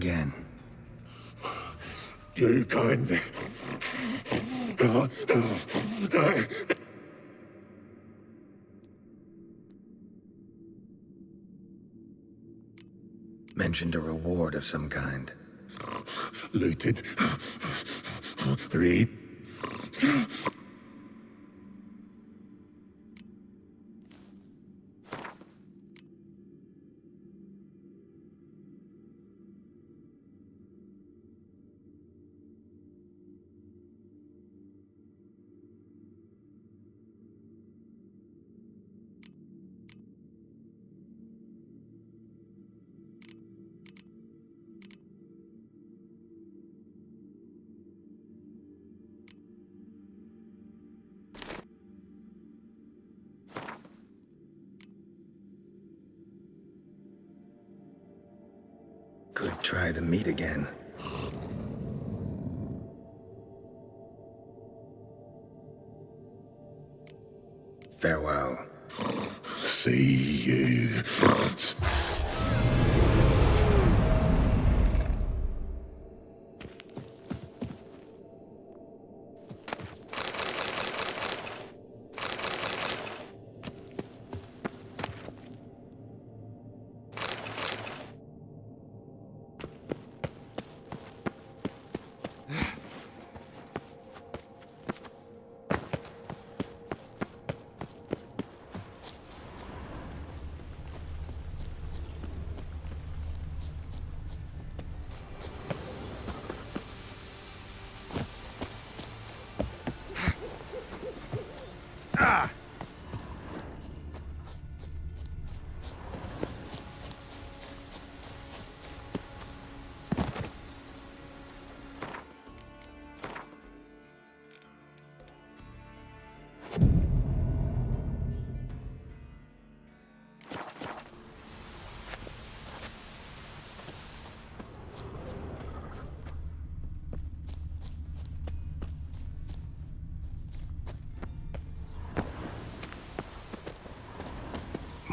again. You kindly. Mentioned a reward of some kind. Looted. Read. Could try the meat again. Farewell. See you.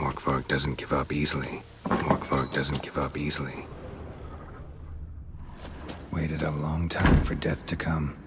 Morkvark doesn't give up easily. Morkvark doesn't give up easily. Waited a long time for death to come.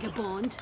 vagabond.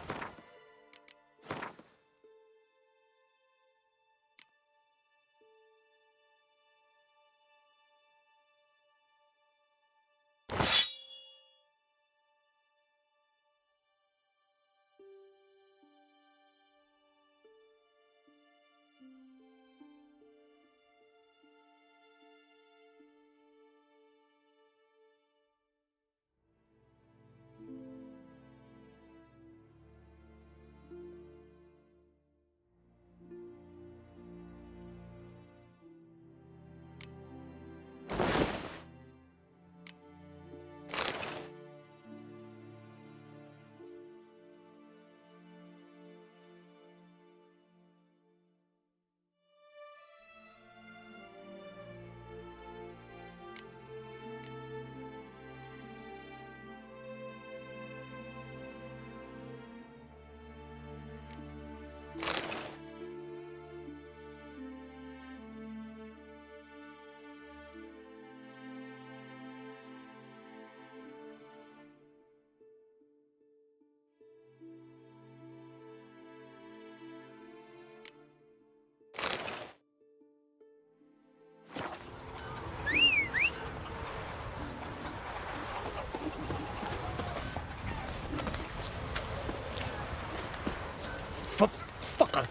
Fucker!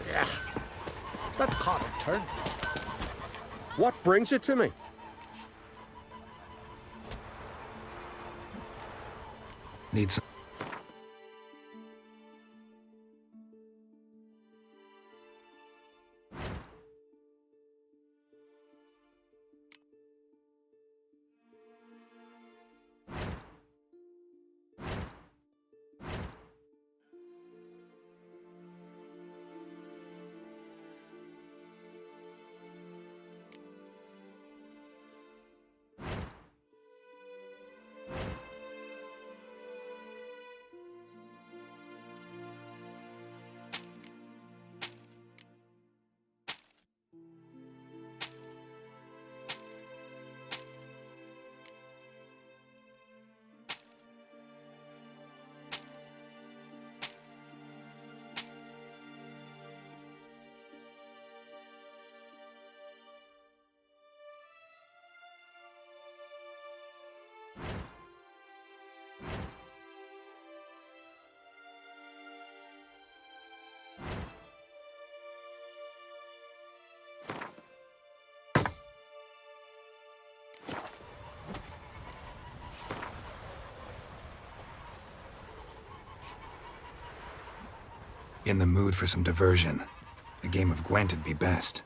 Yeah. That can't have turned. What brings you to me? Need some. In the mood for some diversion. A game of Gwent'd be best.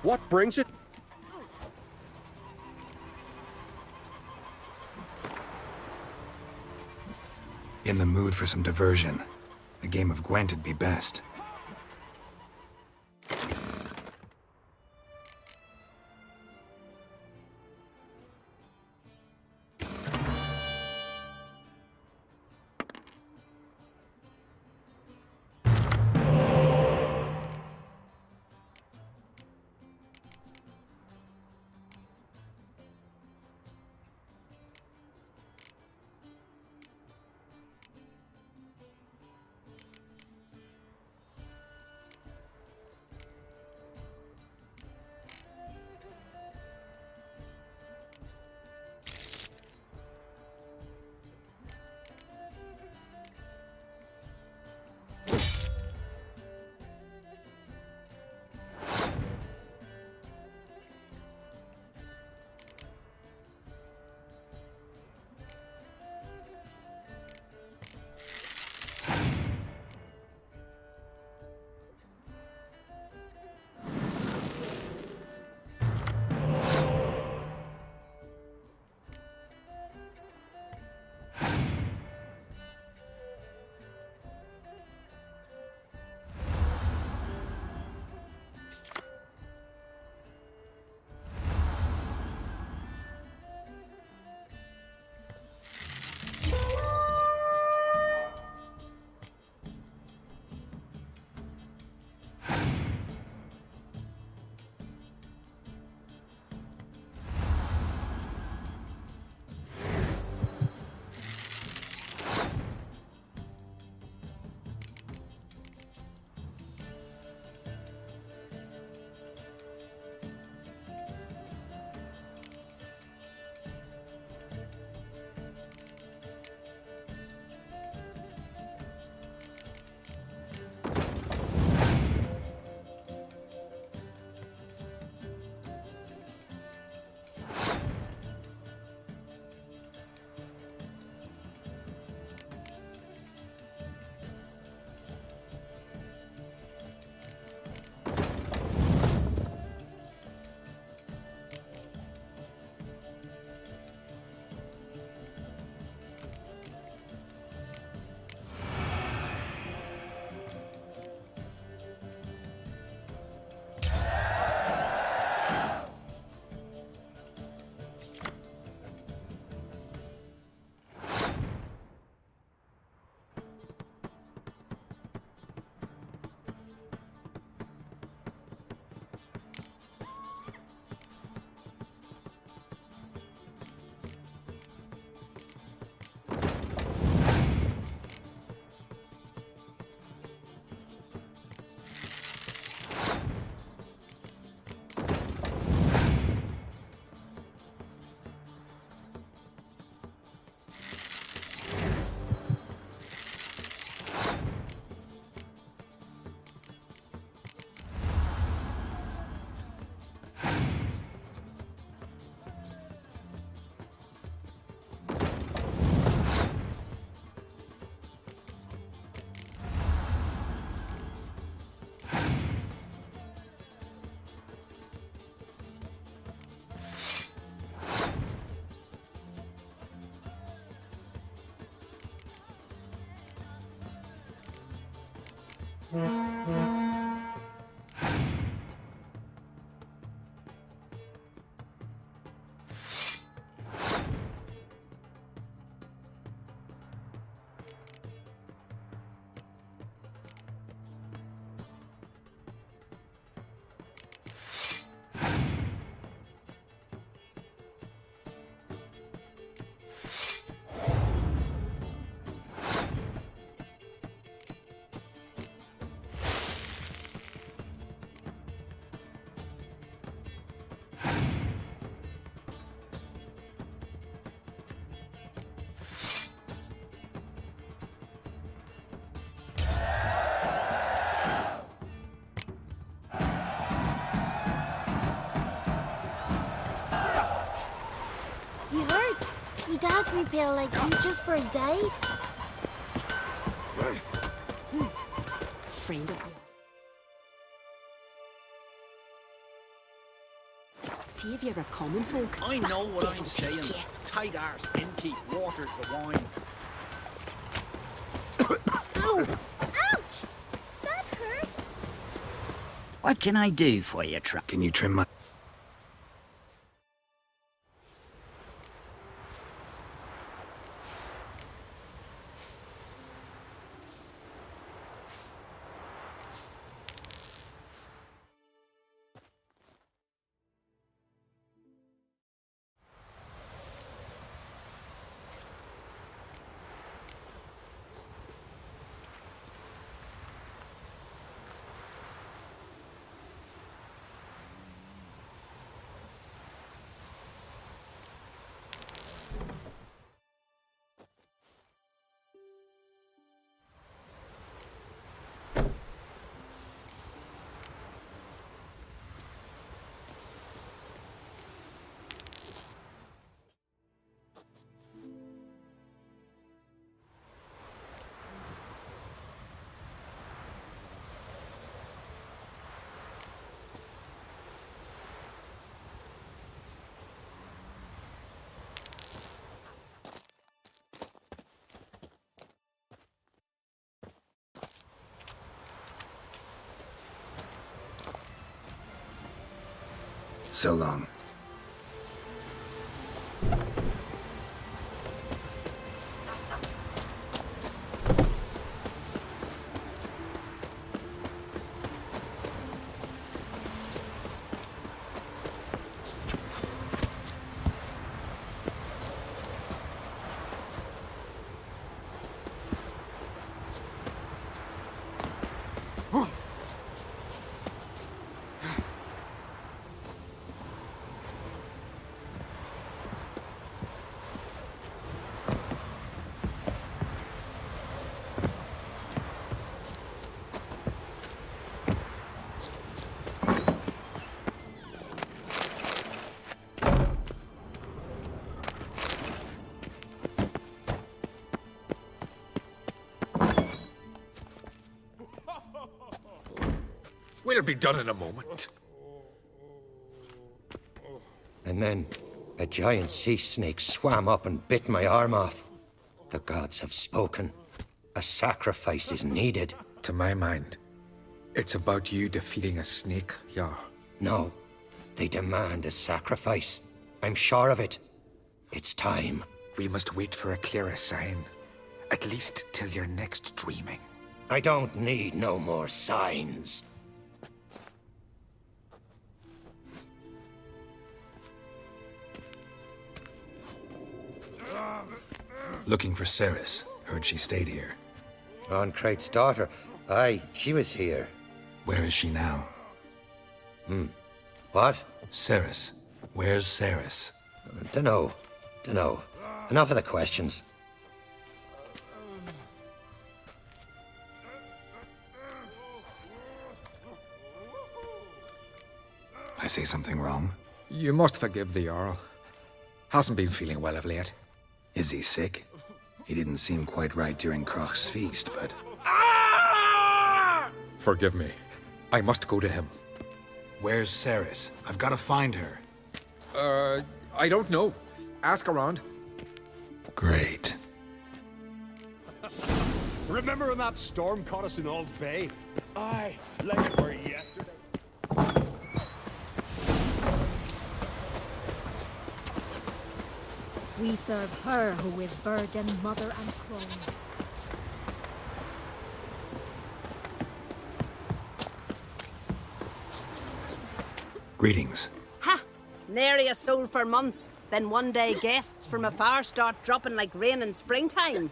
What brings it? In the mood for some diversion. A game of Gwent'd be best. Me dad repel like you just for a date? Friend of yours. See if you're a common folk. I know what I'm Devil saying. take you. Tight arse, innkeep, waters the wine. Ow! Ouch! That hurt. What can I do for you, Truck? Can you trim my... So long. We'll be done in a moment. And then a giant sea snake swam up and bit my arm off. The gods have spoken. A sacrifice is needed. To my mind, it's about you defeating a snake, yeah. No, they demand a sacrifice. I'm sure of it. It's time. We must wait for a clearer sign. At least till your next dreaming. I don't need no more signs. Looking for Ceres. Heard she stayed here. On Crate's daughter. Aye, she was here. Where is she now? What? Ceres. Where's Ceres? Dunno. Enough of the questions. I say something wrong? You must forgive the Jarl. Hasn't been feeling well of late. Is he sick? He didn't seem quite right during Kroch's feast, but... Forgive me. I must go to him. Where's Ceres? I've got to find her. I don't know. Ask around. Great. Remember when that storm caught us in Ald's Bay? Aye, like it were yesterday. We serve her who is virgin, mother, and crone. Greetings. Ha! Nary a soul for months. Then one day guests from afar start dropping like rain in springtime.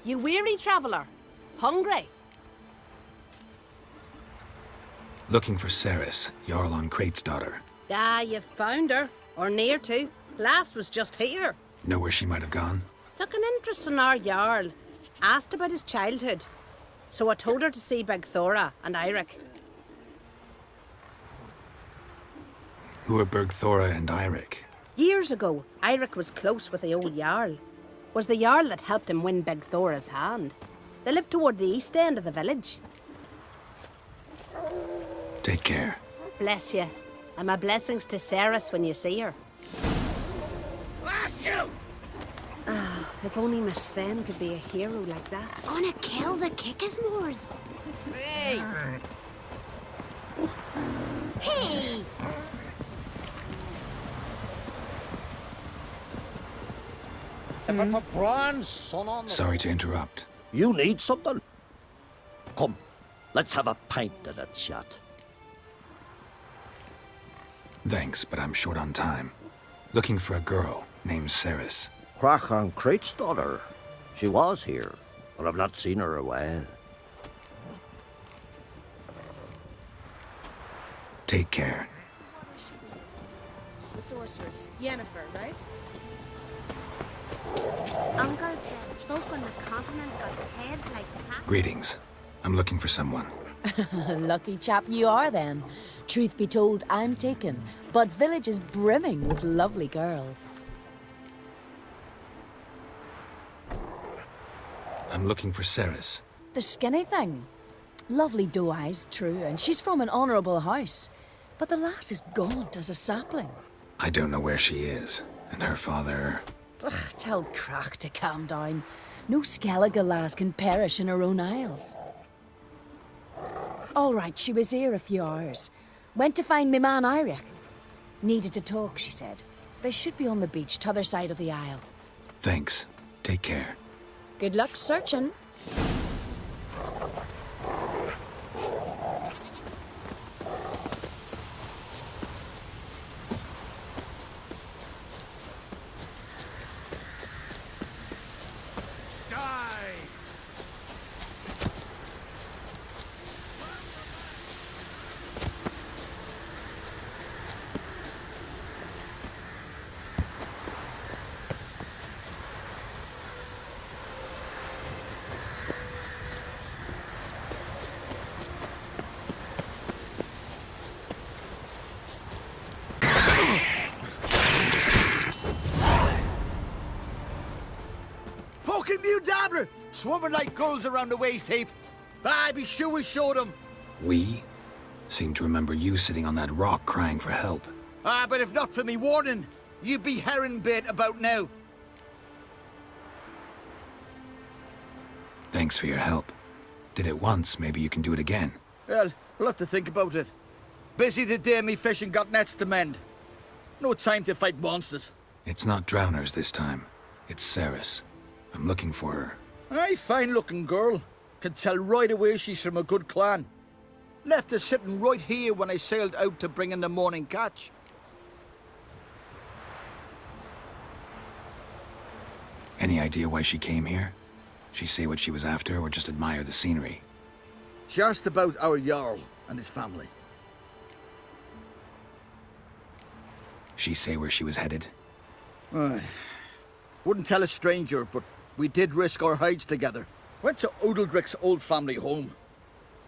You weary traveller? Hungry? Looking for Ceres, Jarl on Crate's daughter. Ah, you found her. Or near to. Lass was just here. Know where she might have gone? Took an interest in our Jarl. Asked about his childhood. So I told her to see Bergthora and Eirik. Who are Bergthora and Eirik? Years ago, Eirik was close with the old Jarl. Was the Jarl that helped him win Big Thora's hand. They lived toward the east end of the village. Take care. Bless you. And my blessings to Ceres when you see her. Ah, if only Miss Sven could be a hero like that. Gonna kill the Kickismores. Hey! Hey! If I put bronze sun on the... Sorry to interrupt. You need something? Come, let's have a pint of that chat. Thanks, but I'm short on time. Looking for a girl named Ceres. Crachan Crate's daughter. She was here, but I've not seen her a while. Take care. The sorceress, Yennefer, right? Uncle said folk on the continent got heads like cats. Greetings. I'm looking for someone. Lucky chap you are then. Truth be told, I'm taken, but village is brimming with lovely girls. I'm looking for Ceres. The skinny thing. Lovely doe eyes, true, and she's from an honourable house. But the lass is gaunt as a sapling. I don't know where she is, and her father... Ugh, tell Crach to calm down. No Skellige lass can perish in her own isles. All right, she was here a few hours. Went to find me man Eirik. Needed to talk, she said. They should be on the beach, t'other side of the isle. Thanks. Take care. Good luck searching. Fucking mute dabbler! Swimming like gulls around the waist heap. I be sure we showed them. We? Seem to remember you sitting on that rock crying for help. But if not for me warning, you'd be herring bait about now. Thanks for your help. Did it once, maybe you can do it again. Well, we'll have to think about it. Busy the day me fishing got nets to mend. No time to fight monsters. It's not drowners this time. It's Ceres. I'm looking for her. Aye, fine-looking girl. Can tell right away she's from a good clan. Left her sitting right here when I sailed out to bring in the morning catch. Any idea why she came here? She say what she was after or just admire the scenery? She asked about our Jarl and his family. She say where she was headed? Wouldn't tell a stranger, but we did risk our hides together. Went to Odeldrick's old family home.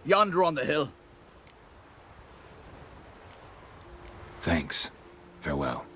Yonder on the hill. Thanks. Farewell.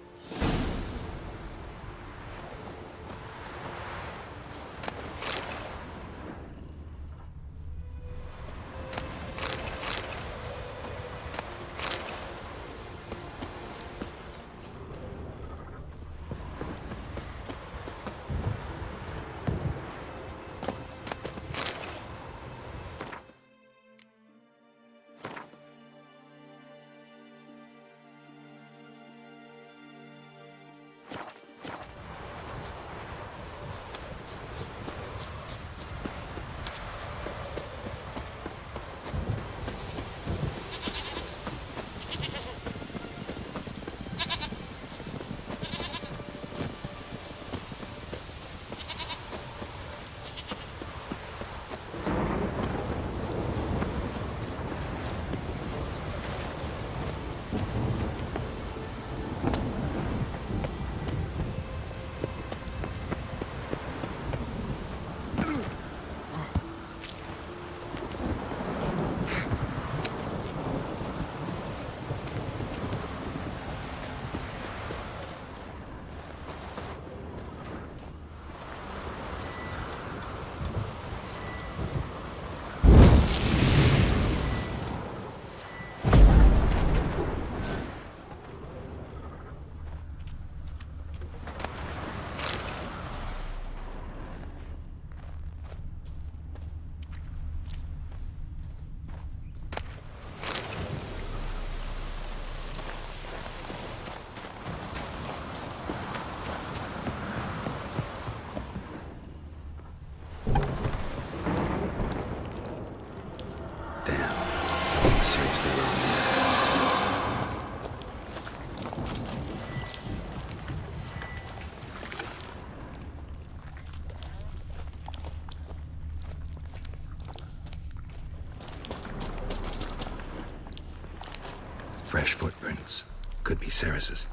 fresh footprints. Could be Ceres's.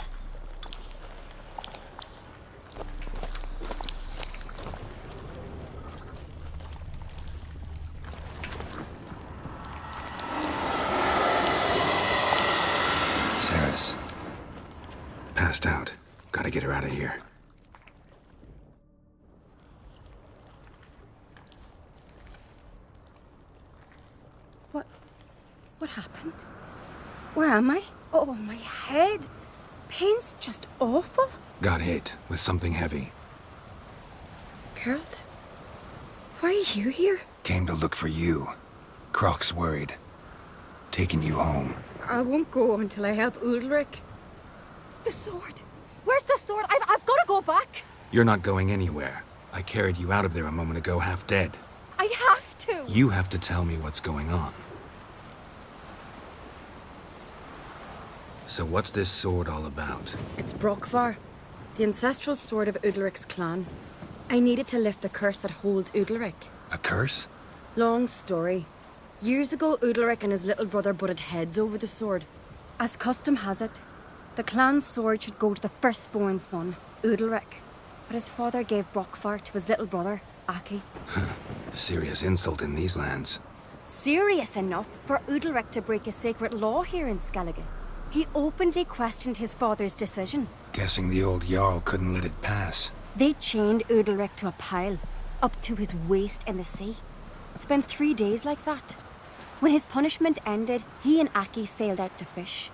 Ceres. Passed out. Gotta get her out of here. What happened? Where am I? Oh, my head. Pain's just awful. Got hit with something heavy. Geralt? Why are you here? Came to look for you. Croc's worried. Taking you home. I won't go until I help Ulrich. The sword! Where's the sword? I've got to go back! You're not going anywhere. I carried you out of there a moment ago, half dead. I have to! You have to tell me what's going on. So what's this sword all about? It's Brokvar, the ancestral sword of Udalric's clan. I needed to lift the curse that holds Udalric. A curse? Long story. Years ago, Udalric and his little brother butted heads over the sword. As custom has it, the clan's sword should go to the firstborn son, Udalric. But his father gave Brokvar to his little brother, Aki. Serious insult in these lands. Serious enough for Udalric to break a sacred law here in Skellige. He openly questioned his father's decision. Guessing the old Jarl couldn't let it pass. They chained Udalric to a pile, up to his waist in the sea. Spent 3 days like that. When his punishment ended, he and Aki sailed out to fish.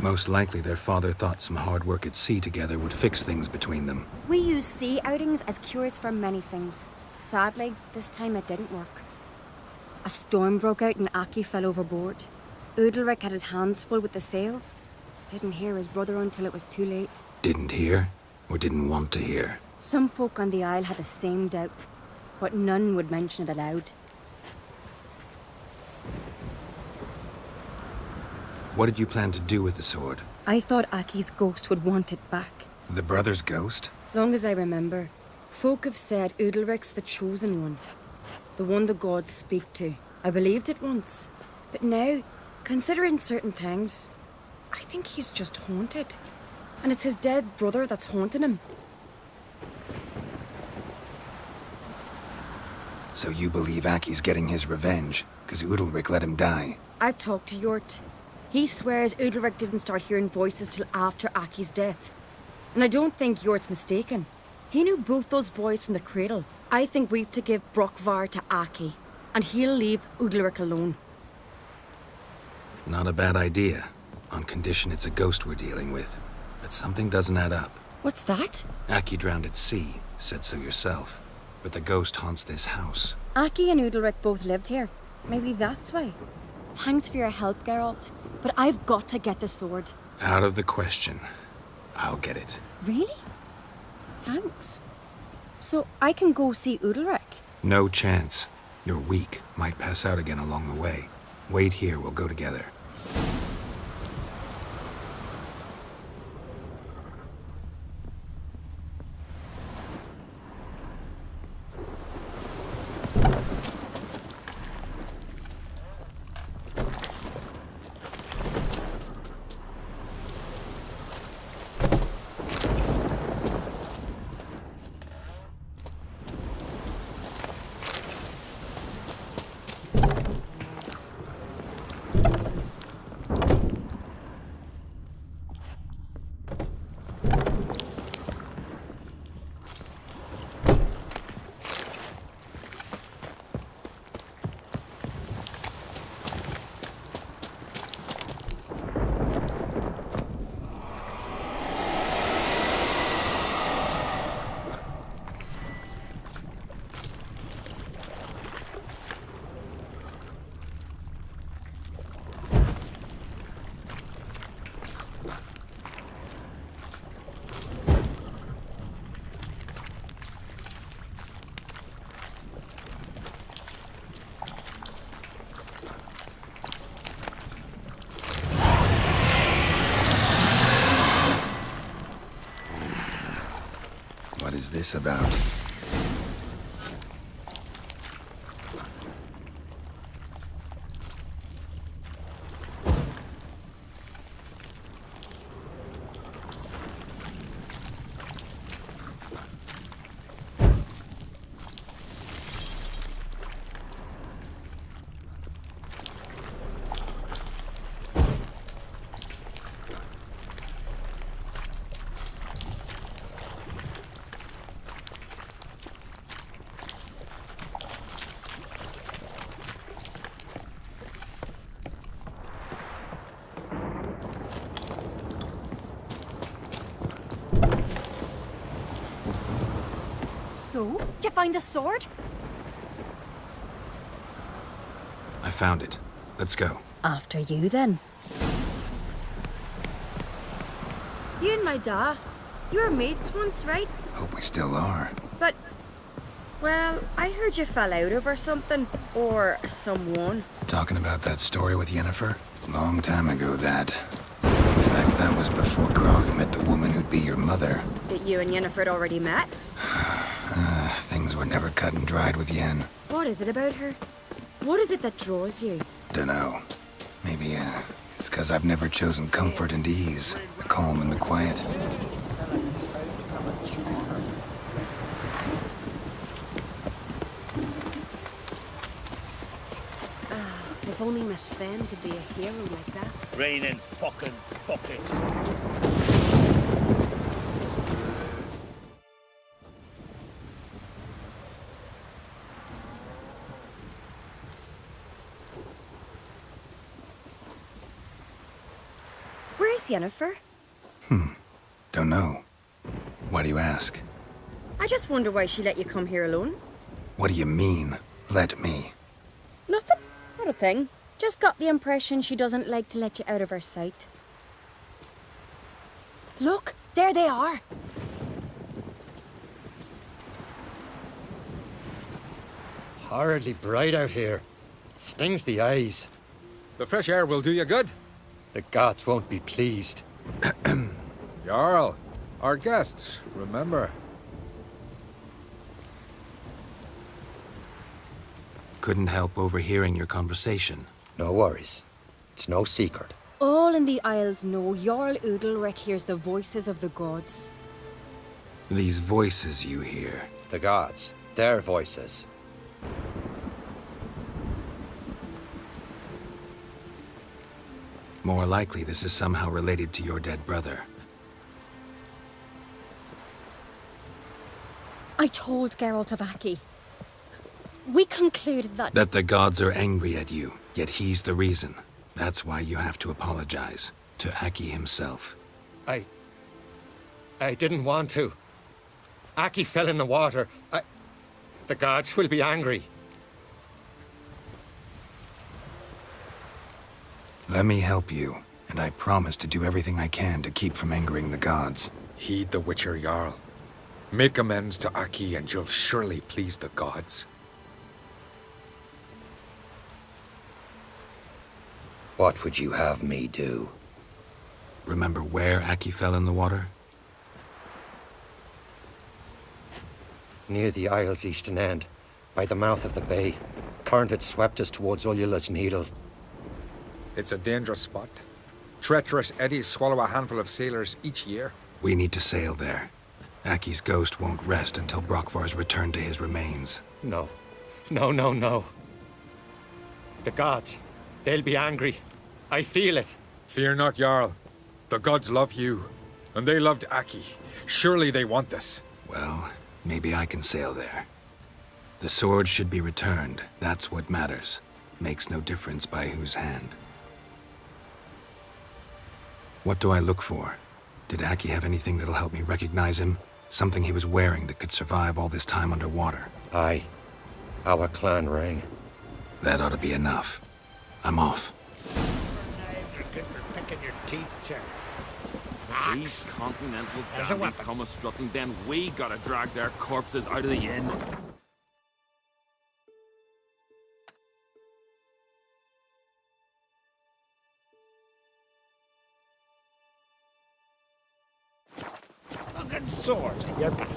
Most likely their father thought some hard work at sea together would fix things between them. We use sea outings as cures for many things. Sadly, this time it didn't work. A storm broke out and Aki fell overboard. Udalric had his hands full with the sails. Didn't hear his brother until it was too late. Didn't hear? Or didn't want to hear? Some folk on the isle had the same doubt, but none would mention it aloud. What did you plan to do with the sword? I thought Aki's ghost would want it back. The brother's ghost? Long as I remember, folk have said Udalric's the chosen one. The one the gods speak to. I believed it once. But now, considering certain things, I think he's just haunted. And it's his dead brother that's haunting him. So you believe Aki's getting his revenge, because Udalric let him die? I've talked to Yort. He swears Udalric didn't start hearing voices till after Aki's death. And I don't think Yort's mistaken. He knew both those boys from the cradle. I think we've to give Brokvar to Aki, and he'll leave Udalric alone. Not a bad idea, on condition it's a ghost we're dealing with. But something doesn't add up. What's that? Aki drowned at sea, said so yourself. But the ghost haunts this house. Aki and Udalric both lived here. Maybe that's why. Thanks for your help, Geralt. But I've got to get the sword. Out of the question. I'll get it. Really? Thanks. So I can go see Udalric? No chance. You're weak. Might pass out again along the way. Wait here, we'll go together. this about? So, did you find the sword? I found it. Let's go. After you, then. You and my da, you were mates once, right? Hope we still are. But, well, I heard you fell out over something. Or someone. Talking about that story with Yennefer? Long time ago, that. In fact, that was before Grog met the woman who'd be your mother. That you and Yennefer had already met? Things were never cut and dried with Yen. What is it about her? What is it that draws you? Dunno. Maybe, it's 'cause I've never chosen comfort and ease, the calm and the quiet. If only Miss Sven could be a hero like that. Raining fucking buckets. Where's Yennefer? Don't know. Why do you ask? I just wonder why she let you come here alone. What do you mean, let me? Nothing. Not a thing. Just got the impression she doesn't like to let you out of her sight. Look, there they are. Horridly bright out here. Stings the eyes. The fresh air will do you good. The gods won't be pleased. Jarl, our guests, remember. Couldn't help overhearing your conversation. No worries. It's no secret. All in the Isles know Jarl Udalric hears the voices of the gods. These voices you hear. The gods. Their voices. More likely this is somehow related to your dead brother. I told Geralt of Aki. We concluded that... That the gods are angry at you, yet he's the reason. That's why you have to apologize. To Aki himself. I didn't want to. Aki fell in the water. The gods will be angry. Let me help you, and I promise to do everything I can to keep from angering the gods. Heed the Witcher Jarl. Make amends to Aki and you'll surely please the gods. What would you have me do? Remember where Aki fell in the water? Near the Isle's eastern end, by the mouth of the bay. Current had swept us towards Ullula's Needle. It's a dangerous spot. Treacherous eddies swallow a handful of sailors each year. We need to sail there. Aki's ghost won't rest until Brokvar's returned to his remains. No. No, no, no. The gods. They'll be angry. I feel it. Fear not, Jarl. The gods love you, and they loved Aki. Surely they want this. Well, maybe I can sail there. The sword should be returned. That's what matters. Makes no difference by whose hand. What do I look for? Did Aki have anything that'll help me recognize him? Something he was wearing that could survive all this time underwater? Aye. Our clan ring. That ought to be enough. I'm off. Knives are good for picking your teeth, sir. These continental dandies come a-strutting, then we gotta drag their corpses out of the inn. Fucking swords in your back.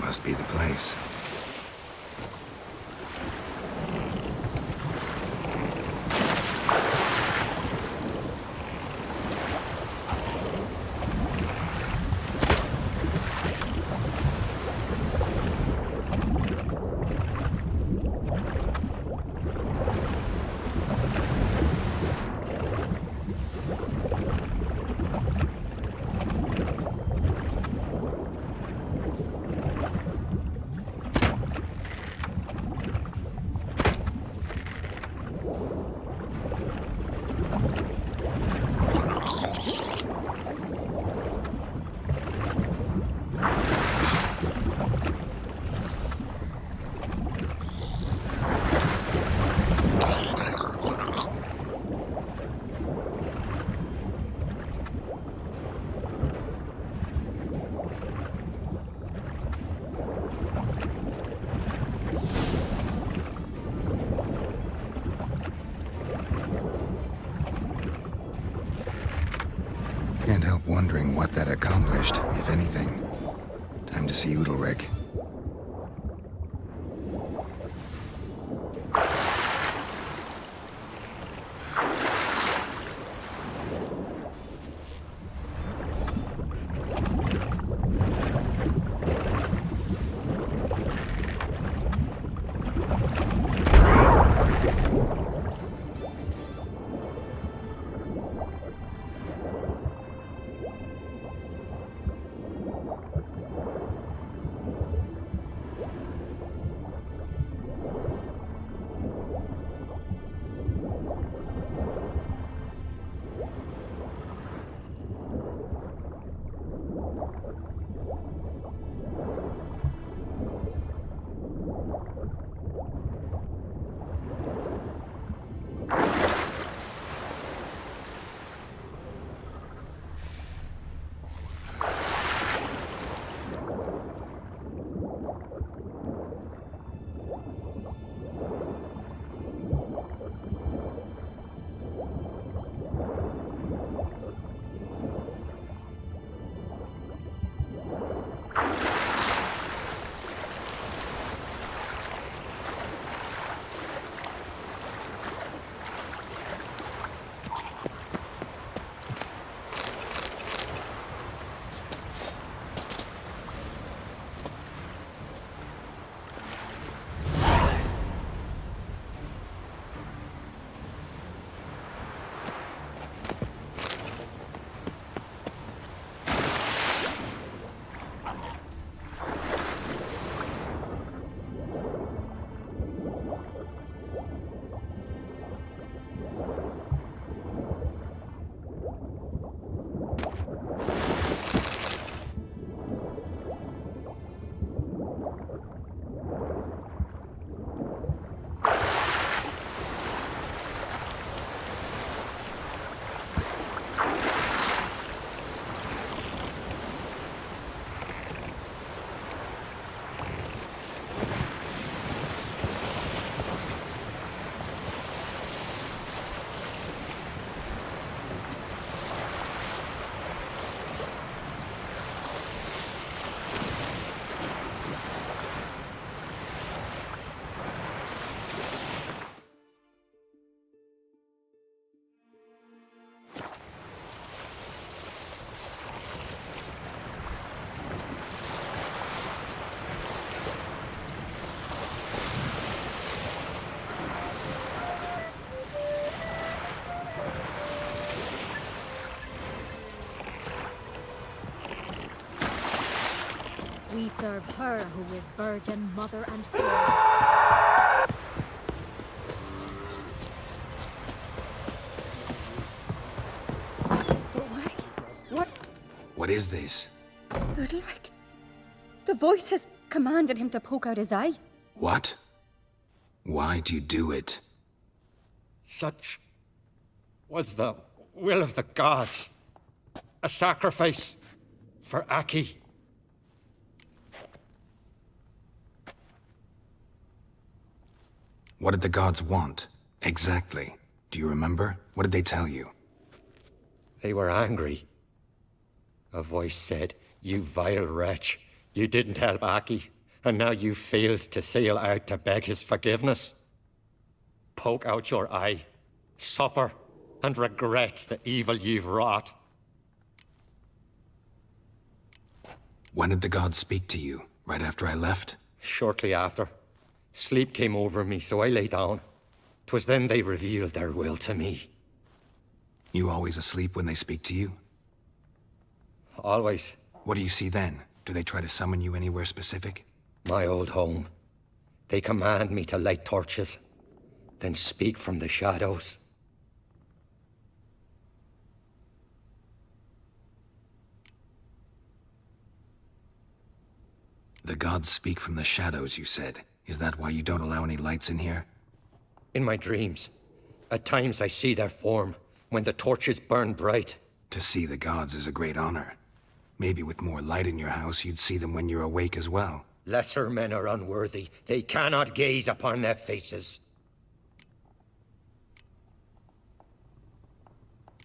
must be the place. Can't help wondering what that accomplished, if anything. Time to see Udalric. We serve her who is virgin, mother, and queen. But why? What? What is this? Udalric? The voice has commanded him to poke out his eye. What? Why'd you do it? Such was the will of the gods. A sacrifice for Aki. What did the gods want? Exactly. Do you remember? What did they tell you? They were angry. A voice said, "You vile wretch. You didn't help Aki. And now you failed to sail out to beg his forgiveness? Poke out your eye, suffer, and regret the evil you've wrought. When did the gods speak to you? Right after I left? Shortly after. Sleep came over me, so I lay down. 'Twas then they revealed their will to me. You always asleep when they speak to you? Always. What do you see then? Do they try to summon you anywhere specific? My old home. They command me to light torches, then speak from the shadows. The gods speak from the shadows, you said. Is that why you don't allow any lights in here? In my dreams. At times I see their form, when the torches burn bright. To see the gods is a great honor. Maybe with more light in your house, you'd see them when you're awake as well. Lesser men are unworthy. They cannot gaze upon their faces.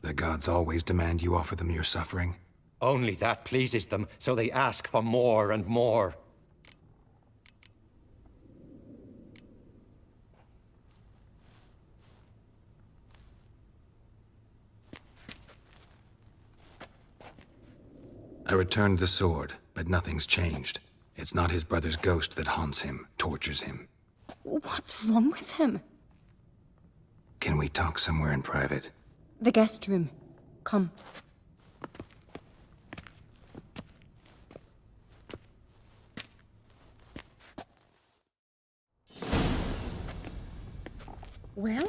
The gods always demand you offer them your suffering? Only that pleases them, so they ask for more and more. I returned the sword, but nothing's changed. It's not his brother's ghost that haunts him, tortures him. What's wrong with him? Can we talk somewhere in private? The guest room. Come. Well,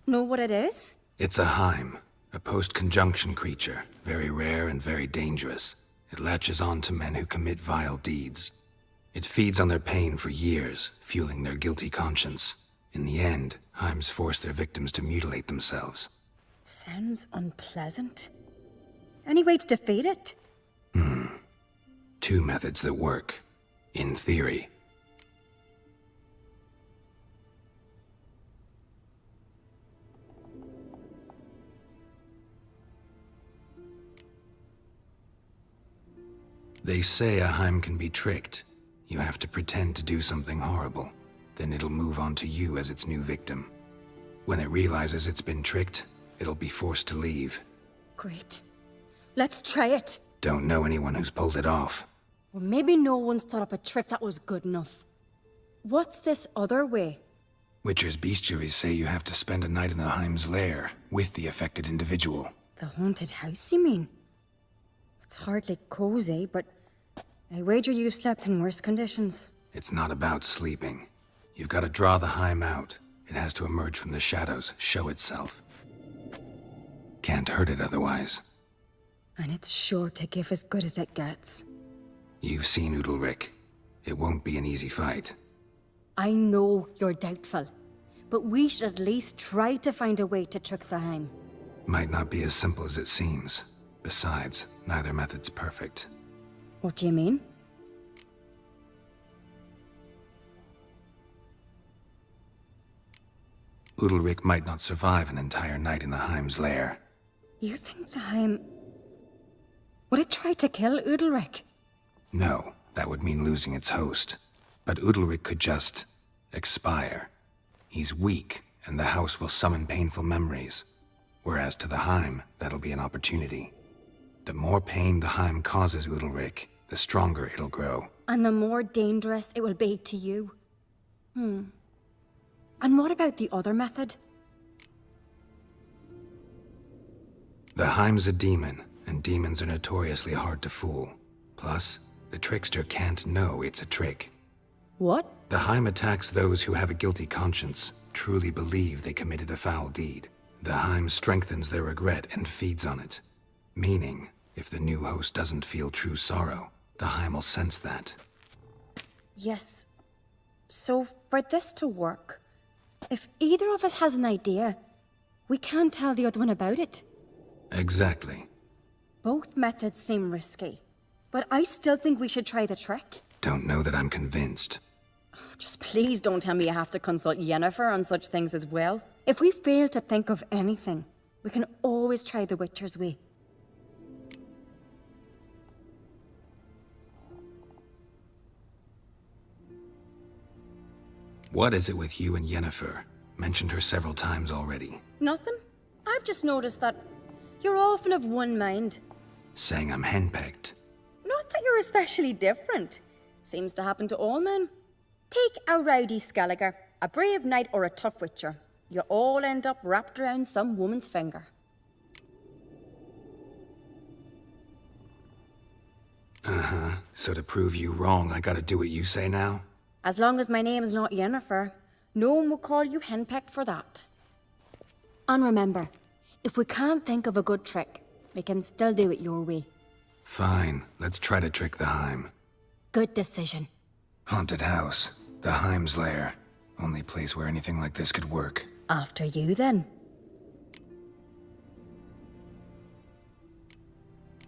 know what it is? It's a Heim, a post-conjunction creature, very rare and very dangerous. It latches on to men who commit vile deeds. It feeds on their pain for years, fueling their guilty conscience. In the end, Heims force their victims to mutilate themselves. Sounds unpleasant. Any way to defeat it? Two methods that work. In theory. They say a Heim can be tricked. You have to pretend to do something horrible. Then it'll move on to you as its new victim. When it realizes it's been tricked, it'll be forced to leave. Great. Let's try it. Don't know anyone who's pulled it off. Or maybe no one's thought up a trick that was good enough. What's this other way? Witcher's bestiaries say you have to spend a night in the Heim's lair with the affected individual. The haunted house, you mean? It's hardly cozy, but I wager you've slept in worse conditions. It's not about sleeping. You've got to draw the Heim out. It has to emerge from the shadows, show itself. Can't hurt it otherwise. And it's sure to give as good as it gets. You've seen Udalric. It won't be an easy fight. I know you're doubtful, but we should at least try to find a way to trick the Heim. Might not be as simple as it seems. Besides, neither method's perfect. What do you mean? Udalric might not survive an entire night in the Heim's lair. You think the Heim... Would it try to kill Udalric? No, that would mean losing its host. But Udalric could just... expire. He's weak, and the house will summon painful memories. Whereas to the Heim, that'll be an opportunity. The more pain the Heim causes Udalric, the stronger it'll grow. And the more dangerous it will be to you. And what about the other method? The Heim's a demon, and demons are notoriously hard to fool. Plus, the trickster can't know it's a trick. What? The Heim attacks those who have a guilty conscience, truly believe they committed a foul deed. The Heim strengthens their regret and feeds on it. Meaning, if the new host doesn't feel true sorrow, the Heim will sense that. Yes. So, for this to work, if either of us has an idea, we can tell the other one about it. Exactly. Both methods seem risky, but I still think we should try the trick. Don't know that I'm convinced. Just please don't tell me you have to consult Yennefer on such things as well. If we fail to think of anything, we can always try the Witcher's way. What is it with you and Yennefer? Mentioned her several times already. Nothing. I've just noticed that you're often of one mind. Saying I'm henpecked. Not that you're especially different. Seems to happen to all men. Take a rowdy Skelliger, a brave knight, or a tough witcher. You all end up wrapped around some woman's finger. Uh-huh. So to prove you wrong, I gotta do what you say now? As long as my name is not Yennefer, no one will call you henpecked for that. And remember, if we can't think of a good trick, we can still do it your way. Fine, let's try to trick the Heim. Good decision. Haunted house. The Heim's lair. Only place where anything like this could work. After you, then.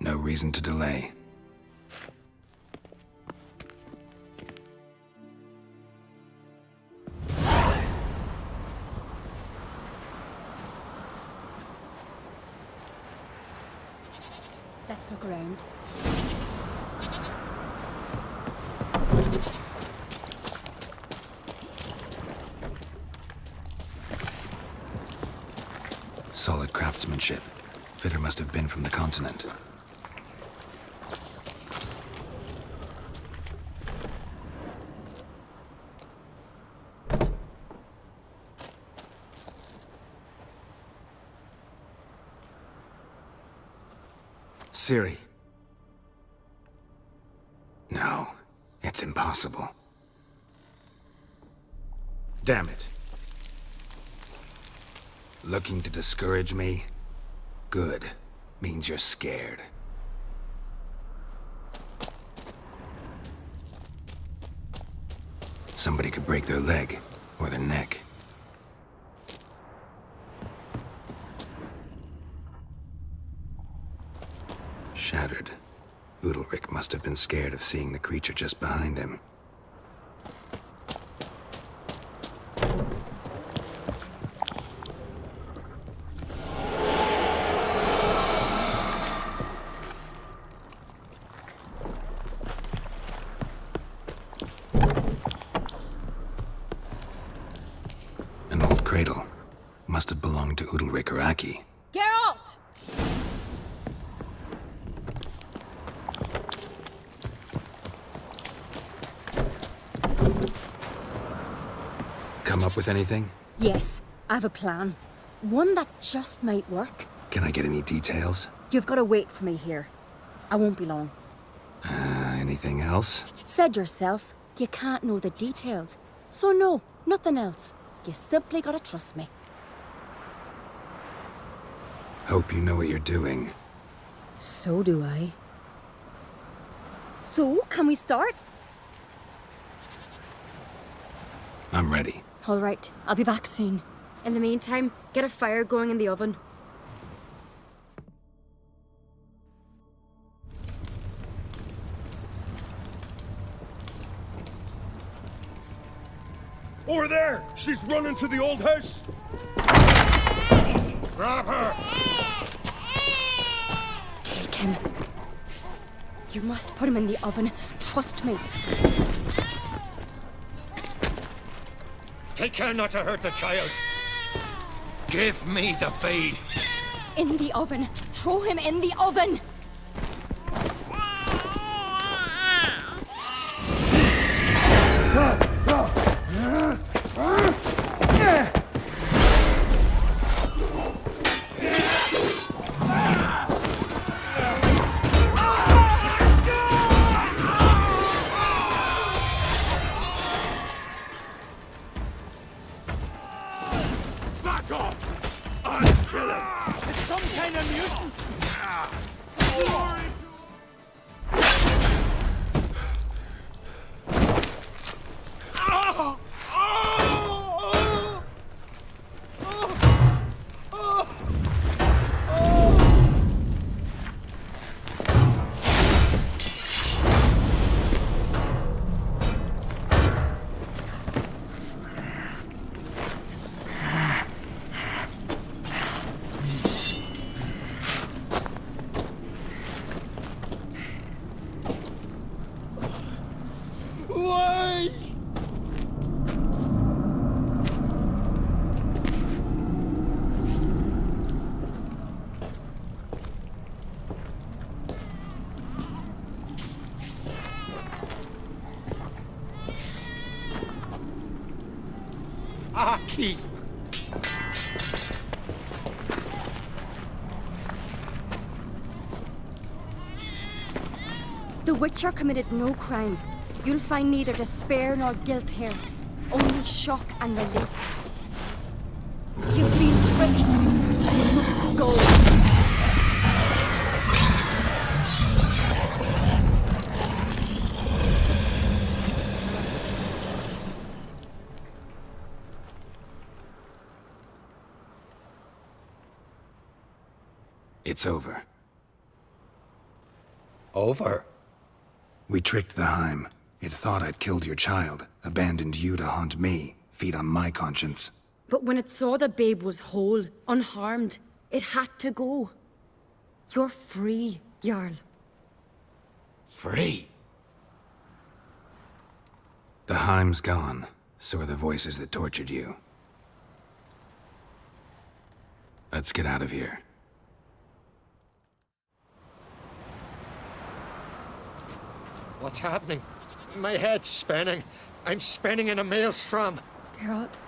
No reason to delay. Let's look around. Solid craftsmanship. Fitter must have been from the continent. Ciri. No, it's impossible. Damn it. Looking to discourage me? Good. Means you're scared. Somebody could break their leg, or their neck. Shattered. Udalric must have been scared of seeing the creature just behind him. An old cradle. Must have belonged to Udalric or Aki. Geralt! Come up with anything? Yes, I have a plan. One that just might work. Can I get any details? You've got to wait for me here. I won't be long. Anything else? Said yourself, you can't know the details. So no, nothing else. You simply gotta trust me. Hope you know what you're doing. So do I. So, can we start? I'm ready. All right, I'll be back soon. In the meantime, get a fire going in the oven. Over there! She's running to the old house! Grab her! Take him. You must put him in the oven. Trust me. Take care not to hurt the child. Give me the feed. In the oven. Throw him in the oven. Back off! I'll kill him! It's some kind of mutant! Key! The Witcher committed no crime. You'll find neither despair nor guilt here. Only shock and relief. You've been tricked. You must go. It's over. Over? We tricked the Heim. It thought I'd killed your child, abandoned you to haunt me, feed on my conscience. But when it saw the babe was whole, unharmed, it had to go. You're free, Jarl. Free? The Heim's gone, so are the voices that tortured you. Let's get out of here. What's happening? My head's spinning. I'm spinning in a maelstrom. Geralt,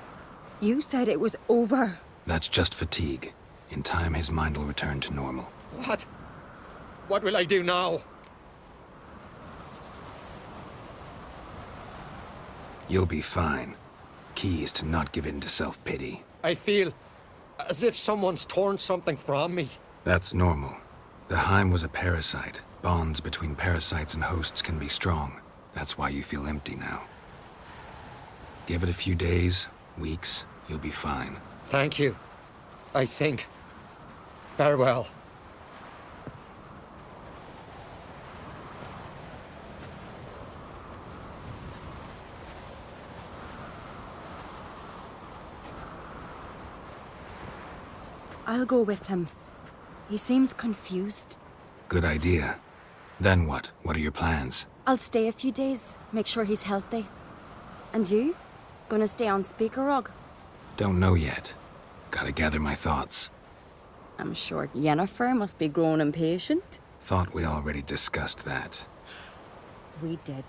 you said it was over. That's just fatigue. In time, his mind will return to normal. What? What will I do now? You'll be fine. Key is to not give in to self-pity. I feel as if someone's torn something from me. That's normal. The Heim was a parasite. Bonds between parasites and hosts can be strong. That's why you feel empty now. Give it a few days, weeks, you'll be fine. Thank you. I think. Farewell. I'll go with him. He seems confused. Good idea. Then what? What are your plans? I'll stay a few days, make sure he's healthy. And you? Gonna stay on Speaker Rog? Don't know yet. Gotta gather my thoughts. I'm sure Yennefer must be growing impatient. Thought we already discussed that. We did.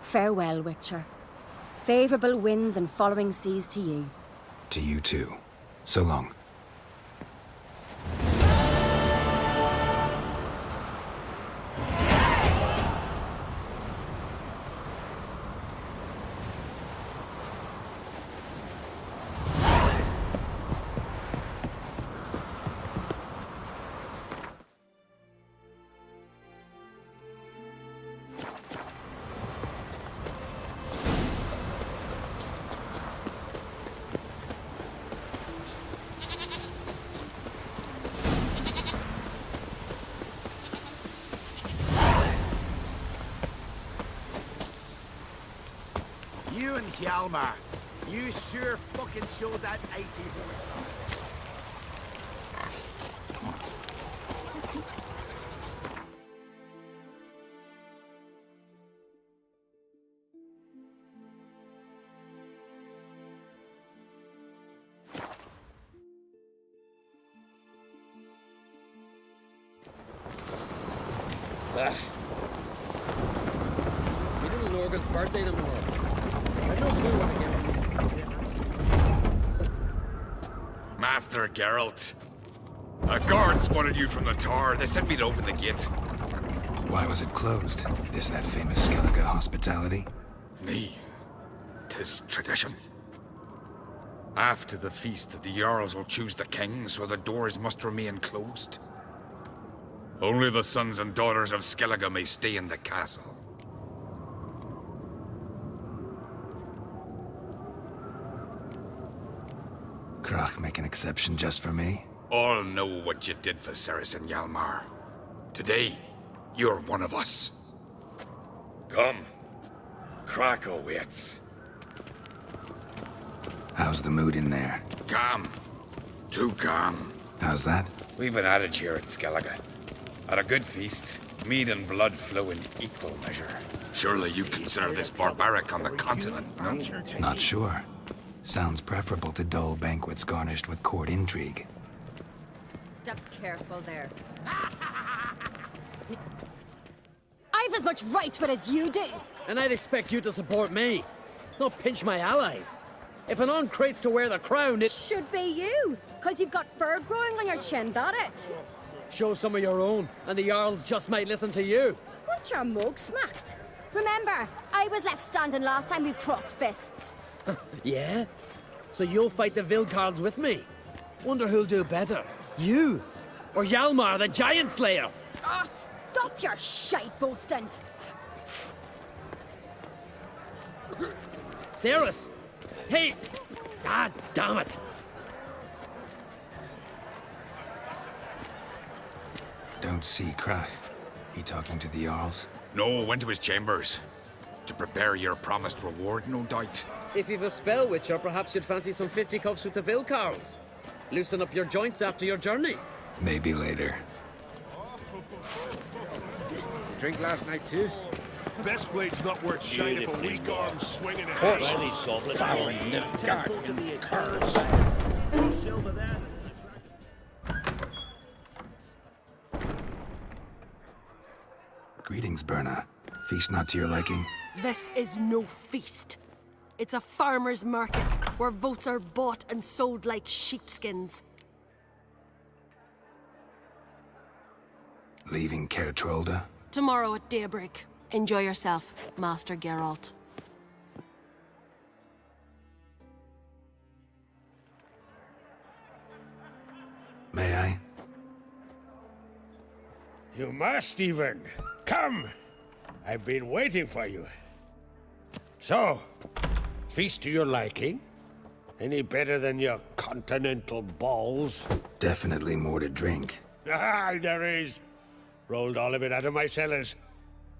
Farewell, Witcher. Favorable winds and following seas to you. To you too. So long. You and Hjalmar, you sure fucking showed that icy horse. Me little Norgan's birthday tomorrow. I've no clue what to give him. Master Geralt. A guard spotted you from the tower. They said we'd open the gate. Why was it closed? Is that famous Skellige hospitality? Me. 'Tis tradition. After the feast, the Jarls will choose the king, so the doors must remain closed. Only the sons and daughters of Skellige may stay in the castle. Krach make an exception just for me? All know what you did for Ceres and Hjalmar. Today, you're one of us. Come. Krakow waits. How's the mood in there? Calm. Too calm. How's that? We've an adage here at Skellige. At a good feast, mead and blood flow in equal measure. Surely you consider this barbaric on the continent, no? Not sure. Sounds preferable to dull banquets garnished with court intrigue. Step careful there. I've as much right to it as you do. And I'd expect you to support me, not pinch my allies. If an uncrate's to wear the crown, it should be you, because you've got fur growing on your chin, that it? show some of your own, and the Jarls just might listen to you. Want your mug smacked? Remember, I was left standing last time we crossed fists. Yeah? So you'll fight the Vilcards with me? Wonder who'll do better, you or Hjalmar the Giant Slayer? Oh, stop your shite boasting! Cerys! Hey! Ah, damn it! Don't see Krach. He talking to the Jarls? No, went to his chambers. To prepare your promised reward, no doubt. If you've a spell witcher, perhaps you'd fancy some fisticuffs with the Vilcards. Loosen up your joints after your journey. Maybe later. Drink last night too? Best blade's not worth shine if a weak arm swinging a Well, hash. these goblets are in the Tempo to the eternal. Silver there. Greetings, Berna. Feast not to your liking? This is no feast. It's a farmer's market where votes are bought and sold like sheepskins. Leaving Caer Trolda? Tomorrow at daybreak. Enjoy yourself, Master Geralt. May I? You must, even. Come! I've been waiting for you. So, feast to your liking? Any better than your continental balls? Definitely more to drink. Ah, there is. Rolled all of it out of my cellars.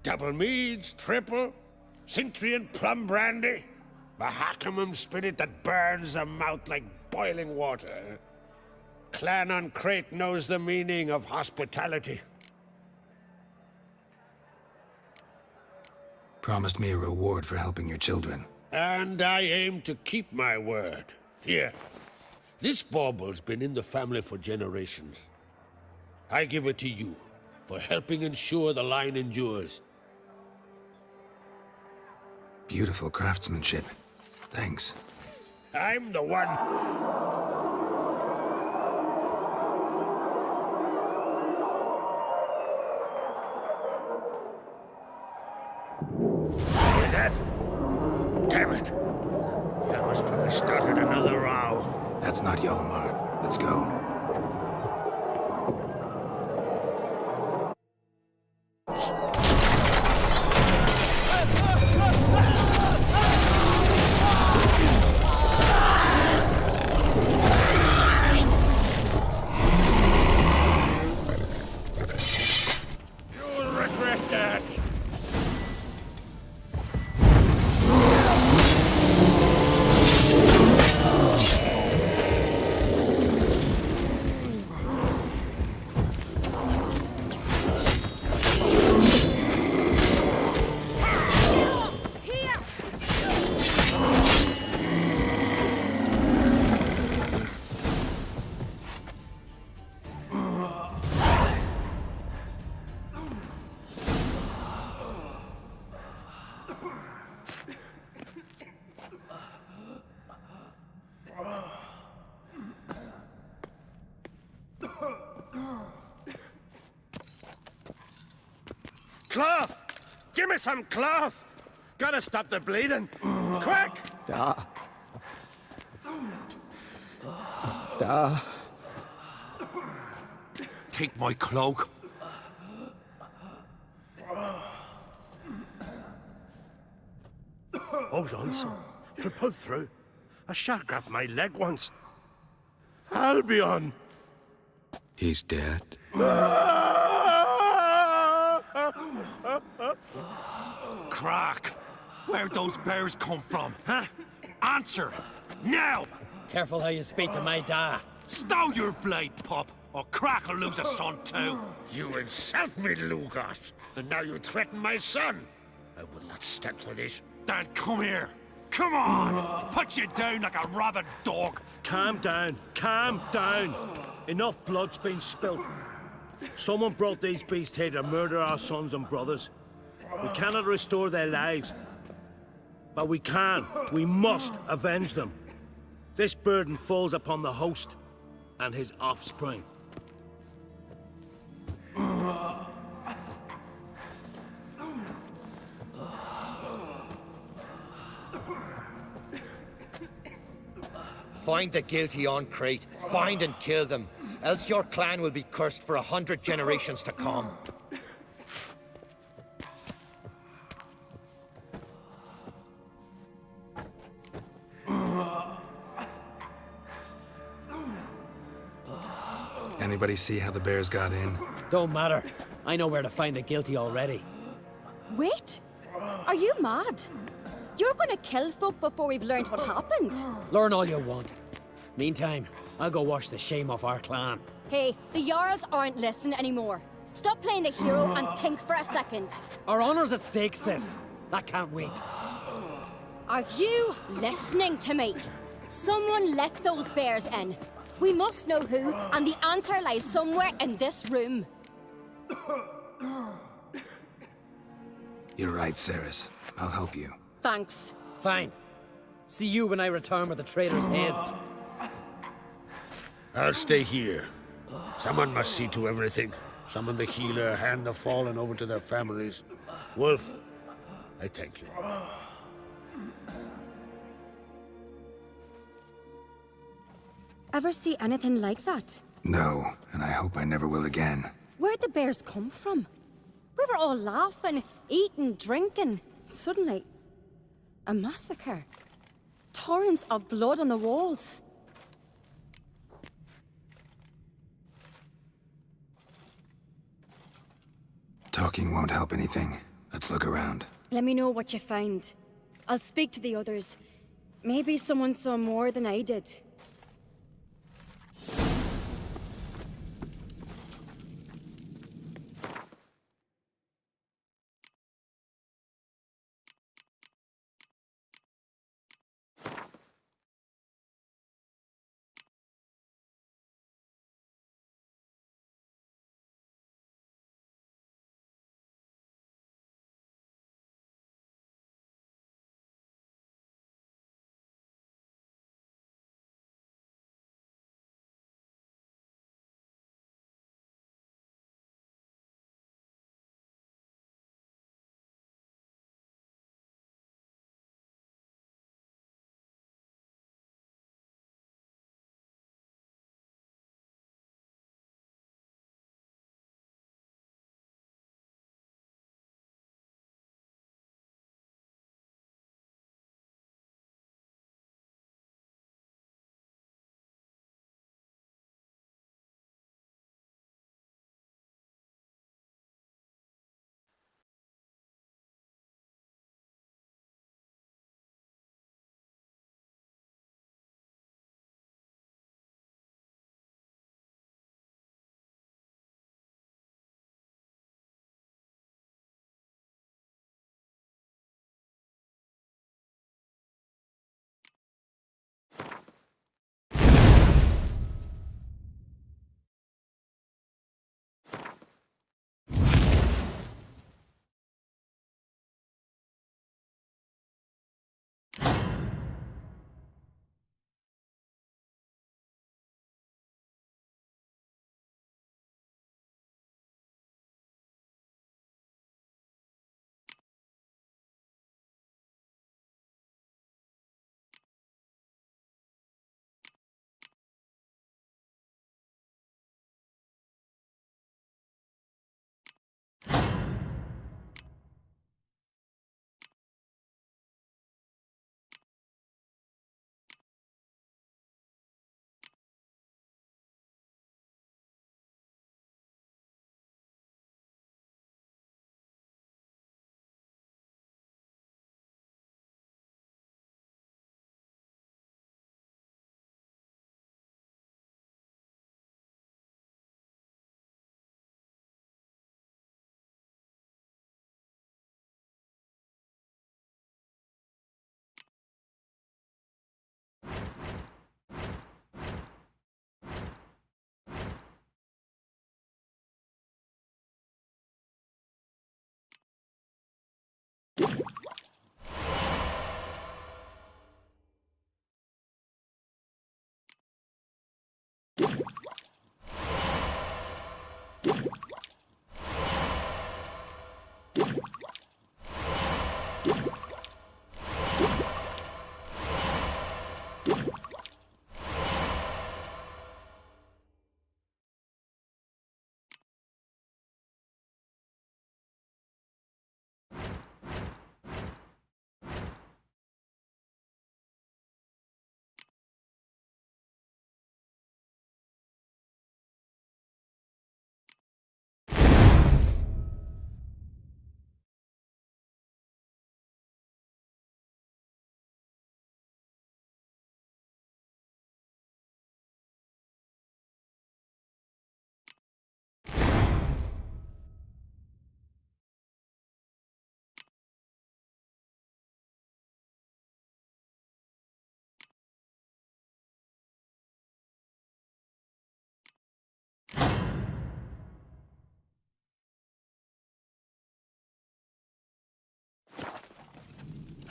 Double meads, triple, Cintrian plum brandy, Mahakimum spirit that burns the mouth like boiling water. Clan on Crate knows the meaning of hospitality. Promised me a reward for helping your children. And I aim to keep my word. Here, this bauble's been in the family for generations. I give it to you for helping ensure the line endures. Beautiful craftsmanship. Thanks. I'm the one. Hear that? Damn it! Hjalmar's probably started another row. That's not Hjalmar. Let's go. You'll regret that. Cloth! Give me some cloth! Gotta stop the bleeding. Quick! Da. Da. Take my cloak. Hold on, son. You'll pull through. A shark grabbed my leg once. Albion! He's dead. Crack! Where'd those bears come from, huh? Answer! Now! Careful how you speak to my da. Stow your blade, pup, or Crack will lose a son too. You insult me, Lugos, and now you threaten my son. I will not stand for this. Dan, come here. Come on! Put you down like a rabid dog. Calm down. Calm down. Enough blood's been spilt. Someone brought these beasts here to murder our sons and brothers. We cannot restore their lives. But we can. We must avenge them. This burden falls upon the host and his offspring. Find the guilty on Crate. Find and kill them. Else your clan will be cursed for 100 generations to come. Anybody see how the bears got in? Don't matter. I know where to find the guilty already. Wait! Are you mad? You're gonna kill folk before we've learned what happened. Learn all you want. Meantime, I'll go wash the shame off our clan. Hey, the Jarls aren't listening anymore. Stop playing the hero and think for a second. Our honor's at stake, sis. That can't wait. Are you listening to me? Someone let those bears in. We must know who, and the answer lies somewhere in this room. You're right, Ceres. I'll help you. Thanks. Fine. See you when I return with the traitors' heads. I'll stay here. Someone must see to everything. Summon the healer, hand the fallen over to their families. Wolf, I thank you. Ever see anything like that? No, and I hope I never will again. Where'd the bears come from? We were all laughing, eating, drinking. Suddenly, a massacre. Torrents of blood on the walls. Talking won't help anything. Let's look around. Let me know what you find. I'll speak to the others. Maybe someone saw more than I did.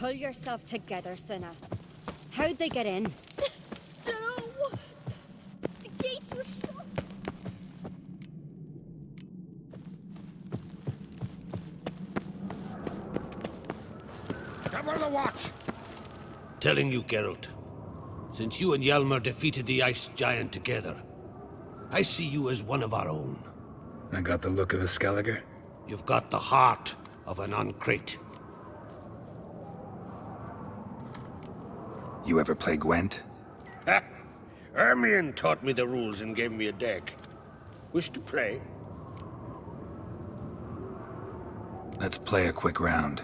Pull yourself together, Cinna. How'd they get in? No! The gates were shut! Double the watch! Telling you, Geralt, since you and Hjalmar defeated the ice giant together, I see you as one of our own. I got the look of a Skelliger. You've got the heart of an Uncrate. You ever play Gwent? Ha! Ermion taught me the rules and gave me a deck. Wish to play? Let's play a quick round.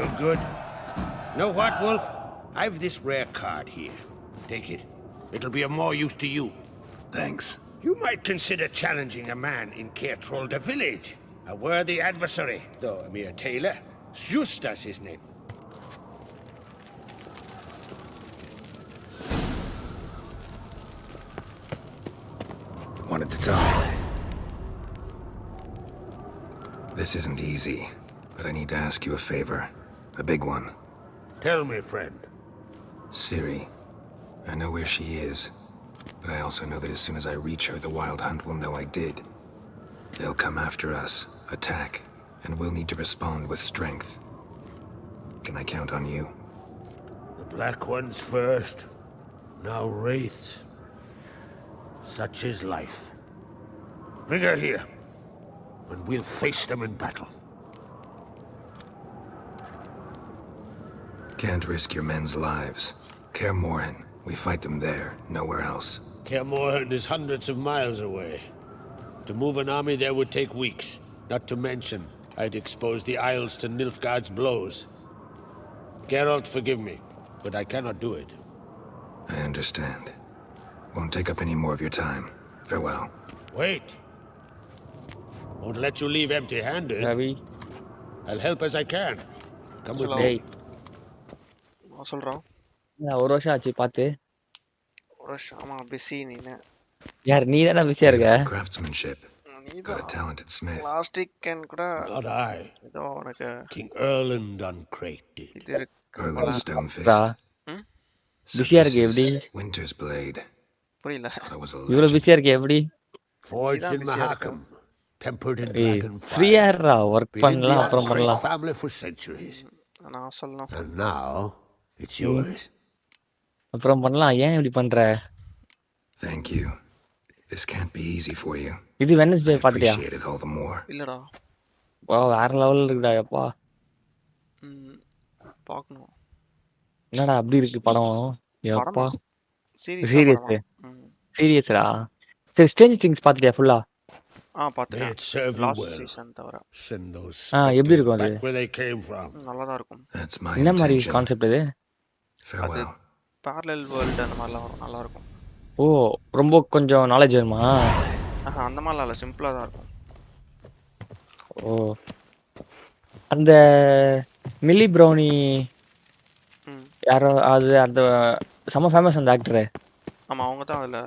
You're good. Know what, Wolf? I've this rare card here. Take it. It'll be of more use to you. Thanks. You might consider challenging a man in Caertrolda village. A worthy adversary, though a mere tailor. Justas his name. Wanted to talk. This isn't easy, but I need to ask you a favor. A big one. Tell me, friend. Ciri. I know where she is, but I also know that as soon as I reach her, the Wild Hunt will know I did. They'll come after us, attack, and we'll need to respond with strength. Can I count on you? The Black Ones first, now Wraiths. Such is life. Bring her here, and we'll face them in battle. Can't risk your men's lives. Kaer Morhen, we fight them there, nowhere else. Kaer Morhen is hundreds of miles away. To move an army there would take weeks. Not to mention, I'd expose the Isles to Nilfgaard's blows. Geralt, forgive me, but I cannot do it. I understand. Won't take up any more of your time. Farewell. Wait. Won't let you leave empty-handed. Ravi. I'll help as I can. Come with Hey. me. சொல்றான் ஒரு வருஷம் ஆச்சு பார்த்து. ஒரு வருஷம் ஆமா busy நீனு. யார் நீ தானே பிஸியா இருக்க? Craftsmanship. Got a talented smith. Last weekend கூட Not I. ஏதோ உனக்கு King Erland Uncrate did. இது இருக்கு. Erland Stonefist. பிஸியா இருக்கு எப்படி? Winter's Blade. புரியல. இவ்வளவு பிஸியா இருக்கு எப்படி? Forged in Mahakam. Tempered in dragon fire. ஃப்ரீயா இருடா வொர்க் பண்ணலாம் அப்புறம் பண்ணலாம். Family for centuries. நான் சொல்லணும். And now it's yours. அப்புறம் பண்ணலாம் ஏன் இப்படி பண்ற? Thank you. This can't be easy for you. இது வெட்னஸ்டே பாத்தியா? Appreciate it all the more. இல்லடா. வா வேற லெவல்ல இருக்குடா அப்பா. பார்க்கணும். என்னடா அப்படி இருக்கு படம்? யப்பா. சீரியஸ். சீரியஸ்டா. சரி ஸ்ட்ரேஞ்ச் திங்ஸ் பாத்தியா ஃபுல்லா? பாத்துட்டேன். It served you well. Send those எப்படி இருக்கும் அது? back where they came from. நல்லா தான் இருக்கும். That's my என்ன மாதிரி intention. கான்செப்ட் இது? Farewell. parallel world அந்த மாதிரிலாம் வரும் நல்லா இருக்கும். ஓ ரொம்ப கொஞ்சம் நாலேஜ் வேணுமா? அந்த மாதிரிலாம் இல்ல சிம்பிளா தான் இருக்கும். ஓ அந்த மில்லி ப்ரௌனி யாரோ அது அந்த செம ஃபேமஸ் அந்த ஆக்டர். ஆமா அவங்க தான் அதுல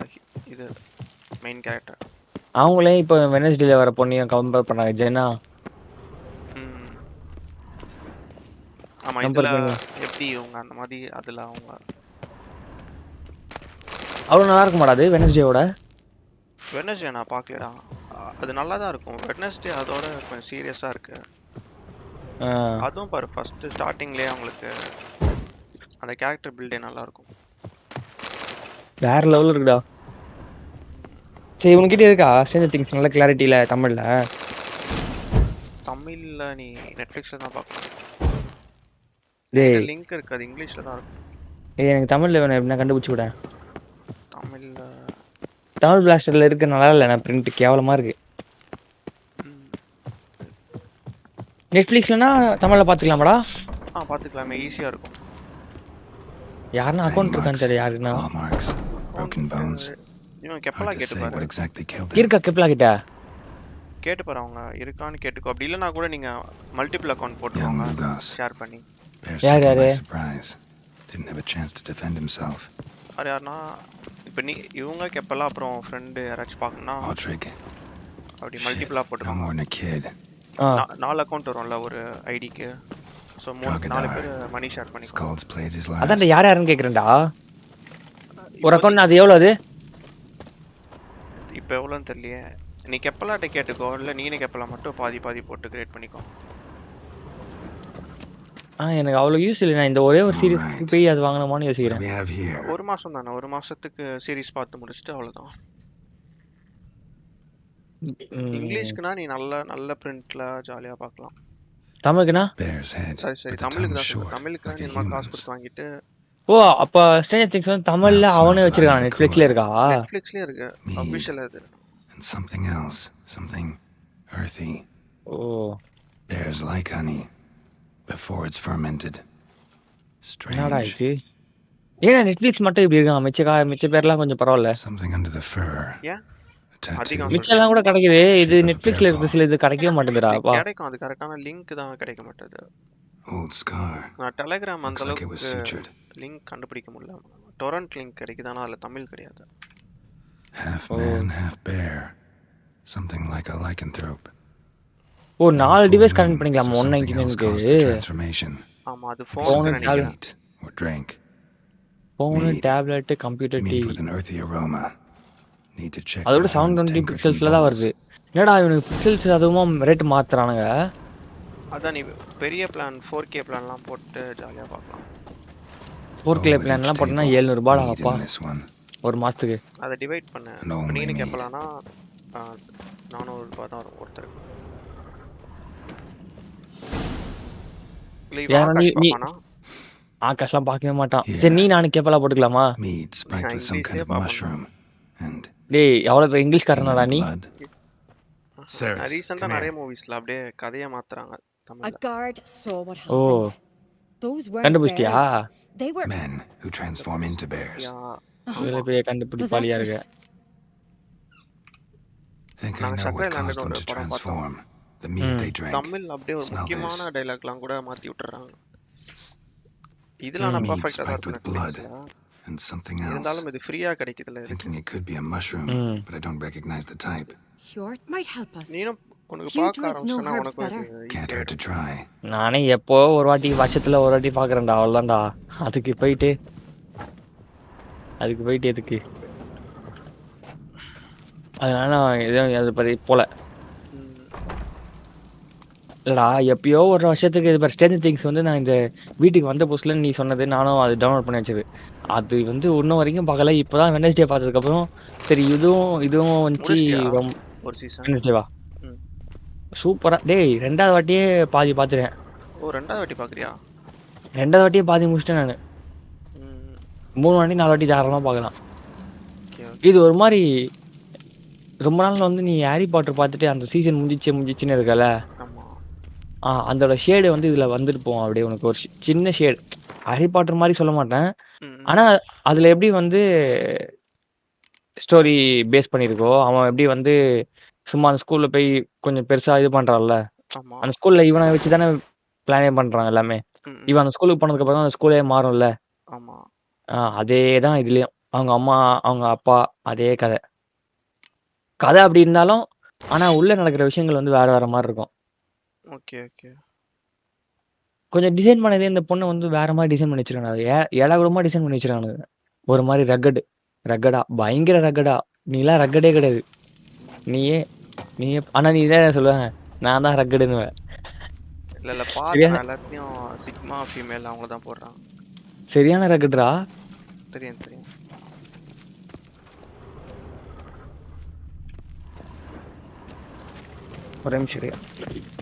இது மெயின் கேரக்டர். அவங்களே இப்போ வெட்னஸ்டேல வர பொண்ணையும் கம்பேர் பண்ணாங்க ஜெனா. ஆமா இதுல எப்படி அவங்க அந்த மாதிரி அதுல அவங்க அவ்வளோ நல்லா இருக்க மாட்டாது வெட்னஸ்டேவோட. வெட்னஸ்டே நான் பார்க்கலடா. அது நல்லா தான் இருக்கும். வெட்னஸ்டே அதோட கொஞ்சம் சீரியஸா இருக்கு. அதுவும் பாரு ஃபர்ஸ்ட் ஸ்டார்டிங்லயே அவங்களுக்கு அந்த கேரக்டர் பில்டே நல்லா இருக்கும். வேற லெவல்ல இருக்குடா. சரி உனக்கிட்ட இருக்கா ஸ்ட்ரேஞ்சர் திங்ஸ் நல்ல கிளாரிட்டியில தமிழ்ல? தமிழ்ல நீ நெட்ஃபிளிக்ஸ்ல தான் பார்க்கணும். டேய் லிங்க் இருக்கு அது இங்கிலீஷ்ல தான் இருக்கும். ஏய் எனக்கு தமிழ்ல வேணும் எப்படினா கண்டுபிடிச்சு விட. தமிழ்ல தமிழ் பிளாஸ்டர்ல இருக்கு நல்லா இல்ல நான் பிரிண்ட் கேவலமா இருக்கு. நெட்ஃபிளிக்ஸ்லனா தமிழ்ல பாத்துக்கலாமாடா? பாத்துக்கலாமே ஈஸியா இருக்கும். யாருன்னா அக்கவுண்ட் இருக்கான்னு தெரியல யாருன்னா. Broken bones. இவன் கெப்பலா கேட்டு பாரு. What exactly killed him? இருக்கா கெப்பலா கிட்ட? கேட்டு பாரு அவங்க இருக்கான்னு கேட்டுக்கோ. அப்படி இல்லனா கூட நீங்க மல்டிபிள் அக்கவுண்ட் போட்டுவாங்க ஷேர் பண்ணி. யாரு? Didn't have a chance to defend himself. அது யாருன்னா இப்போ நீ இவங்க கெப்பலா அப்புறம் ஃப்ரெண்ட் யாராச்சும் பார்க்கணும்னா அப்படி மல்டிபிளா போட்டுக்கோங்க. 4 அக்கவுண்ட் வரும்ல ஒரு ஐடிக்கு. ஸோ 4 பேர் மணி ஷேர் பண்ணிக்கோ. அதான் யார் யாருன்னு கேட்குறேன்டா. ஒரு அக்கவுண்ட் அது எவ்வளோ அது? இப்போ எவ்வளோன்னு தெரியலையே. நீ கெப்பலாட்ட கேட்டுக்கோ இல்லை நீனே கெப்பலா மட்டும் பாதி பாதி போட்டு கிரியேட் பண்ணிக்கோ. எனக்கு அவ்வளோ யூஸ் இல்லை. நான் இந்த ஒரே ஒரு சீரிஸ் போய் அது வாங்கணுமான்னு யோசிக்கிறேன். ஒரு மாதம் தானே. ஒரு மாதத்துக்கு சீரிஸ் பார்த்து முடிச்சுட்டு அவ்வளோதான். இங்கிலீஷ்க்குனா நீ நல்ல பிரிண்ட்ல ஜாலியாக பார்க்கலாம். தமிழுக்குனா? சரி தமிழுக்கு தான். தமிழுக்கு நீ காசு கொடுத்து வாங்கிட்டு. ஓ அப்போ ஸ்ட்ரேஞ்சர் திங்ஸ் வந்து தமிழ்ல அவனே வச்சிருக்கான். நெட்ஃபிளிக்ஸ்ல இருக்கா? நெட்ஃபிளிக்ஸ்லயே இருக்கு. ஆபீஷியலா அது. And something else, something earthy. Oh. Bears like honey. before it's fermented. என்னடா Strange. இது? ஏன் நெட்ஃபிளிக்ஸ் மட்டும் இப்படி இருக்கான்? மிச்ச பேர்லாம் கொஞ்சம் பரவாயில்ல. Something under the fur. ஏன் A tattoo. அதிகம் மிச்சம் எல்லாம் கூட கிடைக்குது. இது Shape of a நெட்ஃபிளிக்ஸ்ல bear இருக்க paw. சில இது கிடைக்கவே மாட்டேங்குதுடா. வா. கிடைக்கும் அது கரெக்டான லிங்க் தான் கிடைக்க மாட்டேது. Old scar. நான் டெலகிராம் அந்த Looks like it was அளவுக்கு sutured. லிங்க் கண்டுபிடிக்க முடியல. டொரண்ட் லிங்க் கிடைக்குது ஆனா அதுல தமிழ் கிடையாது. Half man, half bear. Something like a lycanthrope. ஓ 4 டிவைஸ் கனெக்ட் So பண்ணிக்கலாமா something else 199க்கு? caused the transformation. ஆமா அது Phone ஃபோன் and நினைக்கிறேன். Ate or drank. Phone, Mead. Tablet, computer, Mead TV. with an earthy aroma. Need to check அதோட the horns, 720 tankards, and பிக்சல்ஸ்ல தான் balls. வருது. என்னடா இவனுக்கு பிக்சல்ஸ் அதுவும் ரேட் மாத்துறானுங்க. அதான் நீ பெரிய பிளான் 4K பிளான்லாம் போட்டு ஜாலியா பார்க்கலாம். 4K பிளான்லாம் போட்டனா 700 ரூபாய் Mead அப்பா. in this one. ஒரு மாசத்துக்கு. அதை டிவைட் பண்ணு. No, இப்ப நீனு mead. கேப்பலானா 400 ரூபாய் தான் வரும் ஒருத்தருக்கு. இல்லை ஏன்னா ஆகாஷ் நீ பாப்பானா? ஆகாஷ்லாம் பார்க்கவே மாட்டான். சரி நீ நானு கேப்பலா போட்டுக்கலாமா? Mead spiked with some kind of mushroom. And டேய் எவ்வளவு இங்கிலீஷ்காரனாடா நீ? Ceres, ரீசெண்டா come நிறைய here. மூவிஸ்ல அப்படியே கதையை மாத்துறாங்க A தமிழ்ல. guard saw what O happened. Those weren't கண்டுபிடிச்சிட்டியா? bears. They were Men who transform into bears. இவ்வளவு பெரிய கண்டுபிடிப்பாளியா இருக்க. Think I நாங்க know what சக்கரை caused லேண்ட்னு them ஒரு to படம் பார்த்தோம். transform. The mead they drank. Tamil அப்படியே ஒரு Smell this. முக்கியமான டைலாக்லாம் கூட மாத்தி விட்டுறாங்க. இதெல்லாம் நான் Mead பெர்ஃபெக்ட்டா தான் spiked with இருக்கு blood Netflixல. and something else. இருந்தாலும் இது ஃப்ரீயா கிடைக்குதுல. Thinking it could be a mushroom, but I don't recognize the type. Hjort might help us. நீனும் உனக்கு You பார்க்க druids know ஆரம்பிச்சனா herbs உனக்கு better. ஒரு Can't hurt to try. நானே எப்போ ஒரு வாட்டி வருஷத்துல ஒரு வாட்டி பாக்குறேன்டா அவ்வளவுதான்டா. அதுக்கு போயிட்டு எதுக்கு? அதனால நான் எதுவும் அது பத்தி போல. இல்லடா எப்பயோ ஒரு வருஷத்துக்கு இது ஸ்டேஞ்சர் திங்ஸ் வந்து நான் இந்த வீட்டுக்கு வந்த புதுசுல நீ சொன்னது நானும் அது டவுன்லோட் பண்ணி வச்சது. அது வந்து இன்னும் வரைக்கும் பார்க்கல. இப்போதான் வெனஸ்டே பார்த்ததுக்கப்புறம் சரி இதுவும் வந்துச்சு. முடிச்சியா? ரொம்ப ஒரு சீசன். வெனஸ்டேவா சூப்பரா. டேய் 2வது வாட்டியே பாதி பார்த்துட்டேன். ஓ 2வது வாட்டி பாக்குறியா? 2வது வாட்டியே பாதி முடிச்சிட்டேன் நான். 3 வாட்டி 4 வாட்டி தாராளமா பார்க்கலாம். இது ஒரு மாதிரி ரொம்ப நாள் வந்து நீ ஹாரி பாட்டர் பார்த்துட்டு அந்த சீசன் முடிஞ்சிச்சுன்னு இருக்கல. அதோட ஷேடு வந்து இதுல வந்துட்டு போவோம். அப்படியே உனக்கு ஒரு சின்ன ஷேடு ஹாரி பாட்டர் மாதிரி சொல்ல மாட்டேன். ஆனா அதுல எப்படி வந்து ஸ்டோரி பேஸ் பண்ணியிருக்கோ அவன் எப்படி வந்து சும்மா அந்த ஸ்கூல்ல போய் கொஞ்சம் பெருசா இது பண்றான்ல. அந்த ஸ்கூல்ல இவனை வச்சு தானே பிளானே பண்றாங்க எல்லாமே. இவன் அந்த ஸ்கூலுக்கு போனதுக்கு அப்புறம் தான் அந்த ஸ்கூலே மாறும்ல. ஆமா. அதே தான் இதுலயும். அவங்க அம்மா அவங்க அப்பா அதே கதை அப்படி இருந்தாலும் ஆனா உள்ள நடக்கிற விஷயங்கள் வந்து வேற மாதிரி இருக்கும். Okay okay. கொஞ்சம் டிசைன் பண்ணதே இந்த பொண்ணை வந்து வேற மாதிரி டிசைன் பண்ணி வச்சிருக்காங்க. ஏடாகூடமா டிசைன் பண்ணி வச்சிருக்கானுங்க. ஒரு மாதிரி ரக்கடா பயங்கர ரக்கடா. நீலாம் ரக்கடே கிடையாது. நீயே ஆனா நீ தான் சொல்லுவாங்க நான் தான் ரக்கடுன்னுவேன். இல்ல பாருங்க எல்லாத்தையும் சிக்மா ஃபீமேல் அவங்க தான் போடுறாங்க. சரியான ரக்கடுடா. தெரியும். ஒரு நிமிஷம்.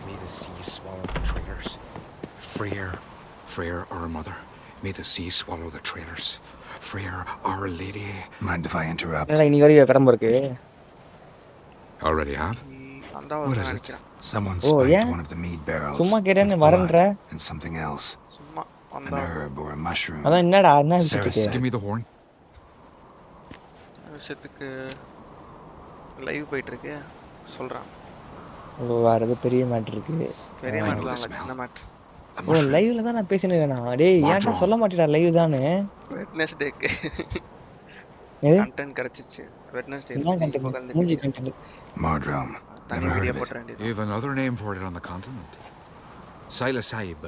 May the sea swallow the traitors. Freyr, our mother. May the sea swallow the traitors. Freyr, our lady. Mind if I interrupt? இன்னைக்கு வரைக்கும் கடம்பு இருக்கு. Already have? What is it? Someone spiked one of the mead barrels. சும்மா கேட்டேன்னு with வரேன்ற. blood and something else. An herb or a mushroom. அதான் என்னடா Ceres said. Give me the horn. விஷயத்துக்கு live போயிட்டு இருக்கு சொல்றான். வேற ஏதோ பெரிய மேட்டர் இருக்கு. பெரிய மேட்டர் சின்ன மேட்டர். ஓ லைவ்ல தான் நான் பேசினேனா? டேய் ஏன்டா சொல்ல மாட்டேடா லைவ் தானே. வெட்னஸ்டேக்கு கண்டென்ட் கிடைச்சிச்சு. Wednesday content. Mardrome. Never heard of it. You have another name for it on the continent. Silasib.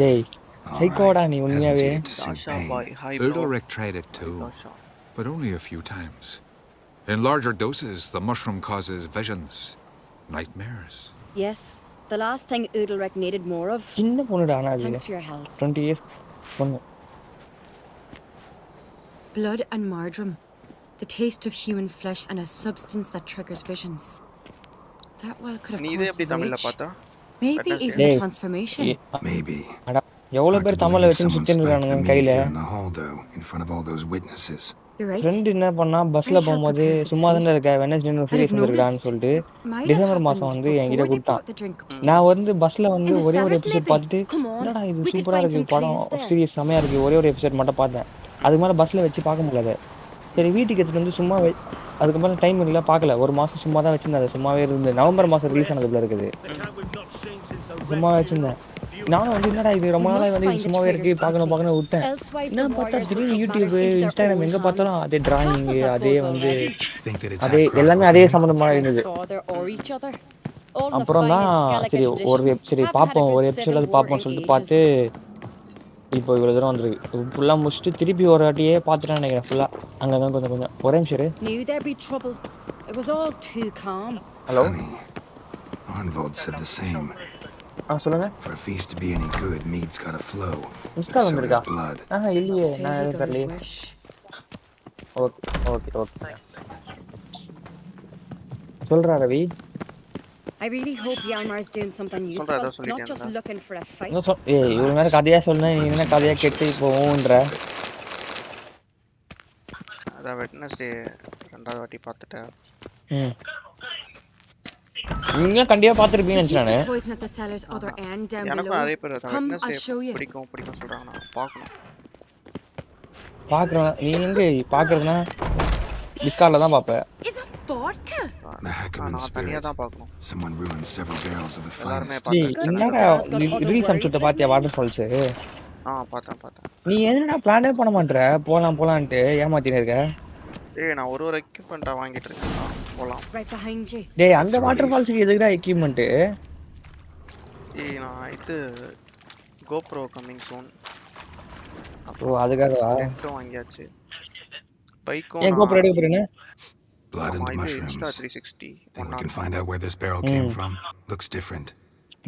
டேய் சைக்கோடா நீ உண்மையாவே. Udalric tried it too, but only a few times. In larger doses, the mushroom causes visions. Nightmares. Yes, the last thing Udalric needed more of. சின்ன பொண்ணுடா ஆனா அது. Thanks for your help. 20 years பொண்ணு. Blood and marjoram. The taste of human flesh and a substance that triggers visions. That well could have caused rage. Maybe even a transformation. Maybe. அட எவ்வளவு பேர் தமிழ்ல வெச்சு சுத்திட்டு இருக்கானுங்க கையில. In the hall though, in front of all those witnesses. Friend என்ன பண்ணா பஸ்ல போகும்போது சும்மா தானே இருக்க வெனஸ்டே சீரியஸ் வந்துருக்கான்னு சொல்லிட்டு டிசம்பர் மாசம் வந்து என்கிட்ட கூப்பிட்டான். நான் வந்து பஸ்ல வந்து ஒரே ஒரு எபிசோட் பார்த்துட்டு என்னடா இது சூப்பரா இருக்கு படம் சீரியஸ் செமையா இருக்கு ஒரே ஒரு எபிசோட் மட்டும் பார்த்தேன். அதுக்கு மேலே பஸ்ல வச்சு பார்க்க முடியாது. சரி வீட்டுக்கு எடுத்துட்டு வந்து சும்மா அதுக்கப்புறம் டைம் இல்லை பார்க்கல. ஒரு மாசம் சும்மா தான் வச்சிருந்தேன். அது சும்மாவே இருந்து நவம்பர் மாசம் ரிலீஸ் ஆனதுல இருக்குது. சும்மா வச்சிருந்தேன். நானும் வந்து என்னடா இது ரொம்ப நாளாக வந்து சும்மாவே இருக்கு பார்க்கணும் விட்டேன். என்ன பார்த்தா திடீர்னு யூடியூப் இன்ஸ்டாகிராம் எங்கே பார்த்தாலும் அதே டிராயிங்கு அதே வந்து அதே எல்லாமே அதே சம்மந்தமாக இருந்தது. அப்புறம் தான் சரி பார்ப்போம் ஒரு எபிசோட் பார்ப்போம்னு சொல்லிட்டு பார்த்து இப்போ இவ்வளோ தூரம் வந்துருக்கு. ஃபுல்லாக முடிச்சுட்டு திருப்பி ஒரு வாட்டியே பார்த்துட்டேன் நினைக்கிறேன். ஃபுல்லாக அங்கங்கே கொஞ்சம் ஒரே நிமிஷம். Hello Arnvold said the same. சொல்லுங்க. For a feast to be any good, mead's got to flow. Insta வந்திருக்கா? இல்லையே நான் எதுவும் தெரியலையே. ஓகே சொல்றா Ravi. I really hope Yalmar's doing something useful, not just looking for a fight. இவ்வளவு நேரம் கதையா சொன்னேன், நீ என்ன கதையா கேட்டு இப்போ ஓன்ற. அதான் வெட்னஸ்டே ரெண்டாவது வாட்டி பார்த்துட்டேன். நீங்க கண்டிப்பா பார்த்திருப்பீங்கன்னு நினைச்சேன். எனக்கு அதே பேர் வெட்னஸ்டே பிடிக்கும் சொல்றாங்க. நான் பார்க்கறேன். நீ எங்க பார்க்கறதுனா டிஸ்கார்ட்ல தான் பாப்ப. Mahakaman spirit. Someone ruined several barrels of the finest. என்னடா ரிலீஸ் அம்சத்தை பாத்தியா வாட்டர் ஃபால்ஸ்? பார்த்தேன். நீ என்னடா பிளானே பண்ண மாட்டற? போலாம்ட்டு ஏமாத்தினே இருக்க. நான் ஒரு எக்யூப்மென்ட் வாங்கிட்டு இருக்கேன். போலாம். டேய் அந்த வாட்டர் ஃபால்ஸ்க்கு எதுக்குடா எக்யூப்மென்ட்? நான் இது GoPro coming soon. அதுக்காகவா? வாங்கியாச்சு. பைக்கும் ஏன் GoPro ரெடி பண்ணு. Blood and mushrooms. Think we can find out where this barrel came from? Looks different.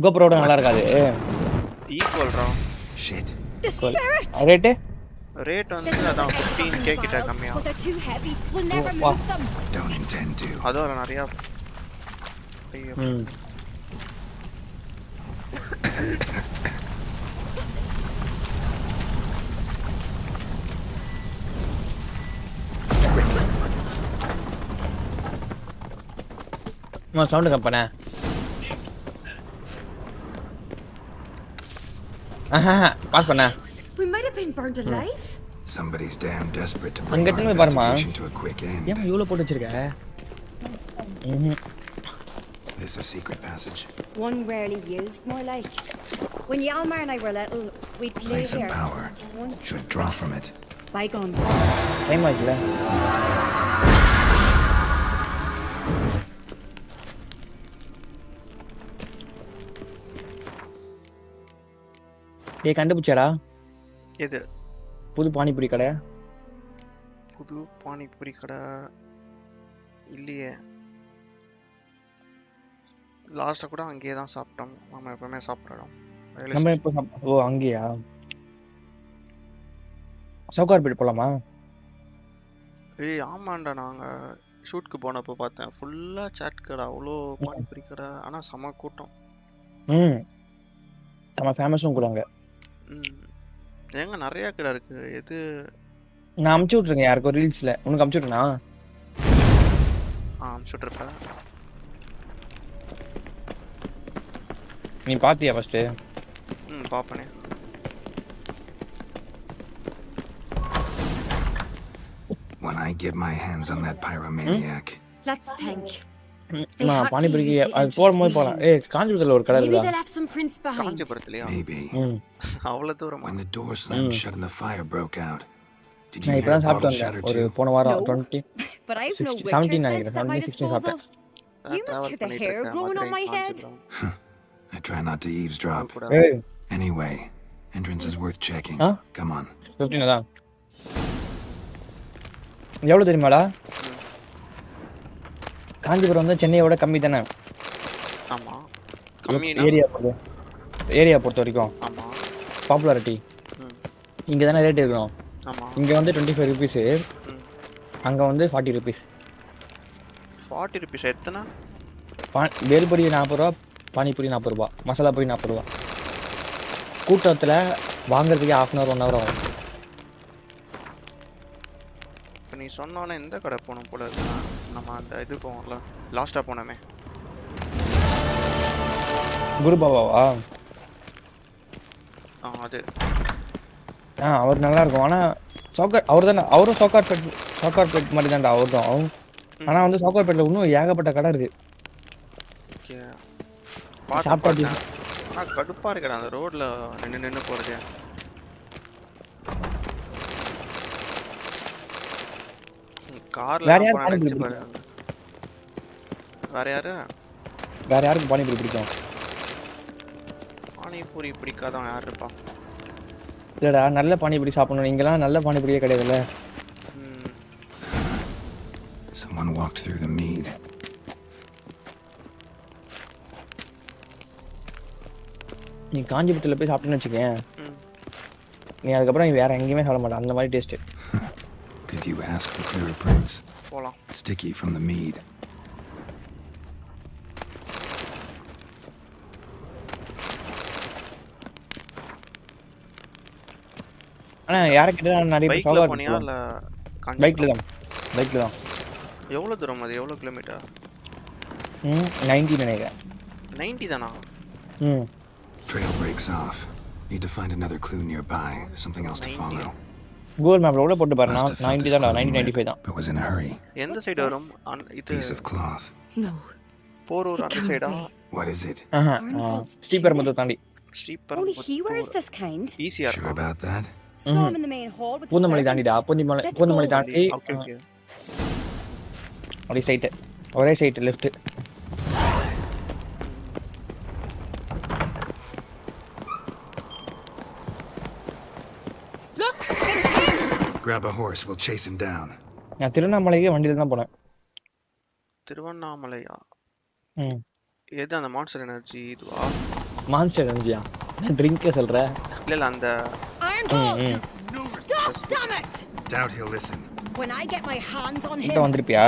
GoPro நல்லா இருக்காது. ஈக்குவல் ரா. Shit. ரேட் வந்து அதான் 15k கிட்ட கம்மியா. Don't intend to. அதோட நிறைய சவுண்ட் கம்பெனி பாஸ் பண்ண. We might have been burned alive. Somebody's damn desperate to bring அங்க our திரும்ப பாருமா. investigation to a quick end. ஏன் இவ்ளோ போட்டு வச்சிருக்க? This is a secret passage. One rarely used, more like. When Yalmar and I were little, we'd play Place of here. power. Should draw from it. Bygone. Time ஆயிடுல. ஏய் கண்டுபிடிச்சாடா? எது? புது பானிபூரி கடை. புது பானிபூரி கடை இல்லையே. லாஸ்டா கூட அங்கேயே தான் சாப்பிட்டோம். நம்ம எப்பவுமே சாப்பிடுறோம். நம்ம எப்போ அங்கேயா? சவுகார்பேட் போலாமா? ஆமாண்டா நாங்க ஷூட்க்கு போனப்போ பார்த்தேன். ஃபுல்லா சாட் கடை, அவ்வளோ பானிபூரி கடை. ஆனா செம கூட்டம். நம்ம ஃபேமஸும் கூட அங்க. எங்க நிறைய கடை இருக்கு. எது? நான் அமுச்சு விட்டுருங்க யாருக்கும் ரீல்ஸ்ல. உனக்கு அமுச்சு விட்டுனா? அமுச்சு விட்டுருப்பேன். நீ பாத்தியா first? பாப்பனே. When I get my hands on that pyromaniac. Let's think. நான் பானிபூரிக்கு அது போடும்போது போலாம். காஞ்சிபுரத்துல ஒரு கடை Maybe they'll have some prints behind. காஞ்சிபுரத்துலயா? Maybe. அவ்வளவு தூரம். When the door slammed shut and the fire broke out. Did you நான் hear இப்பதான் a bottle சாப்பிட்டேன். shatter ஒரு too? போன வாரம் 20 But I've no 17 witcher நினைக்கிறேன். sense at my 16 disposal. சாப்பிட்டேன். You must have the hair growing on my head. I try not to eavesdrop. Anyway, entrance is worth checking. Come on. 15 தான். எவ்வளவு தெரியுமாடா? காஞ்சிபுரம் வந்து சென்னையோட கம்மி தானே. ஆமா. கம்மினா ஏரியா பொறுத்த வரைக்கும். ஆமா. பாப்புலாரிட்டி. இங்க தான ரேட் இருக்கும். ஆமா. இங்க வந்து 25 rupees. அங்க வந்து 40 rupees. 40 rupees எத்தனை? பேல்பூரி 40 ரூபா, பானிபூரி 40 ரூபா, மசாலா பூரி 40 ரூபா. கூட்டத்துல வாங்குறதுக்கே 1/2 hour 1 hour ஆகும். இப்போ நீ சொன்னோன்னே எந்த கடை போகணும் போல இருக்குன்னா நம்ம அந்த இது போவோம்ல லாஸ்ட்டாக போனோமே குரு பாபாவா? அது அவர் நல்லா இருக்கும். ஆனால் அவர் தானே அவரும் சவுகார்பேட் மாதிரி தான்டா அவரும். ஆனால் வந்து சவுகார்பேட்டில் இன்னும் ஏகப்பட்ட கடை இருக்கு. சாப்பிட்டா ஆனால் கடுப்பாக இருக்கிற அந்த ரோட்டில் நின்று போகிறது. கார்ல வேற யாருக்கு பானிபூரி பிடிக்கும்? பானிபூரி பிடிக்காதவன் யார் இருப்பா? இல்லடா, நல்ல பானிபூரி சாப்பிடணும். இங்கெல்லாம் நல்ல பானிபூரியே கிடையாதுல்ல. Someone walked through the mead. நீ காஞ்சிபுரத்தில் போய் சாப்பிட்டுன்னு வச்சுக்கேன், நீ அதுக்கப்புறம் வேற எங்கேயுமே சாப்பிட மாட்டேன். அந்த மாதிரி taste. Could you ask for clearer prints? போலாம். Sticky from the mead. ஆனா யார கிட்ட நிறைய பேர் பைக்ல போனியா இல்ல பைக்ல தான். எவ்வளவு தூரம் அது? எவ்வளவு கிலோமீட்டர்? 90 நினைக்கிறேன். 90 தானா? Trail breaks off. Need to find another clue nearby. Something else to follow. Google Mapல கூட போட்டு பாரு. 90 தான், 90-95 தான். But was in a hurry. எந்த சைடு வரும்? இது piece of cloth. No. Porur அந்த சைடா? What is it? ஸ்ரீபெரும்புதூர் தாண்டி. Only he wears this kind. Easier. Sure about that? Saw him in the main hall with the Poonamallee தாண்டிடா. Poonamallee தாண்டி. ஓகே. ஒரே side. ஒரே side left. Look, it's him. Grab a horse, we'll chase him down. நான் திருவண்ணாமலைக்கு வண்டியில தான் போனேன். திருவண்ணாமலையா? எது அந்த மான்ஸ்டர் எனர்ஜி இதுவா? மான்ஸ்டர் எனர்ஜியா? நான் ட்ரிங்க் சொல்றேன். இல்ல அந்த Stop, damn it. Doubt he'll listen. When I get my hands on him. இங்க வந்திருப்பியா?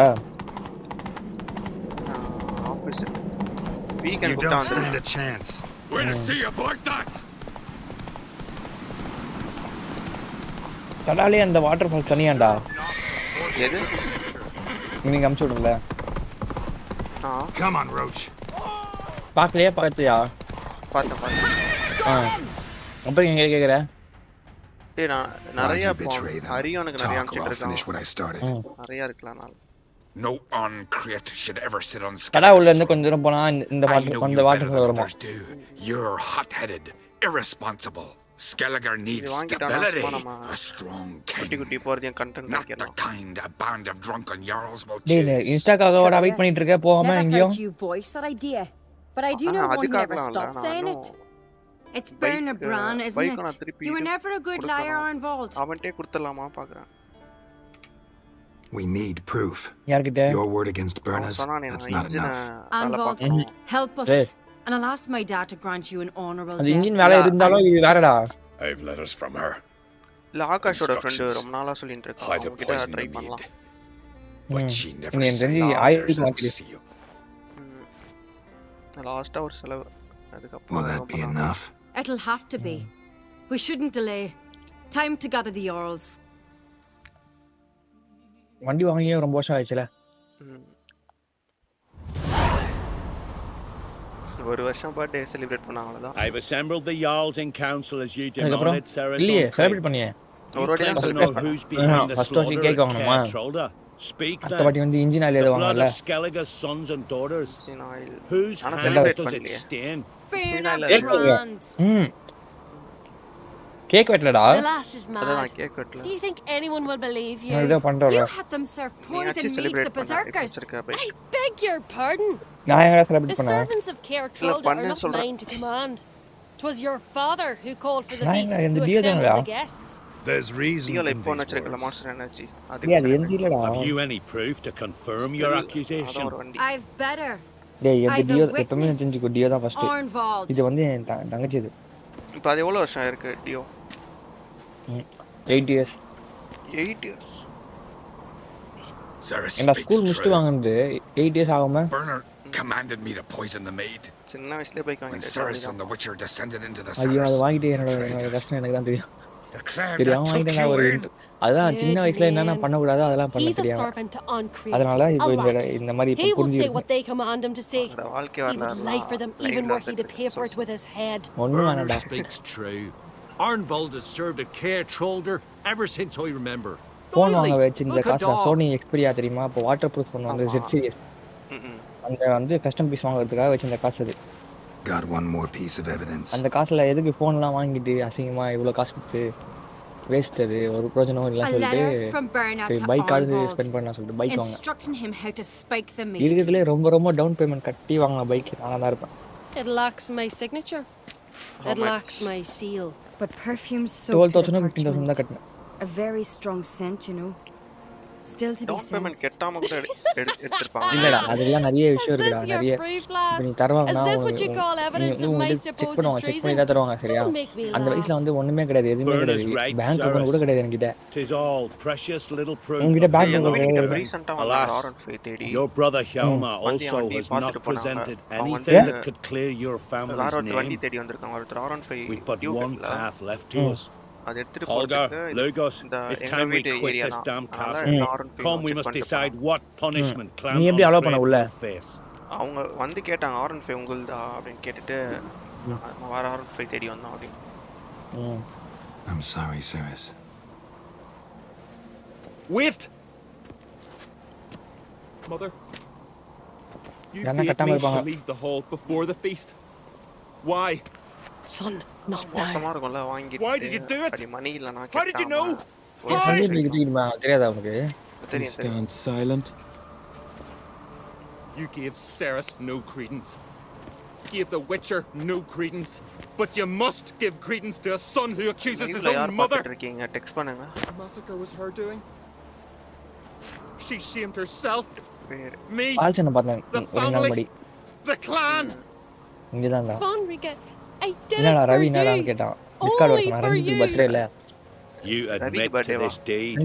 Opposite. You don't stand a chance. We'll see you boy that. கடலே அந்த வாட்டர் ஃபால் தனியாண்டா. எது? நீங்க அம்ச்சு விடுங்களே. Come on, Roach. பாக்கலையா? பார்த்தியா? பார்த்தேன். அப்புறம் எங்க கேக்குற? டேய் நான் நிறைய ஹரியானுக்கு நிறைய அம்ச்சிட்டிருக்கேன். நிறைய இருக்கலாம். No uncreate should ever sit on கடா உள்ள இருந்து கொஞ்சம் தூரம் போனா இந்த வாட்டர் ஃபால் வருமா? You're hot-headed, irresponsible. Skelliger needs stability. A strong king. Not the kind a band of drunken jarls will choose. டேய் இன்ஸ்டாக்காக வெயிட் பண்ணிட்டு இருக்க, போகாம எங்கயோ. You voice that idea, but I do know one who never stops saying it. It's Bernard Bran, isn't it? You were never a good liar or involved. அவன்ட்டே கொடுத்தலாமா பாக்குறேன். We need proof. யார்கிட்ட? Your word against Berners, that's not enough. Anvald, help us. And I'll ask my dad to grant you an honorable death. அது engine வேலை இருந்தாலும் இது வேறடா. I've letters from her. இல்ல ஆகாஷோட friend ரொம்ப நாளா சொல்லிட்டு இருக்கான். அவங்கிட்ட ட்ரை பண்ணலாம். But she never said லாஸ்டா ஒரு செலவு. அதுக்கு Will that be enough? It'll have to be. We shouldn't delay. Time to gather the Earls. வண்டி வாங்கியே ரொம்ப வருஷம் ஆயிடுச்சுல. ஒரு வருஷம் பர்த்டே செலிப்ரேட் பண்ணாங்களா? I've assembled the Jarls in council as you demanded, sir. இல்லையே செலிப்ரேட் பண்ணியே. ஒரு வாட்டி தான் know who's behind the slaughter of Troller. Speak then. அடுத்த வாட்டி வந்து இன்ஜின் ஆயில் ஏதுவாங்கல. Skelliger's sons and daughters. Whose hands does it stain? Cake வெட்டலடா. The lass is mad. Do you think anyone will believe you? You had them serve poison meat to the berserkers. I beg your pardon. The servants of Caer Trolda are not mine to command. 'Twas your father who called for the feast, who assembled the guests. There's reason in Have you any proof to confirm your accusation? I've better. டேய் எது deo எப்பவுமே தெரிஞ்சுக்கோ deo தான் first. இது வந்து என் தங்கச்சி இது. இப்போ அது எவ்வளவு வருஷம் இருக்கு டியோ? 8 years. 8 years. என்ன ஸ்கூல் முடிச்சிட்டு வாங்குனது 8 years ஆகுமா? Burner commanded me to poison the maid. சின்ன வயசுலயே bike When Cerys and the Witcher descended into the ஐயோ அது வாங்கிட்டு என்னோட கஷ்டம் எனக்கு தான் தெரியும். தெரியாம வாங்கிட்டேன் ஒரு அதான் சின்ன வயசுல என்னென்ன பண்ணக்கூடாது அதெல்லாம் பண்ண தெரியாம. அதனால இந்த மாதிரி He will say புரிஞ்சு what they command him to say. வாழ்க்கை He would lie for them even were he to pay for it with his head. Burner speaks true. Arnvold has served a care trollder ever since I remember. Phone வாங்க வச்சிருந்த காசு Sony Xperia தெரியுமா? அப்போ water proof phone வந்து Z series அந்த வந்து custom piece வாங்குறதுக்காக வச்சிருந்த காசு அது. Got one more piece of evidence. அந்த காசுல எதுக்கு ஃபோன்லாம் வாங்கிட்டு அசிங்கமா இவ்வளவு காசு கொடுத்து வேஸ்ட் அது ஒரு பிரயோஜனம் இல்ல சொல்லிட்டு பைக்காவது ஸ்பெண்ட் பண்ணா சொல்லிட்டு பைக் வாங்க. Instructing him how to spike the meat. இதுக்குள்ளே ரொம்ப டவுன் பேமெண்ட் கட்டி வாங்கின பைக் நானா தான் இருப்பேன். It lacks my signature. It lacks my seal. But perfume's so 12,000 or 15,000 தான் கட்டணும். A very strong scent, you know. Still to be sensed. Payment கெட்டாம கூட எடுத்துப்பாங்க. இல்லடா அதெல்லாம் நிறைய விஷயம் இருக்குடா நிறைய. நீ தருவாங்கனா செக் பண்ணி தருவாங்க சரியா? அந்த வயசுல வந்து ஒண்ணுமே கிடையாது எதுவுமே கிடையாது. பேங்க் அக்கவுண்ட் கூட கிடையாது என்கிட்ட. உன்கிட்ட bank Alas, your brother Hjalmar also has not presented anything that could clear your family's name. We've but one path left to us. Holger, Lugos, it's time we quit this damn castle. Come, we must decide what punishment clan will face. அவங்க வந்து கேட்டாங்க R15 உங்களுதா அப்படினு கேட்டிட்டு வேற R15 தேடி வந்தோம் அப்படி. I'm sorry, Cerys. Wait! Mother, you begged me to leave the hall before the feast. Why? Son, not now. Why did you do it? How did you know? You stand silent. You gave Cerys no credence. Gave the Witcher no credence. But you must give credence to a son who accuses his own mother. The massacre was her doing. She shamed herself. Me. The family. The clan. Svanrika, I did it for you. Only for you. You admit to this deed.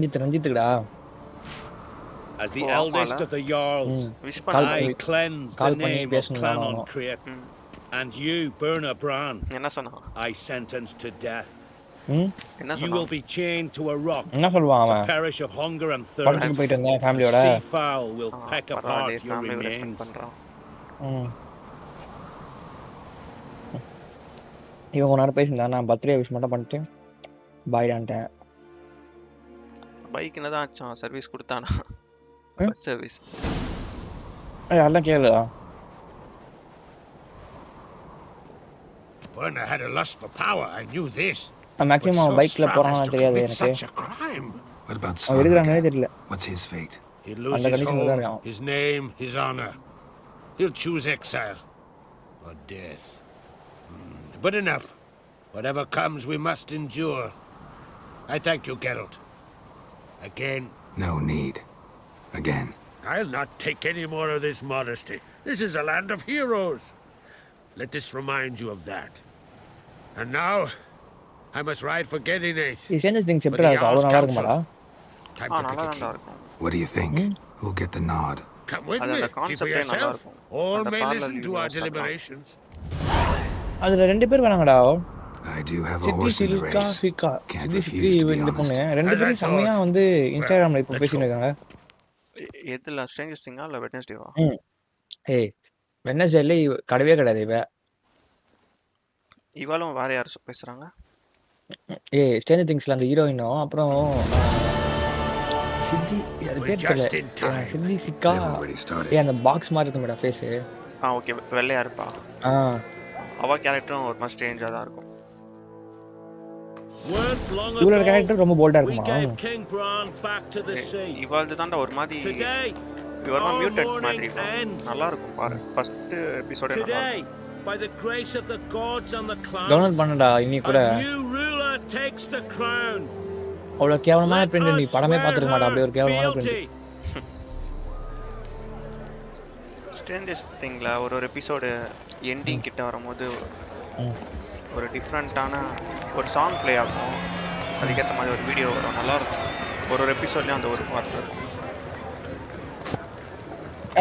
As the eldest of the Jarls, I cleanse the name of Clan Uncreate. And you, Burner Bran, I sentence to death. You will be chained to a rock to perish of hunger and thirst. Sea fowl will peck apart your remains. இவங்க ஒரு நேரம் பேசியிருந்தா நான் birthday wish மட்டும் பண்ணிட்டு பாய்டான்ட்டேன். Bike என்னதான் ஆச்சான் service கொடுத்தானா? Service அதெல்லாம் கேளு. Burner had a lust for power, I knew this. Maximum பைக்ல போறானா தெரியாது எனக்கு. What about Svanrika? What's his fate? He'll lose his home, his name, his honor. He'll choose exile or death. But enough. Whatever comes, we must endure. I thank you, Geralt. Again. No need. Again. I'll not take any more of this modesty. This is a land of heroes. Let this remind you of that. And now, I must ride for Gedinate. For the Jarl's council. Time to pick a king. What do you think? Who'll get the nod? Come with me. See for yourself. All may listen to our deliberations. அதுல ரெண்டு பேர் வராங்கடா. I do have a horse in the race. Can't refuse to be honest. ரெண்டு பேரும் சமயா வந்து இன்ஸ்டாகிராம்ல இப்ப பேசிட்டு இருக்காங்க. எதுல ஸ்ட்ரேஞ்சர்ஸ் திங்கா இல்ல வெட்னஸ்டேவா? ஏய் வெட்னஸ்டேல கடவே கிடையாது இவ. இவளும் வேற யார் பேசுறாங்க? ஏய் ஸ்ட்ரேஞ்சர் திங்ஸ்ல அந்த ஹீரோயினும் அப்புறம் சித்தி அது பேர் தெரியல. சித்தி சிக்கா. ஏய் அந்த பாக்ஸ் மாதிரி இருக்கும்டா ஃபேஸ். ஓகே வெள்ளையா இருப்பா. அவ கேரக்டரும் ஒரு மாதிரி ஸ்ட்ரேஞ்சா தான் இருக்கும். இவளோட கேரக்டர் ரொம்ப போல்டா இருக்குமா? இவளது தான்டா ஒரு மாதிரி இவளமா மியூட்டன்ட் மாதிரி நல்லா இருக்கும் பாரு. ஃபர்ஸ்ட் எபிசோட் நல்லா இருக்கும். By the grace of the gods and the clans. Download பண்ணடா இன்னி கூட. New ruler takes the crown. அவ்வளோ கேவலமான பிரிண்ட் நீ படமே பார்த்துருக்க மாட்டா. அப்படியே ஒரு கேவலமான பிரிண்ட். ஸ்ட்ரேஞ்சர் ஸ்ப்ரிங்ல ஒரு எபிசோடு எண்டிங் கிட்ட வரும்போது ஒரு டிஃப்ரெண்ட்டான ஒரு சாங் ப்ளே ஆகும். அதுக்கேற்ற மாதிரி ஒரு வீடியோ வரும், நல்லா இருக்கும். ஒரு எபிசோட்லயும் அந்த ஒரு பார்ட் இருக்கும்.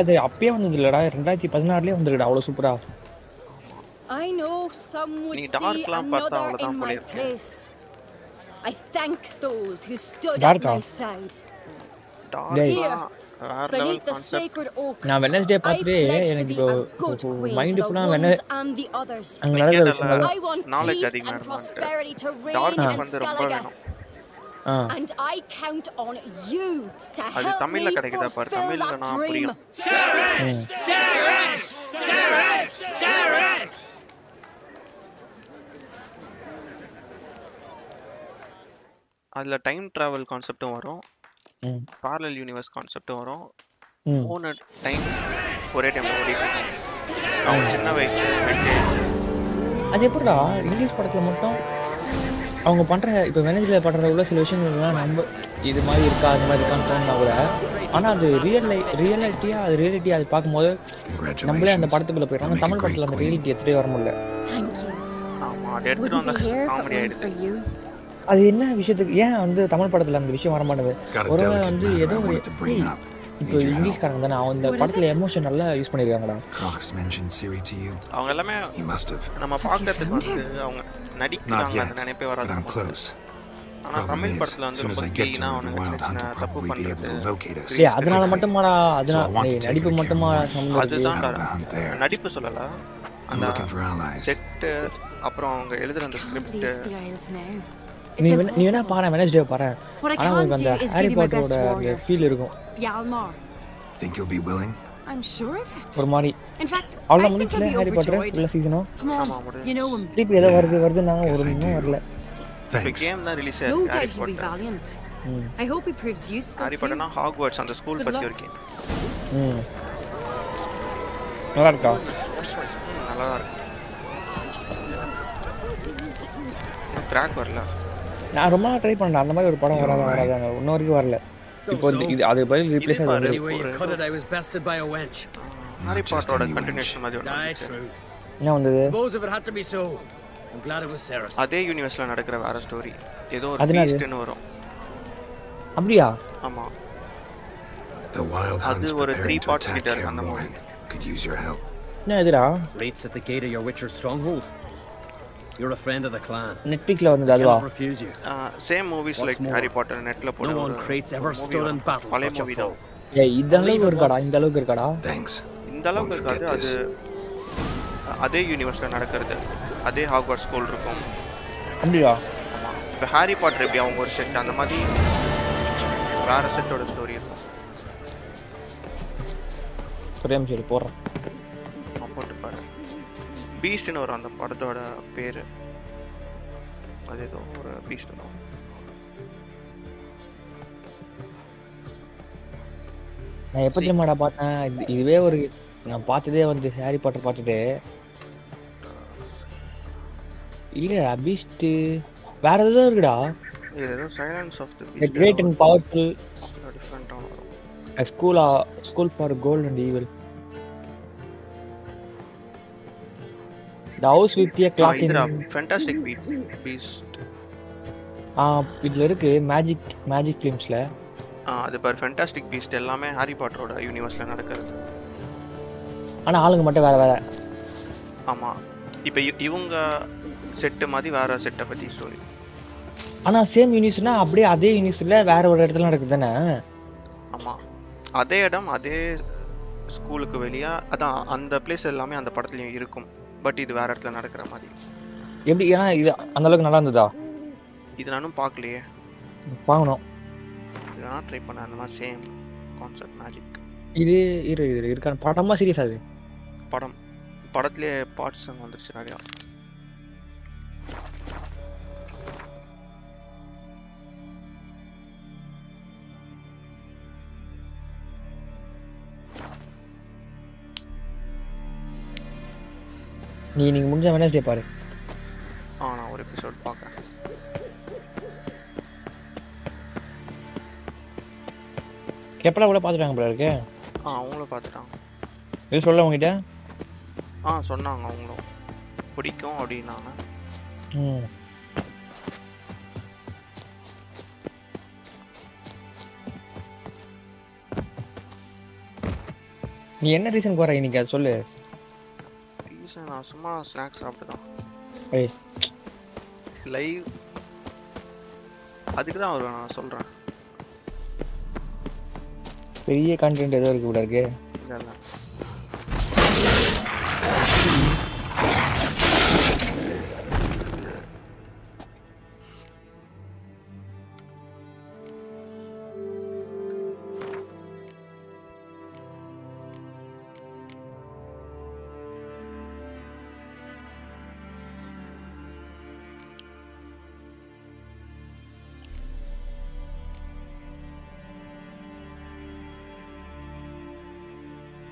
அது அப்பயே வந்தது இல்லடா, 2016லயே வந்துடுடா, அவ்வளோ சூப்பரா. I know some would see another in my place. I thank those who stood at my side. Here, beneath the sacred oak, நான் வெட்னஸ்டே I பார்த்துட்டு pledge to எனக்கு be இப்போ a good queen to mind the ஃபுல்லா ones and the others. அங்க நடக்கிறது I want peace and prosperity to reign in Skellige. And I count on you to help me fulfill that dream. Ceres! Ceres! Ceres! Ceres! அதுல time travel கான்செப்டும் வரும், parallel universe கான்செப்டும் வரும். 3 time ஒரே டைம்ல ஓடிட்டு இருக்கும். அவங்க சின்ன வயசு அது எப்படிடா இங்கிலீஷ் படத்துல மட்டும் அவங்க பண்ற இப்போ வெனஸ்டேல பண்ற உள்ள சில விஷயங்கள்லாம் நம்ம இது மாதிரி இருக்கா அது மாதிரி இருக்கான்னு தோணுனா கூட, ஆனா அது ரியாலிட்டியா அது பார்க்கும்போது நம்மளே அந்த படத்துக்குள்ள போயிடும். ஆனா தமிழ் படத்துல அந்த ரியாலிட்டி எடுத்துட்டே வர முடியல. ஆமா, அது எடுத்துட்டு வந்தா காமெடி ஆயிடுது. அது என்ன விஷயத்துக்கு ஏன் வந்து தமிழ் படத்துல அந்த விஷயம் வர மாட்டேங்குது? ஒருவேளை வந்து ஏதோ ஒரு இப்போ இங்கிலீஷ்காரங்க தானே அந்த படத்துல எமோஷன் நல்லா யூஸ் பண்ணிருக்காங்கடா. அவங்க எல்லாமே நம்ம பார்க்கறதுக்கு வந்து அவங்க நடிக்கிறாங்க அந்த நினைப்பே வராது. ஆனா தமிழ் படத்துல வந்து ரொம்ப க்ளீனா தப்பு பண்றது. அதனால மட்டுமாடா, அதனால நடிப்பு மட்டுமா சம்பந்தம்? அதுதான் நடிப்பு சொல்லல, அந்த செட் அப்புறம் அவங்க எழுதுற அந்த ஸ்கிரிப்ட். நீ வேணா பாரு, வெனஸ்டே பாரு. ஆனா உங்களுக்கு அந்த ஹாரி பாட்டரோட அந்த ஃபீல் இருக்கும். Yalmar. Think you'll be willing? I'm sure of it. ஒரு மாதிரி. In fact, அவ்வளவு முடிஞ்சல ஹாரி பாட்டர் உள்ள சீசனோ. Come on, you know him. திருப்பி ஏதோ வருதுன்னா ஒரு இன்னும் வரல. இந்த கேம் தான் ரிலீஸ் No ஆயிருக்கு. doubt he'll be valiant. I hope he proves useful. Harry பாட்டர்னா ஹாக்வர்ட்ஸ் அந்த ஸ்கூல் பத்தி ஒரு கேம். நல்லா இருக்கா? நல்லா இருக்கு. கிராக் வரல. நான் ரொம்ப ட்ரை பண்ணேன், அந்த மாதிரி ஒரு படம் வராதாங்க இன்ன வரைக்கும் வரல. இப்போ இது அது பதில் ரீப்ளேஸ் ஆகுது. ஹாரி பாட்டரோட கண்டினியூஷன் மாதிரி ஒன்று. என்ன வந்தது? அதே யூனிவர்ஸ்ல நடக்கிற வேற ஸ்டோரி, ஏதோ ஒரு பீஸ்ட்னு வரும். அப்படியா? ஆமா, அது ஒரு 3 பார்ட்ஸ் கிட்ட இருக்கு அந்த மூவி. என்ன இதுடா? Rates at the gate of your Witcher stronghold. You're a friend of the clan. நெட்ஃபிளிக்ஸ்ல வந்தது அதுவா? Refuse you. Same movies like Harry Potter நெட்ல போடுற No one creates ever stood in battle such a foe. ஏய் இந்த அளவுக்கு இருக்காடா? இந்த அளவுக்கு இருக்காடா? Thanks. இந்த அளவுக்கு இருக்காது. அது அதே யூனிவர்ஸ்ல நடக்கிறது, அதே ஹாக்வர்ட்ஸ் ஸ்கூல் இருக்கும். அப்படியா? ஆமா, இப்போ ஹாரி பாட்டர் எப்படி அவங்க ஒரு செட், அந்த மாதிரி வேற செட்டோட ஸ்டோரி இருக்கும். பிரேம் சரி போறேன். போட்டு பாரு. பீஸ்ட்னு வரும் அந்த படத்தோட பேரு. அது ஏதோ ஒரு பீஸ்ட் தான். நான் எப்போ தெரியுமாடா பார்த்தேன், இதுவே ஒரு நான் பார்த்ததே வந்து ஹாரி பாட்டர் பார்த்துட்டு இல்லையா பீஸ்ட் வேற ஏதோ இருக்குடா. இது ஏதோ silence of the beast, great and powerful, டிஃபரண்டான வரும். School for gold and evil. The house with a clock in fantastic beast. இதுல இருக்கு மேஜிக் ஃபிலிம்ஸ்ல. அது பார் ஃபேண்டாஸ்டிக் பீஸ்ட் எல்லாமே ஹாரி பாட்டரோட யூனிவர்ஸ்ல நடக்கிறது. ஆனா ஆளுங்க மட்டும் வேற. ஆமா, இப்போ இவங்க செட் மாதிரி வேற செட்டை பத்தி ஸ்டோரி. ஆனா சேம் யூனிவர்ஸ்னா அப்படியே அதே யூனிவர்ஸ்ல வேற ஒரு இடத்துல நடக்குது தானே? ஆமா, அதே இடம் அதே ஸ்கூலுக்கு வெளியே, அதான் அந்த பிளேஸ் எல்லாமே அந்த படத்துலயும் இருக்கும். பட் இது வேற இடத்துல நடக்கிற மாதிரி. எப்படி? ஏன்னா இது அந்த அளவுக்கு நல்லா இருந்ததா? இது நானும் பார்க்கலையே, பார்க்கணும். இதெல்லாம் ட்ரை பண்ண அந்த மாதிரி சேம் கான்செப்ட் மேஜிக். இது இருக்கா படமா சீரியஸ்? அது படத்திலே பார்ட்ஸ் வந்துருச்சு நிறையா. நீங்க முடிஞ்ச வெனஸ்டே பாரு. நான் ஒரு எபிசோட் பார்க்கறேன். கேப்பலா கூட பாத்துட்டாங்க போல இருக்கு. அவங்கள பாத்துட்டாங்க. இது சொல்ல உங்ககிட்ட சொன்னாங்க அவங்களும் பிடிக்கும் அப்படின்னாங்க. நீ என்ன ரீசன் வர இன்னைக்கு அது சொல்லு. ரீசன் நான் சும்மா ஸ்நாக்ஸ் சாப்பிட்டுதான். ஏய் லைவ் அதுக்கு தான் வருவேன் நான் சொல்கிறேன். பெரிய கண்டென்ட் ஏதோ இருக்கு கூட இருக்கு. இல்லை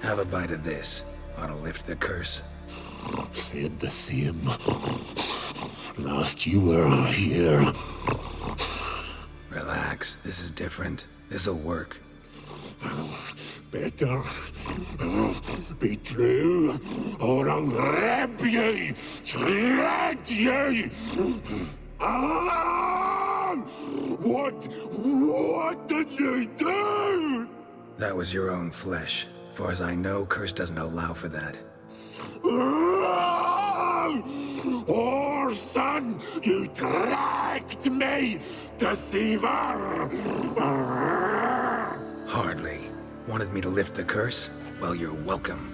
Have a bite of this. Ought to lift the curse. Said the same. Last you were here. Relax. This is different. This'll work. Better be true, or I'll grab you, shred you. What did you do? That was your own flesh. As far as I know, curse doesn't allow for that. Oh, son, you tracked me, deceiver! Hardly. Wanted me to lift the curse? Well, you're welcome.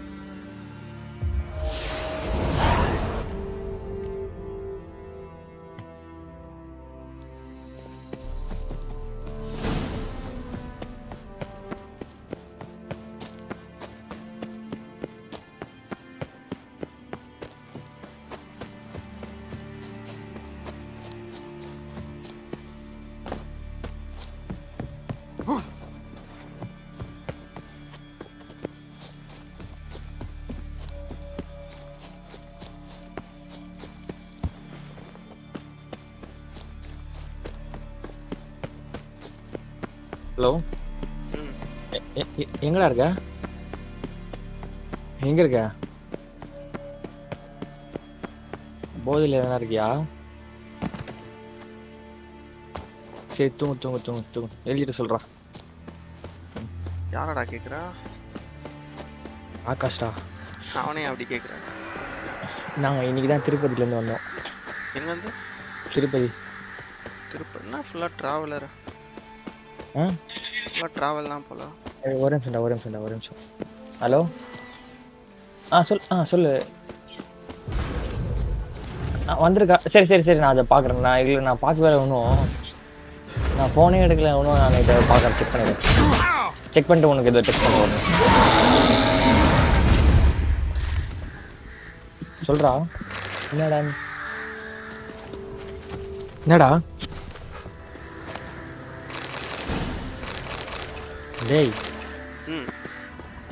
Hello, எங்கடா இருக்க? எங்க இருக்க? போதையில் எதனா இருக்கியா? சரி தூங்கு தூங்கு தூங்கு தூங்கு எழுதிட்டு சொல்கிறான். யாரடா கேட்குறா? ஆகாஷ்டா. அவனே அப்படி கேட்குறேன். நாங்கள் இன்னைக்கு தான் திருப்பதியிலேருந்து வந்தோம். எங்கேருந்து? திருப்பதி. திருப்பதினா ஃபுல்லாக ட்ராவலர். ஃபுல்லாக ட்ராவல் தான் போல. ஒரு நிமிஷம். ஹலோ, சொல்லு. வந்திருக்கா? சரி நான் அதை பார்க்குறேன். நான் பார்க்கவே ஒன்றும், நான் ஃபோனே எடுக்கல ஒன்றும். நான் இதை பார்க்குறேன், செக் பண்ணிட்டு உனக்கு இதை டெக்ஸ்ட் பண்ண வரணும். சொல்கிறா. என்னடா டேய்?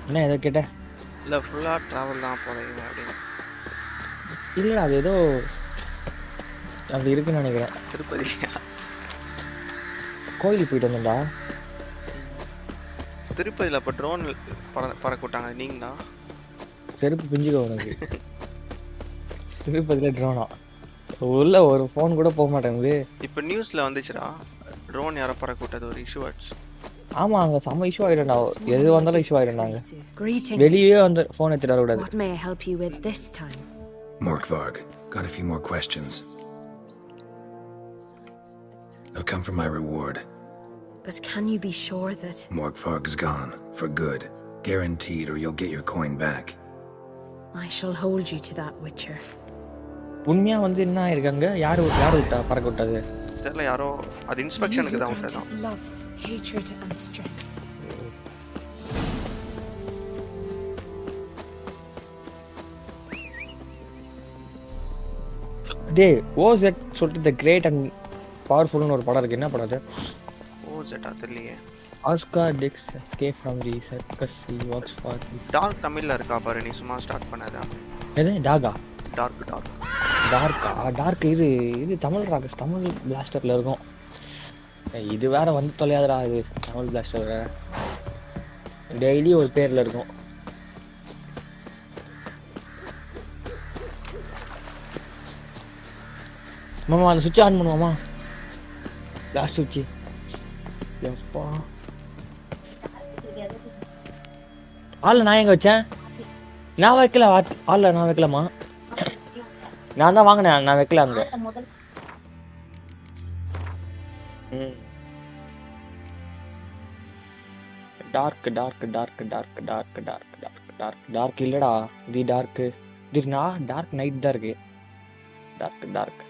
என்ன ஏதோ கேட்ட? இல்லை ஃபுல்லாக ட்ராவல் தான் போகிறீங்க அப்படின்னு. இல்லைடா, அது ஏதோ அப்படி இருக்குன்னு நினைக்கிறேன். திருப்பதி கோயிலுக்கு போயிட்டு வந்தேன்டா. திருப்பதியில் இப்போ ட்ரோன் பறக்க விட்டாங்க. நீங்களா? செருப்பு பிஞ்சுக்க உனக்கு. திருப்பதியில் ட்ரோனா? உள்ள ஒரு ஃபோன் கூட போக மாட்டேங்குது. இப்போ நியூஸில் வந்துச்சுடா, ட்ரோன் யாரோ பறக்க விட்டது ஒரு இஷ்யூ ஆச்சு. ஆமா, அங்க செம்ம இஷ்யூ ஆயிடும்டா. எது வந்தாலும் இஷ்யூ ஆயிடும்டாங்க. வெளியே வந்து ஃபோன் எடுத்துட்டு வர கூடாது. What may I help you with this time? Morkvarg, got a few more questions. I've come for my reward. But can you be sure that Morkvarg's gone for good, guaranteed, or you'll get your coin back. I shall hold you to that, Witcher. உண்மையா வந்து என்ன ஆயிருக்காங்க? யாரு விட்டா பறக்க விட்டது? தெரியல, யாரோ அது இன்ஸ்பெக்ஷனுக்கு தான் விட்டது. Love, hatred and strength. டேய், ஓசெட் சொல்லிட்டு தி கிரேட் அண்ட் பவர்ஃபுல்னு ஒரு படம் இருக்கு. என்ன படம் அது? ஓசெட்டா தெரியலையே. Oscar Diggs escape from the circus he works for. Dark தமிழ்ல இருக்கா பாரு, நீ சும்மா ஸ்டார்ட் பண்ணாதா? எது டாகா? டார்க் இது தமிழ் ராகஸ், தமிழ் பிளாஸ்டர்ல இருக்கும். இது வேற வந்து தொலையாதடா. இது தமிழ் பிளாஸ்டர் வேற, டெய்லி ஒரு பேர்ல இருக்கும். மாமா அந்த சுவிட்ச் ஆன் பண்ணுவாமா? லாஸ்ட் சுவிட்ச். எப்பா ஆள் நான் எங்க வச்சேன்? நான் வைக்கல. ஆள் நான் வைக்கலாமா? நான் தான் வாங்கினேன், நான் வைக்கல அங்க. Dark dark dark dark dark dark dark dark dark இல்லடா, இது டார்க். இதுனா டார்க் நைட் தான் இருக்கு. Dark dark.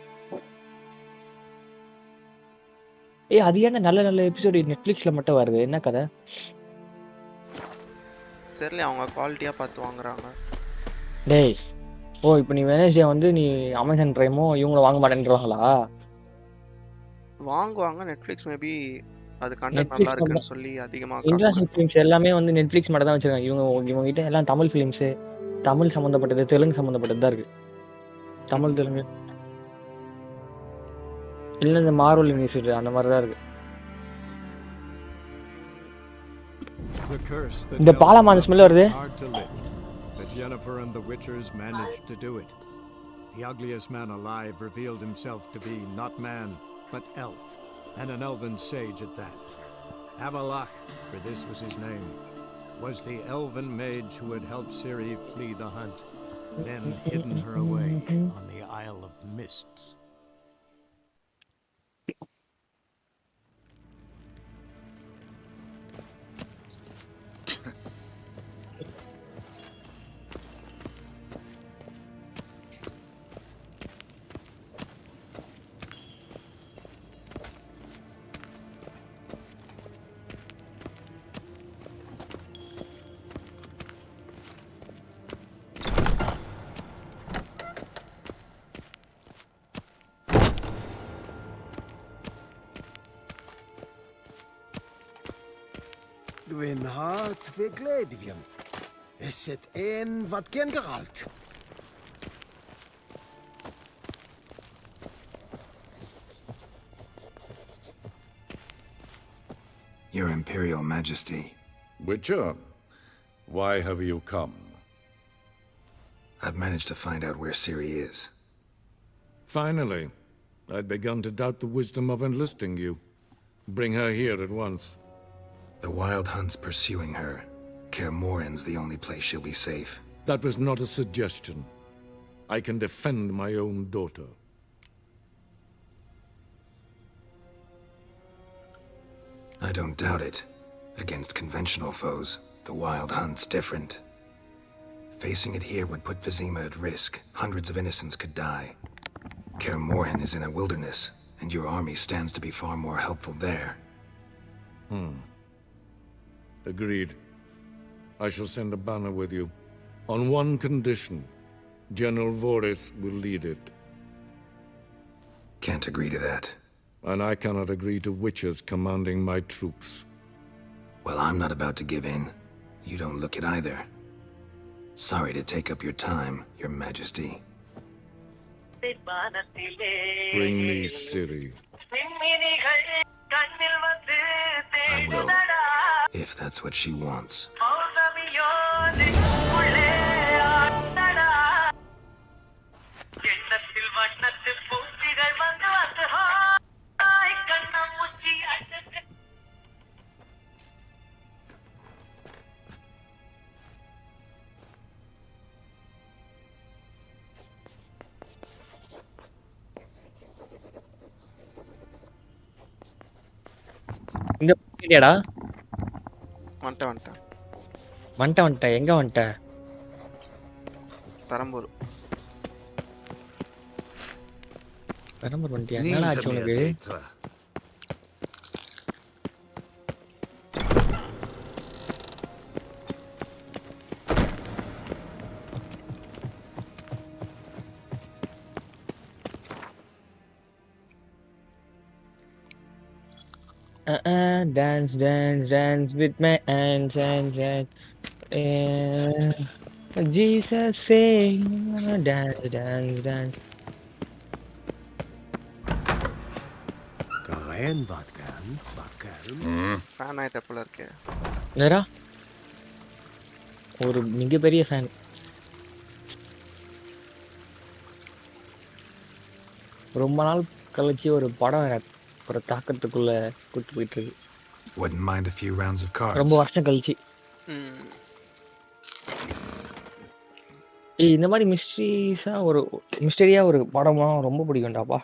ஏய் அது என்ன நல்ல நல்ல எபிசோடு நெட்ஃபிளிக்ஸ்ல மட்டும் வருது, என்ன கதை? தெரியல, அவங்க குவாலிட்டியா பார்த்து வாங்குறாங்க. டேய் ஓ இப்போ நீ வெனஸ்டே வந்து நீ அமேசான் பிரைமோ இவங்கள வாங்க மாட்டேன்றாங்களா? வாங்குவாங்க. நெட்ஃபிளிக்ஸ் மேபி அது கண்டென்ட் நல்லா இருக்குன்னு சொல்லி அதிகமா காசு இன்டர்நேஷனல் ஃபிலிம்ஸ் எல்லாமே வந்து நெட்ஃபிளிக்ஸ் மட்டும் தான் வச்சிருக்காங்க. இவங்க கிட்ட எல்லாம் தமிழ் ஃபிலிம்ஸ், தமிழ் சம்மந்தப்பட்டது, தெலுங்கு சம்மந்தப்பட்டது தான் இருக்கு. தமிழ் தெலுங்கு இல்லை இந்த மார்வல் யூனிவர்சிட்டி அந்த மாதிரி தான் இருக்கு. இந்த பாலமான ஸ்மெல் வருது. But Yennefer and the Witchers managed to do it. The ugliest man alive revealed himself to be not man, but elf, and an elven sage at that. Avalach, for this was his name, was the elven mage who had helped Ciri flee the hunt, then hidden her away on the Isle of Mists. Dwi'n hart fe gledvium. Is het een wat gen Geralt? Your Imperial Majesty. Witcher, why have you come? I've managed to find out where Ciri is. Finally. I'd begun to doubt the wisdom of enlisting you. Bring her here at once. The Wild Hunt's pursuing her. Kaer Morhen's the only place she'll be safe. That was not a suggestion. I can defend my own daughter. I don't doubt it. Against conventional foes, the Wild Hunt's different. Facing it here would put Vizima at risk. Hundreds of innocents could die. Kaer Morhen is in a wilderness, and your army stands to be far more helpful there. Agreed. I shall send a banner with you. On one condition. General Voris will lead it. Can't agree to that. And I cannot agree to witches commanding my troops. Well, I'm not about to give in. You don't look it either. Sorry to take up your time, Your Majesty. Bring me Ciri. I will, if that's what she wants. இந்த ஏடா வந்துட்டேன் எங்க வந்துட்ட? பெரம்பூர் வந்துட்டியா? என்னடா ஆச்சு உனக்கு? Dance, dance, dance with my hands, Jesus say, dance, dance, dance. Karen, wat kan? Fan ஆயிட்ட போல இருக்கு. நேரா ஒரு மிகப்பெரிய ஃபேன். ரொம்ப நாள் கழிச்சு ஒரு படம் ஒரு தாக்கத்துக்குள்ள கூட்டு போயிட்டு இருக்கு. Wouldn't mind a few rounds of cards. ரொம்ப வருஷம் கழிச்சு. இந்த மாதிரி மிஸ்டரியா ஒரு படமாக ரொம்ப பிடிக்கும்டாப்பா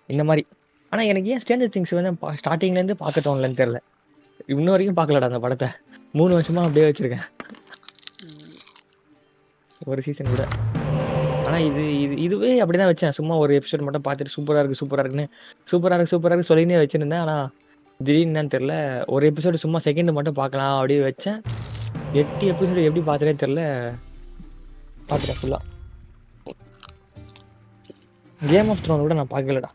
இந்த மாதிரி. ஆனால் எனக்கு ஏன் ஸ்ட்ரேஞ்சர் திங்ஸ் வந்து ஸ்டார்டிங்லேருந்து பார்க்க தோணலன்னு தெரியல. இன்ன வரைக்கும் பார்க்கலடா அந்த படத்தை. 3 வருஷமா அப்படியே வச்சிருக்கேன், ஒரு சீசன் கூட. ஆனால் இதுவே அப்படி தான் வச்சேன். சும்மா ஒரு எபிசோட் மட்டும் பார்த்துட்டு சூப்பராக இருக்கு சொல்லினே வச்சுருந்தேன். ஆனால் திடீர்னு என்னன்னு தெரில, ஒரு எபிசோடு சும்மா செகண்ட் மட்டும் பார்க்கலாம் அப்படியே வச்சேன். 8 எபிசோடு எப்படி பார்த்துட்டே தெரில, பார்த்துட்டேன் ஃபுல்லாக. கேம் ஆஃப் த்ரோன் கூட நான் பார்க்கலடா.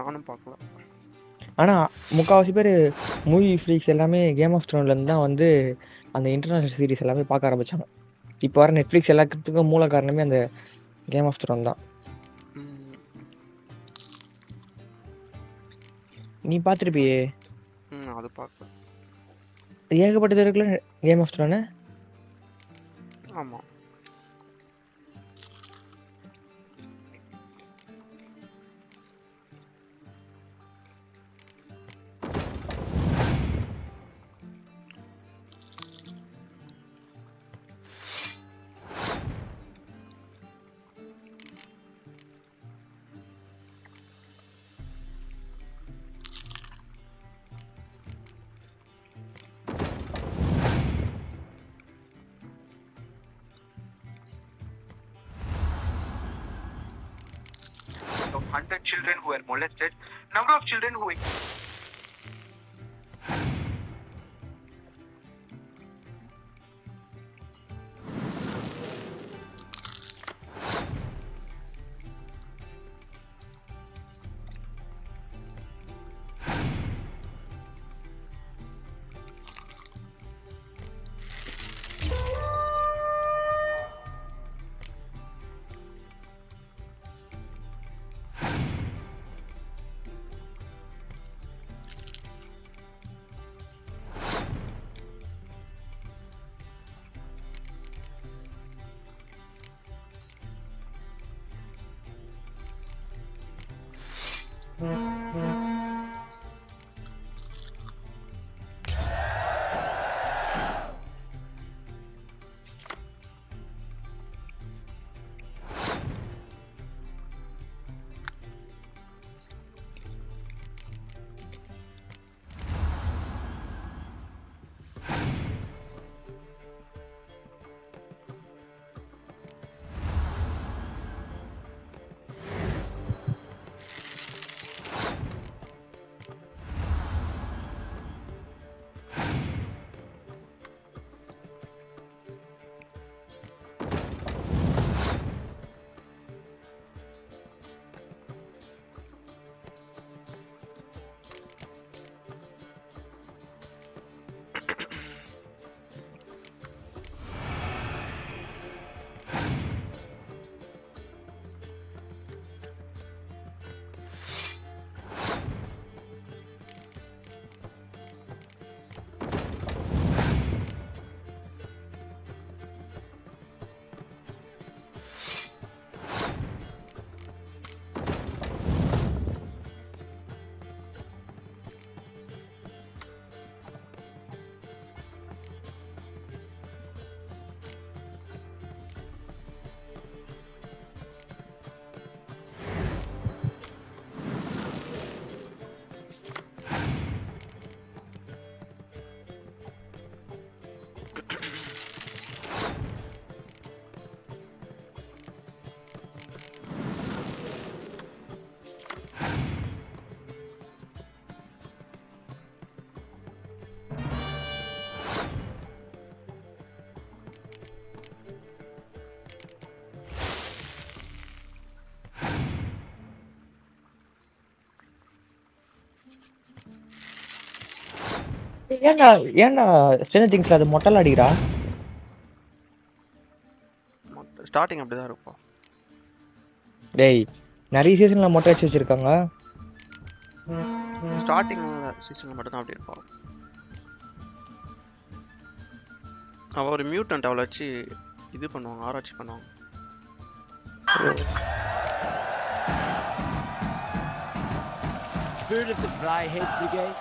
நானும் பார்க்கல. ஆனால் முக்கால்வாசி பேர் மூவி ஃப்ரீக்ஸ் எல்லாமே கேம் ஆஃப் த்ரோன்லேருந்து தான் வந்து அந்த இன்டர்நேஷ்னல் சீரிஸ் எல்லாமே பார்க்க ஆரம்பித்தாங்க. இப்போ வர நெட்ஃப்ளிக்ஸ் எல்லாத்துக்கும் மூல காரணமே அந்த கேம் ஆஃப் த்ரோன் தான். நீ பார்த்துருப்பியே? அது பார்க்கல. ஏகப்பட்டது இருக்குல்ல கேம் ஆஃப் த்ரோனு. ஆமாம். Of 100 children who were molested, number of children who ஏன்டா ஸ்ட்ரேஞ்சர் திங்ஸ்ல அது மொட்டல் அடிக்கிறா? ஸ்டார்டிங் அப்படிதான் இருக்கும். டேய், நிறைய சீசன்ல மொட்டை அடிச்சு வச்சிருக்காங்க. ஸ்டார்டிங் சீசன்ல மட்டும் தான் அப்படி இருக்கும். அவ ஒரு மியூட்டன்ட், அவளை வச்சு இது பண்ணுவாங்க, ஆராய்ச்சி பண்ணுவாங்க. Spirit of the Fryhead Brigade?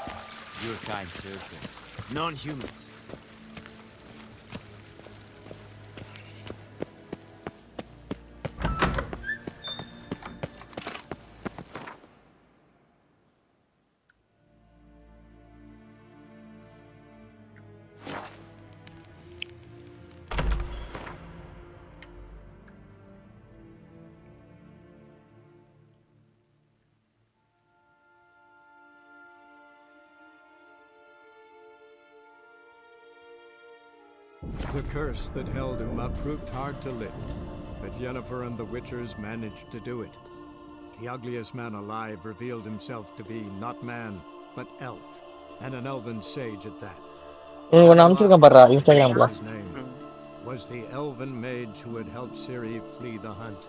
Your kind circle. Non-humans. The curse that held Uma proved hard to lift, but Yennefer and the Witchers managed to do it. The ugliest man alive revealed himself to be not man, but elf, and an elven sage at that. His name was the elven mage who had helped Ciri flee the hunt,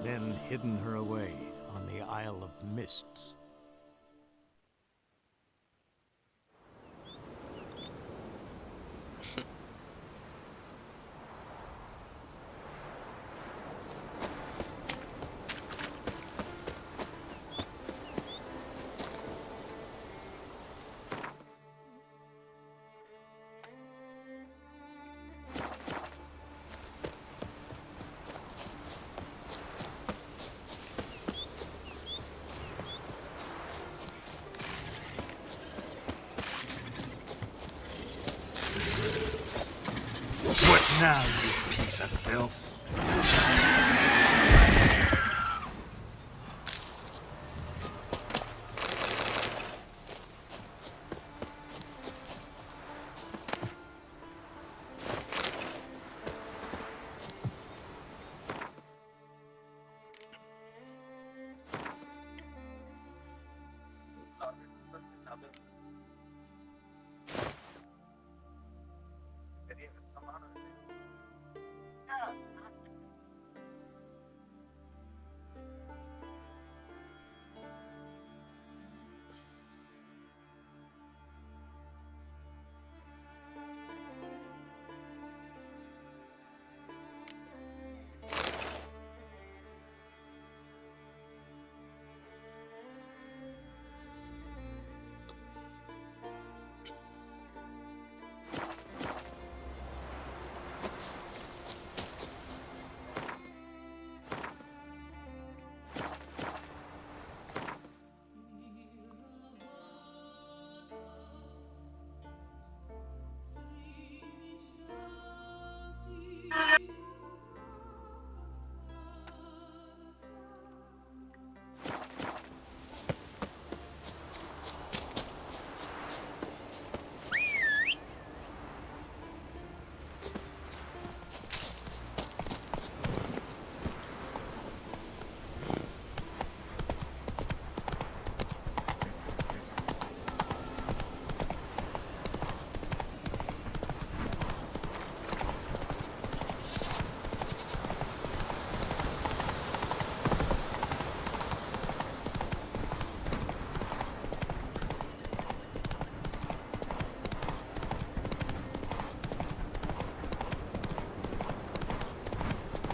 then hidden her away on the Isle of Mists. What now, you piece of filth?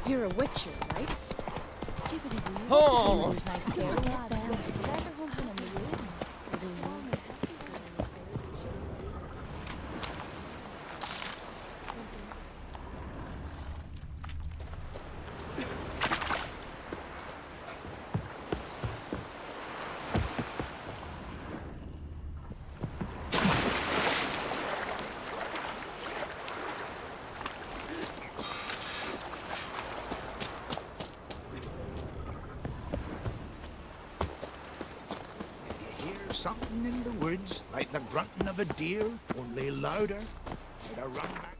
You're a witcher, right? Give it a go. Oh! Something in the woods, like the grunting of a deer, only louder. Better run back.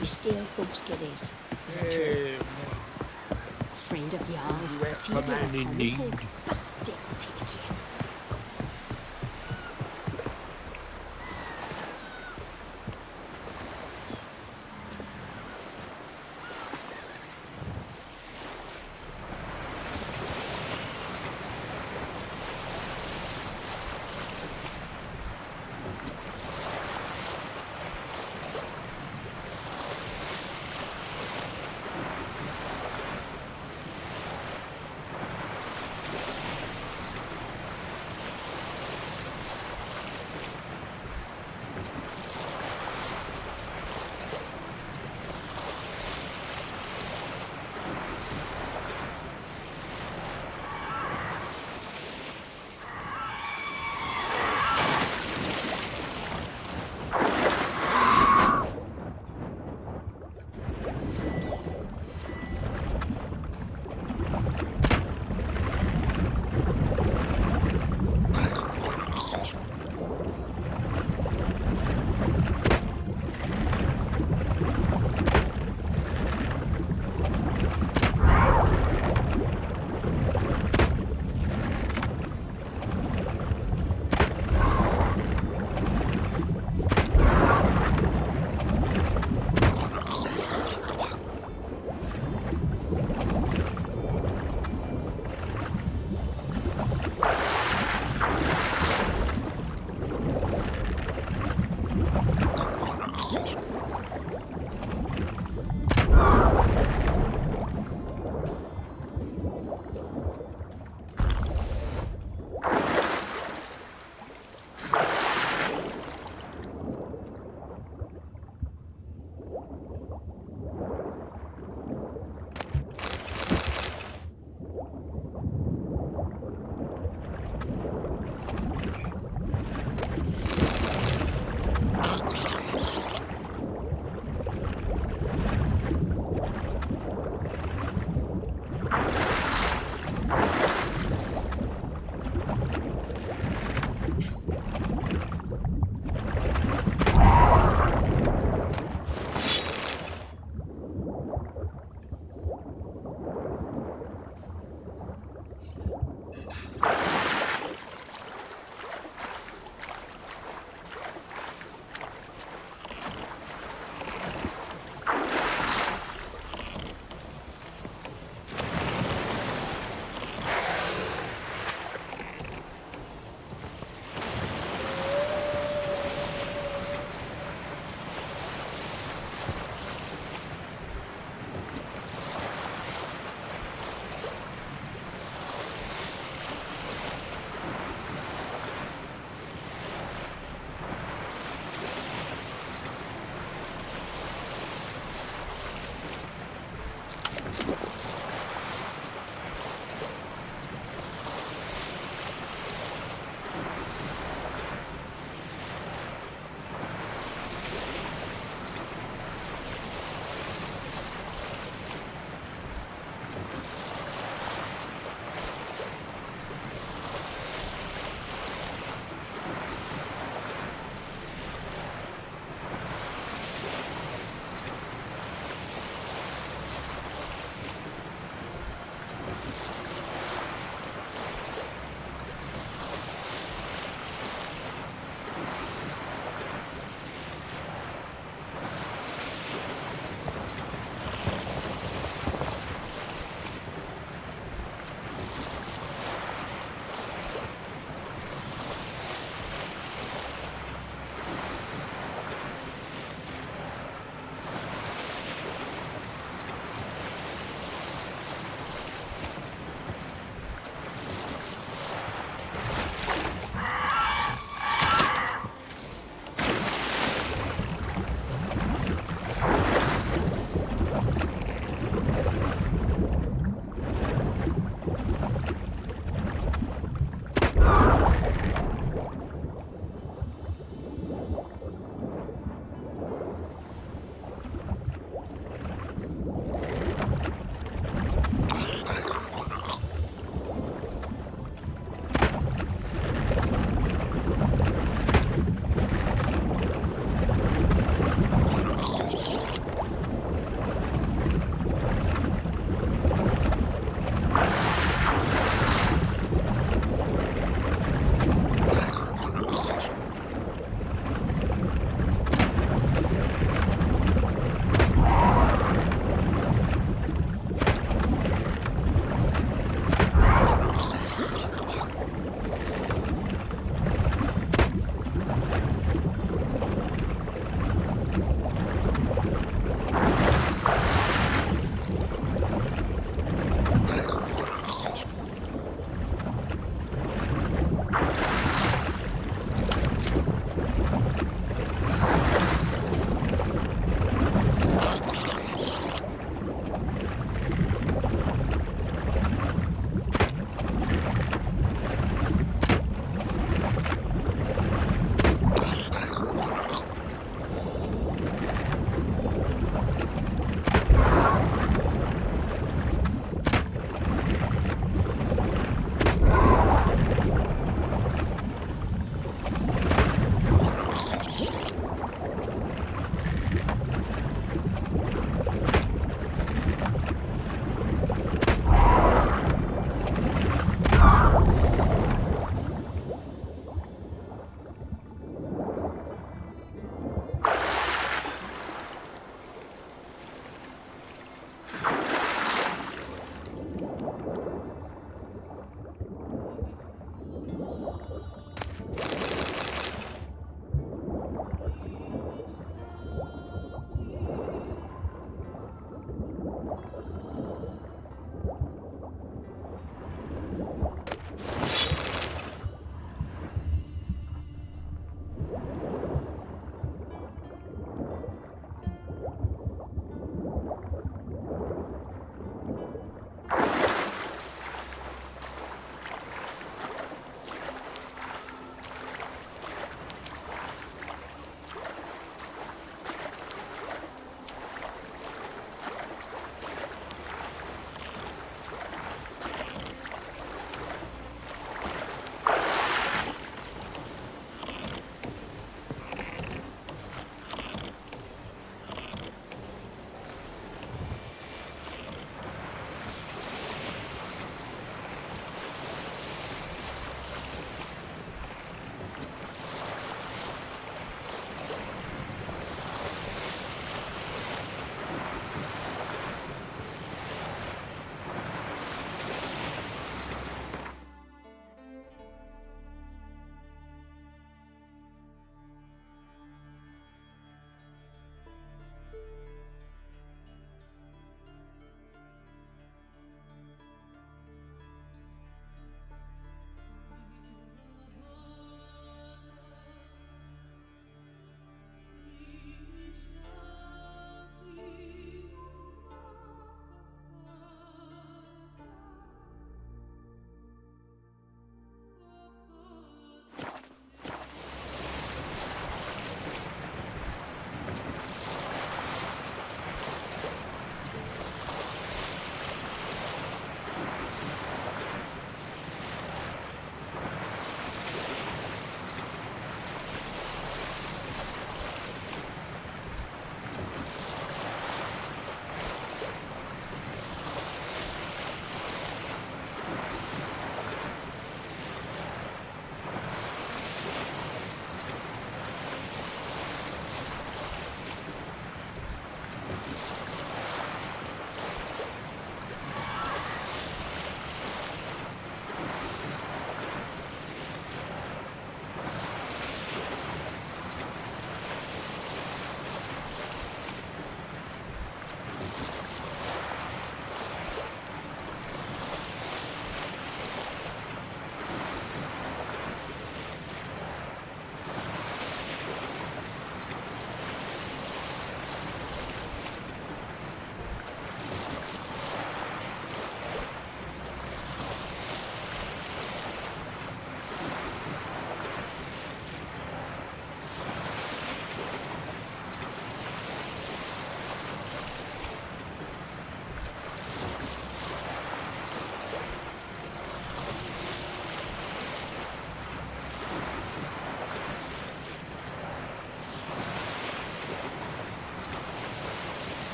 You steal folks' kiddies. Is that true? Friend of yours, see if you're a need. folk. Devil take you.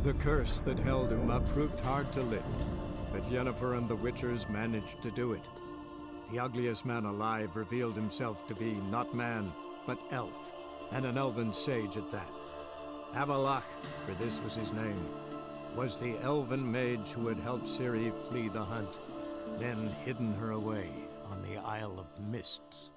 The curse that held Uma proved hard to lift, but Yennefer and the Witchers managed to do it. The ugliest man alive revealed himself to be not man, but elf, and an elven sage at that. Avalach, for this was his name, was the elven mage who had helped Ciri flee the hunt, then hidden her away on the Isle of Mists.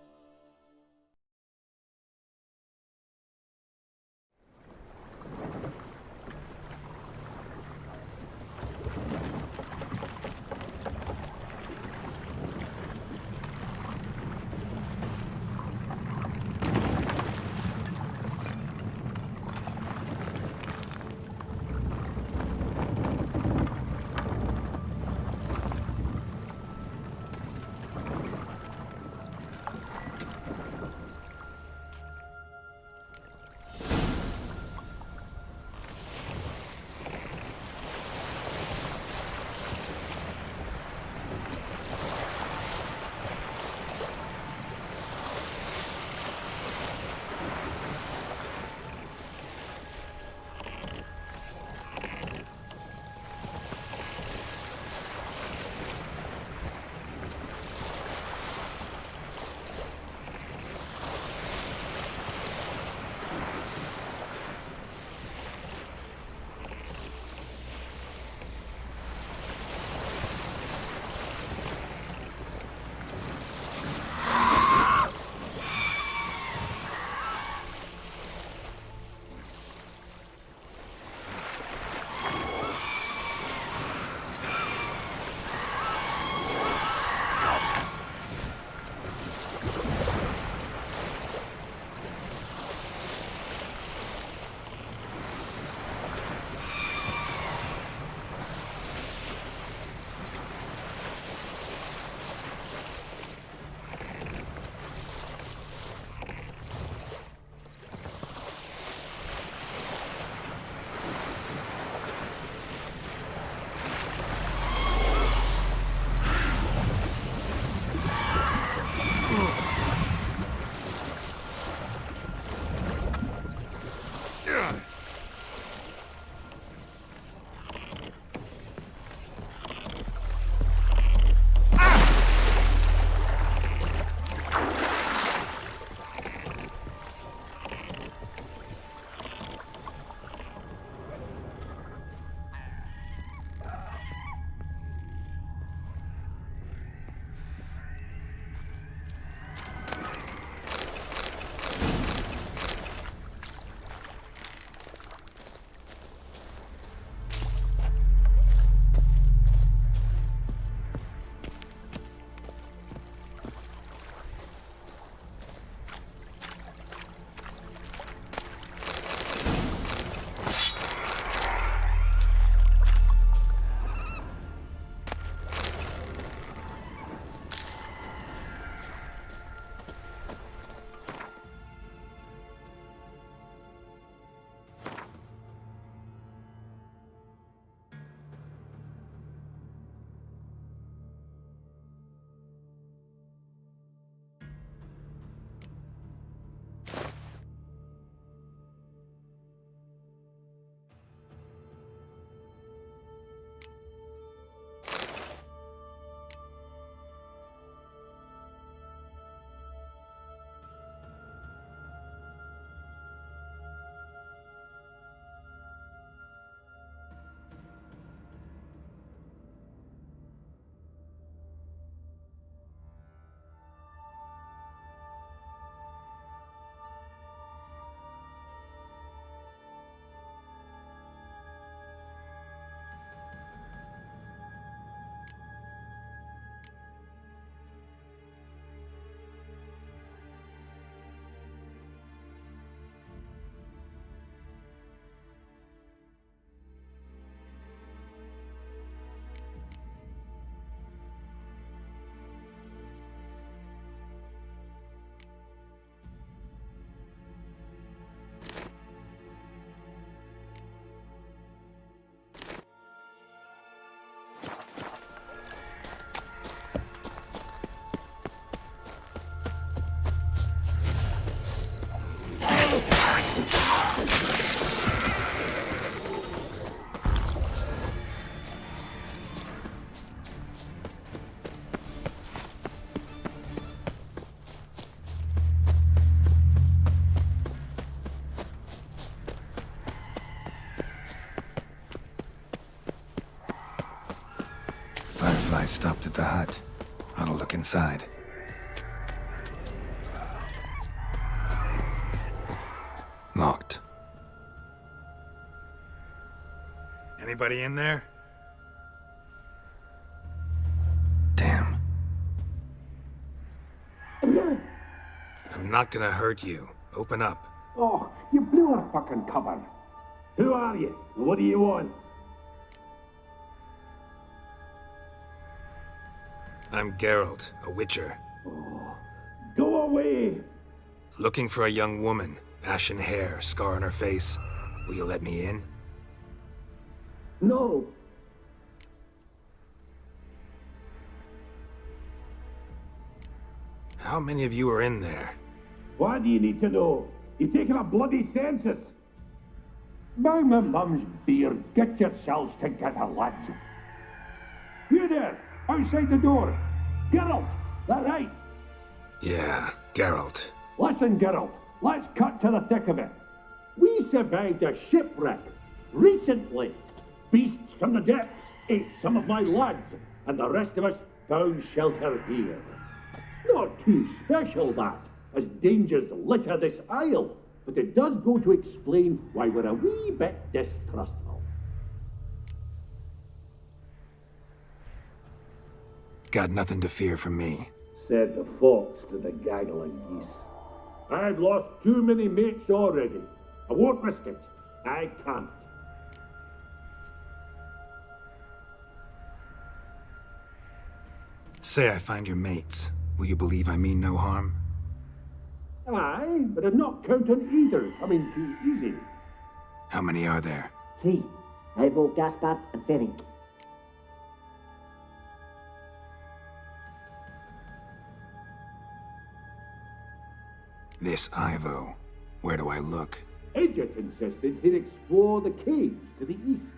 I stopped at the hut. I'll look inside. Locked. Anybody in there? Damn. I'm not gonna hurt you. Open up. Oh, you blew our fucking cover. Who are you? What do you want? I'm Geralt, a witcher. Go away! Looking for a young woman. Ashen hair, scar on her face. Will you let me in? No. How many of you are in there? Why do you need to know? You're taking a bloody census. By my mum's beard, get yourselves together, lads. You there, outside the door. Geralt, that right? Yeah, Geralt. Listen, Geralt, let's cut to the thick of it. We survived a shipwreck recently. Beasts from the depths ate some of my lads, and the rest of us found shelter here. Not too special, that, as dangers litter this isle, but it does go to explain why we're a wee bit distrustful. Got nothing to fear from me. Said the fox to the gaggling geese. I've lost too many mates already. I won't risk it. I can't. Say I find your mates. Will you believe I mean no harm? Aye, but I'm not counting either coming too easy. How many are there? 3. Ivo, Gaspard, and Ferenc. This Ivo. Where do I look? Edget insisted he'd explore the caves to the east.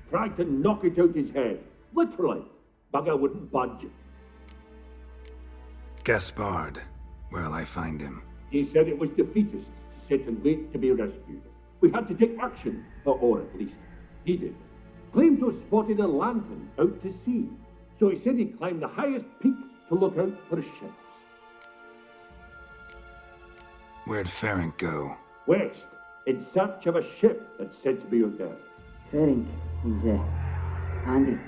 Tried to knock it out his head. Literally. Bugger wouldn't budge. Gaspard. Where'll I find him? He said it was defeatist to sit and wait to be rescued. We had to take action, or at least he did. Claimed to have spotted a lantern out to sea, so he said he'd climb the highest peak to look out for ships. Where'd Ferenc go? West, in search of a ship that's said to be out there. Ferenc, he's handy.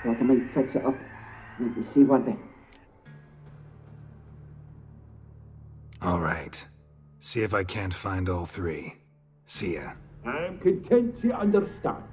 Thought I might fix it up, make you see what they... All right. See if I can't find all 3. See ya. I'm content to understand.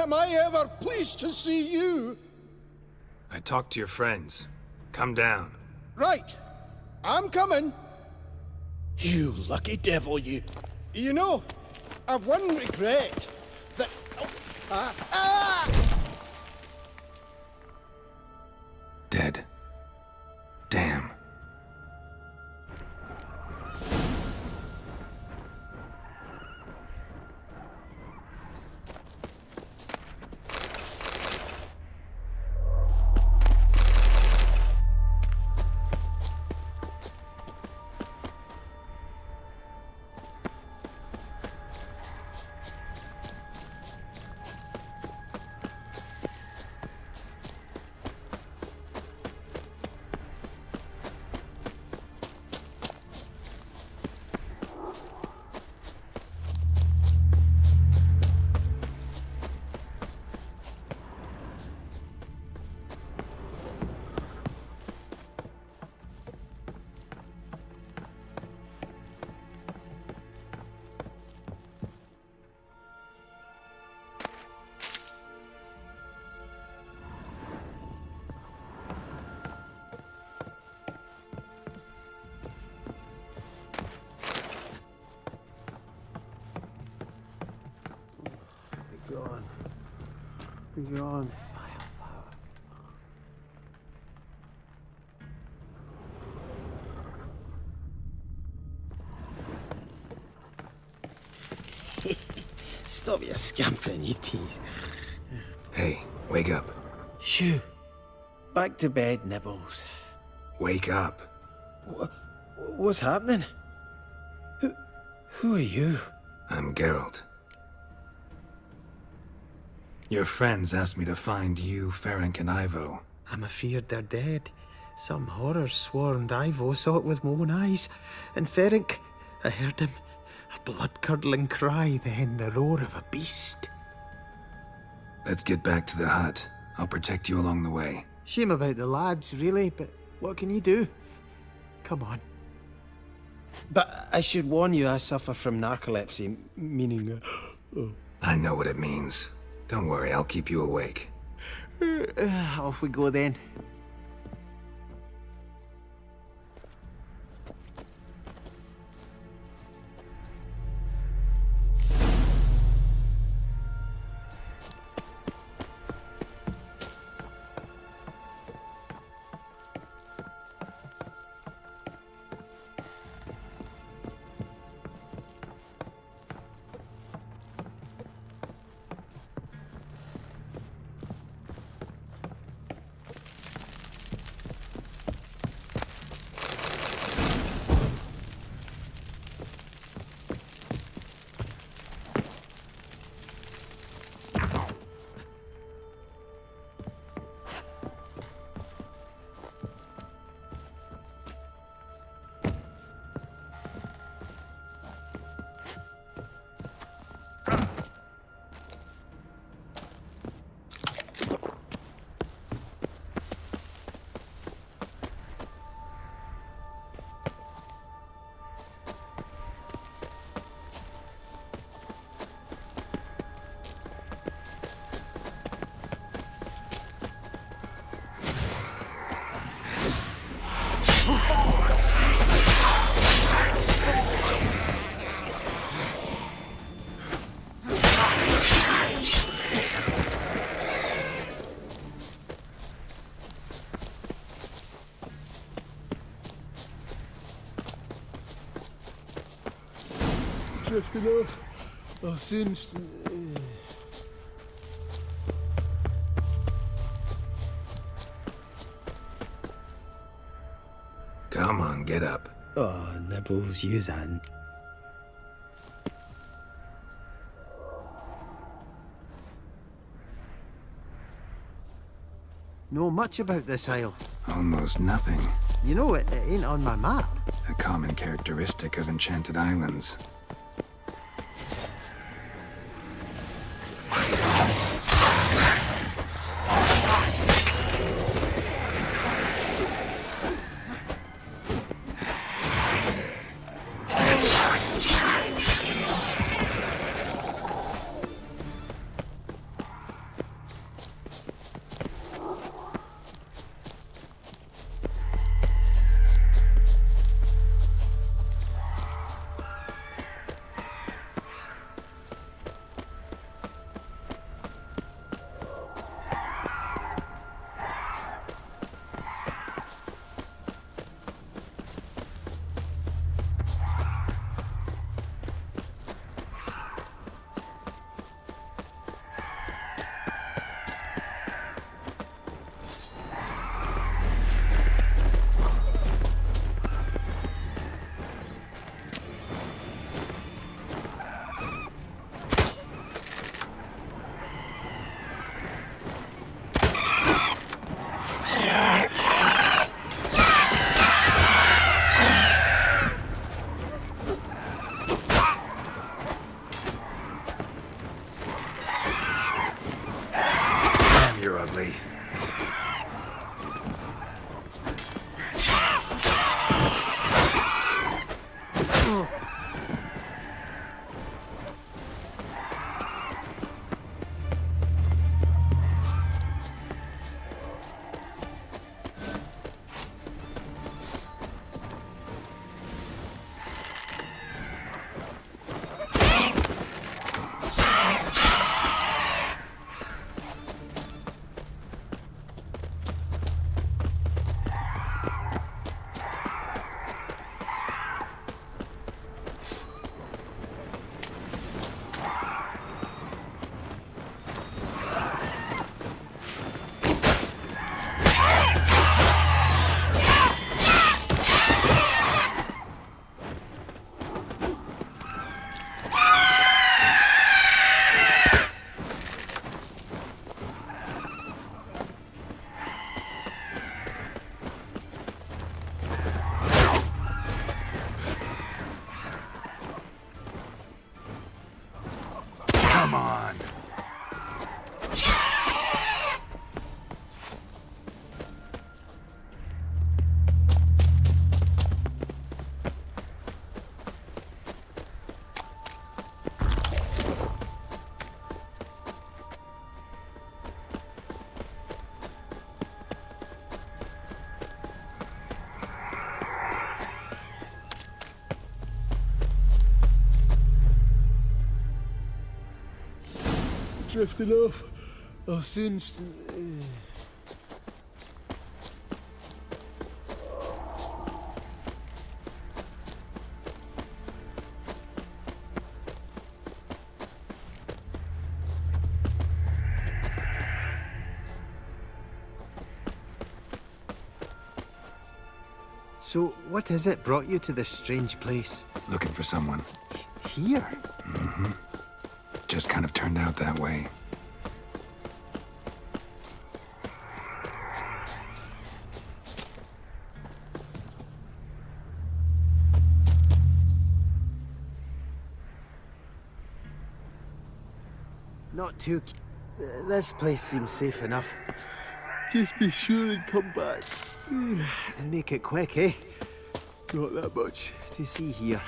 Am I ever pleased to see you? I talked to your friends. Come down. Right. I'm coming. You lucky devil, you. You know, I've one regret. That... Dead. Damn. gone. Be gone. Stop your scampering, you tease. Hey, wake up. Shoo. Back to bed, Nibbles. Wake up. What's happening? Who are you? I'm Geralt. Your friends asked me to find you, Ferenc, and Ivo. I'm afeard they're dead. Some horror swarmed Ivo, saw it with my own eyes. And Ferenc, I heard him. A blood-curdling cry, then the roar of a beast. Let's get back to the hut. I'll protect you along the way. Shame about the lads, really, but what can you do? Come on. But I should warn you, I suffer from narcolepsy, meaning... I know what it means. Don't worry, I'll keep you awake. Off we go then. Drifting off. I'll soon... Come on, get up. Oh, Nibbles, use an. Know much about this isle? Almost nothing. You know, it ain't on my map. A common characteristic of enchanted islands. You're ugly. Come on. Drifting off. I'll soon. So, what is it brought you to this strange place? Looking for someone. Here? Mm-hmm. Just kind of turned out that way. Not too. This place seems safe enough. Just be sure and come back. And make it quick, eh? Not that much to see here.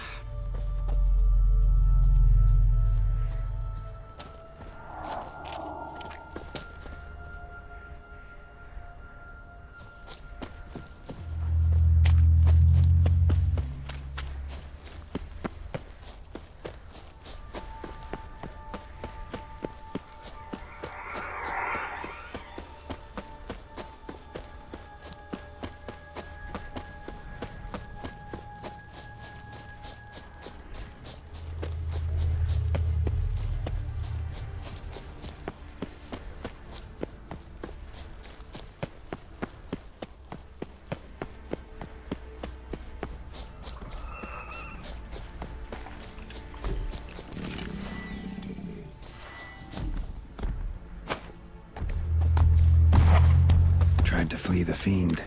Tried to flee the fiend.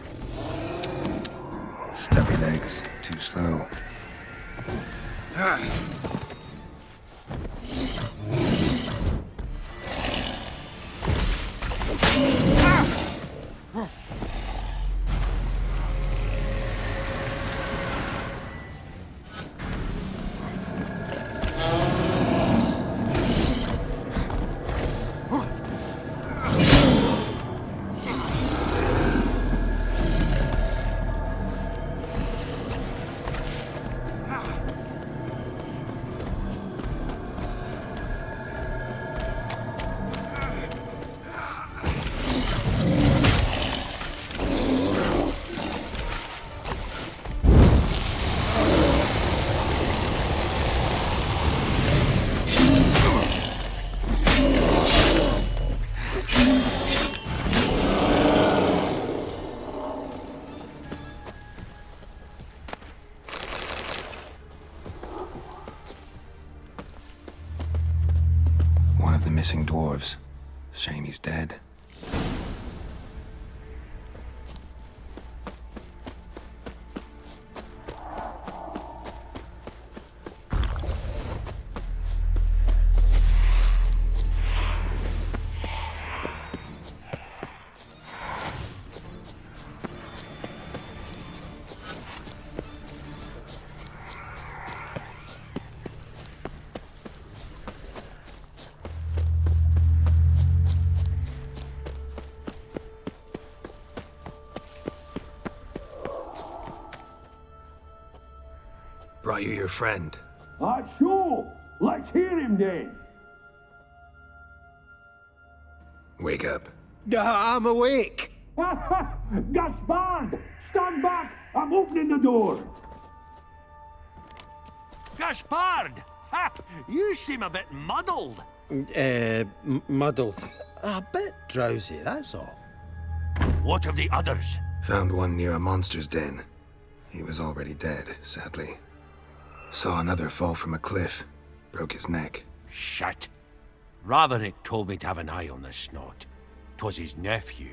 Stubby legs, too slow. One of the missing dwarves. Shame he's dead. Brought you your friend. Sure. Let's hear him then. Wake up. I'm awake. Gaspard! Stand back! I'm opening the door. Gaspard! Ha! You seem a bit muddled. Muddled. A bit drowsy, that's all. What of the others? Found one near a monster's den. He was already dead, sadly. Saw another fall from a cliff. Broke his neck. Shit. Ravi told me to have an eye on the snot. 'Twas his nephew.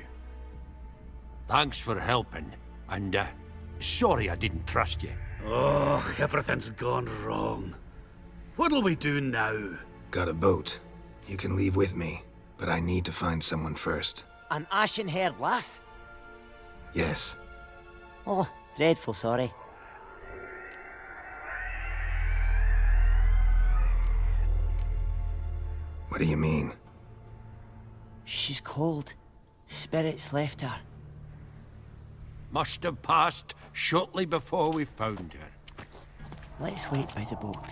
Thanks for helping, and sorry I didn't trust you. Oh, everything's gone wrong. What'll we do now? Got a boat. You can leave with me, but I need to find someone first. An ashen-haired lass? Yes. Oh, dreadful sorry. What do you mean? She's cold. Spirits left her. Must have passed shortly before we found her. Let's wait by the boat.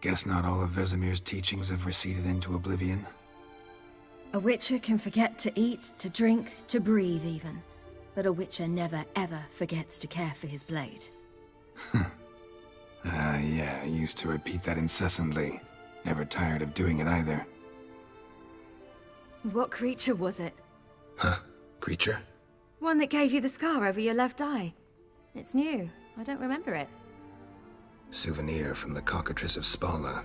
Guess not all of Vesemir's teachings have receded into oblivion. A witcher can forget to eat, to drink, to breathe even. But a witcher never ever forgets to care for his blade. Yeah, I used to repeat that incessantly. Never tired of doing it either. What creature was it? Huh? Creature? One that gave you the scar over your left eye. It's new. I don't remember it. Souvenir from the cockatrice of Spala.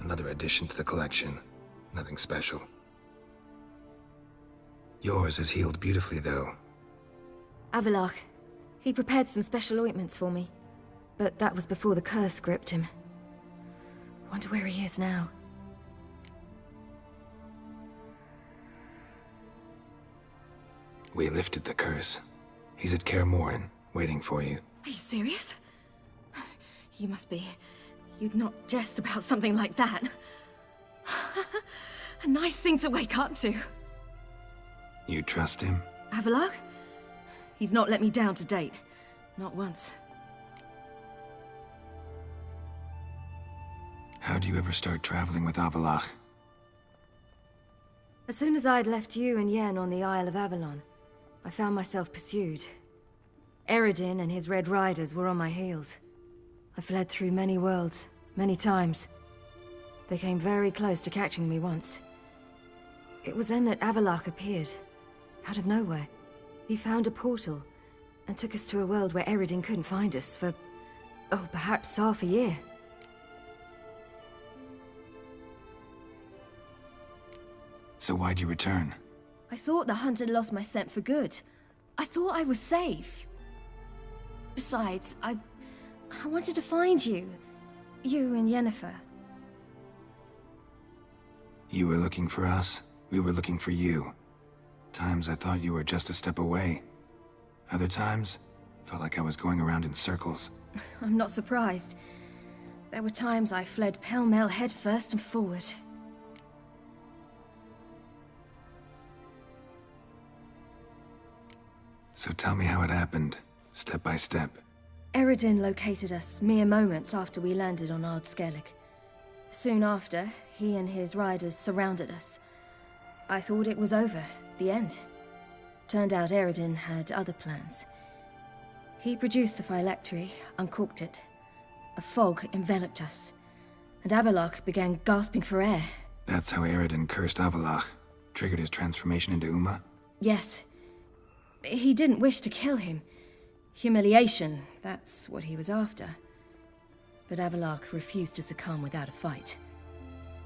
Another addition to the collection. Nothing special. Yours is healed beautifully, though. Avalach. He prepared some special ointments for me. But that was before the curse gripped him. Wonder where he is now. We lifted the curse. He's at Kaer Morhen, waiting for you. Are you serious? You must be. You'd not jest about something like that. A nice thing to wake up to. You trust him? Avalach? He's not let me down to date. Not once. How'd you ever start traveling with Avalach? As soon as I'd left you and Yen on the Isle of Avalon, I found myself pursued. Eredin and his Red Riders were on my heels. I fled through many worlds, many times. They came very close to catching me once. It was then that Avalach appeared, out of nowhere. He found a portal, and took us to a world where Eredin couldn't find us, for Oh, perhaps half a year. So why'd you return? I thought the hunt had lost my scent for good. I thought I was safe. Besides, I wanted to find you. You and Yennefer. You were looking for us, we were looking for you. Times I thought you were just a step away. Other times, felt like I was going around in circles. I'm not surprised. There were times I fled pell-mell head first and forward. So tell me how it happened, step by step. Eredin located us mere moments after we landed on Ard Skellig. Soon after, he and his riders surrounded us. I thought it was over, the end. Turned out Eredin had other plans. He produced the phylactery, uncorked it. A fog enveloped us, and Avallac'h began gasping for air. That's how Eredin cursed Avallac'h, triggered his transformation into Uma? Yes. He didn't wish to kill him. Humiliation, that's what he was after. But Avallac'h refused to succumb without a fight.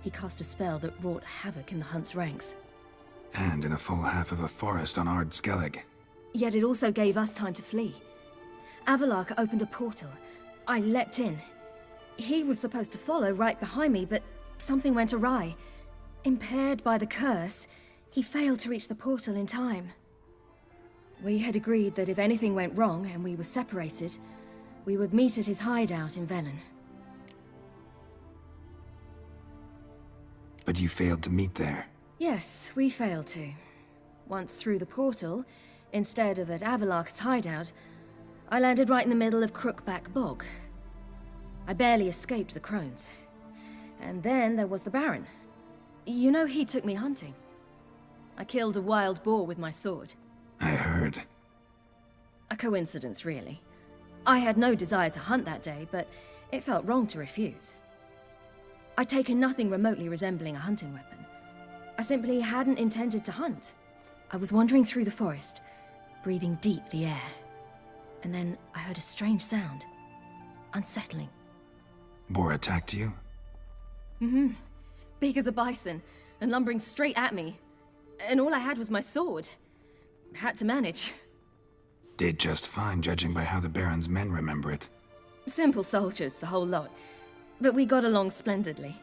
He cast a spell that wrought havoc in the hunt's ranks. And in a full half of a forest on Ard Skellig. Yet it also gave us time to flee. Avallac'h opened a portal. I leapt in. He was supposed to follow right behind me, but something went awry. Impaired by the curse, he failed to reach the portal in time. We had agreed that if anything went wrong and we were separated, we would meet at his hideout in Velen. But you failed to meet there. Yes, we failed to. Once through the portal, instead of at Avallac'h's hideout, I landed right in the middle of Crookback Bog. I barely escaped the crones. And then there was the Baron. You know, he took me hunting. I killed a wild boar with my sword. I heard. A coincidence, really. I had no desire to hunt that day, but it felt wrong to refuse. I'd taken nothing remotely resembling a hunting weapon. I simply hadn't intended to hunt. I was wandering through the forest, breathing deep the air. And then I heard a strange sound. Unsettling. Boar attacked you? Mm-hmm. Big as a bison, and lumbering straight at me. And all I had was my sword. Had to manage. Did just fine, judging by how the Baron's men remember it. Simple soldiers, the whole lot. But we got along splendidly.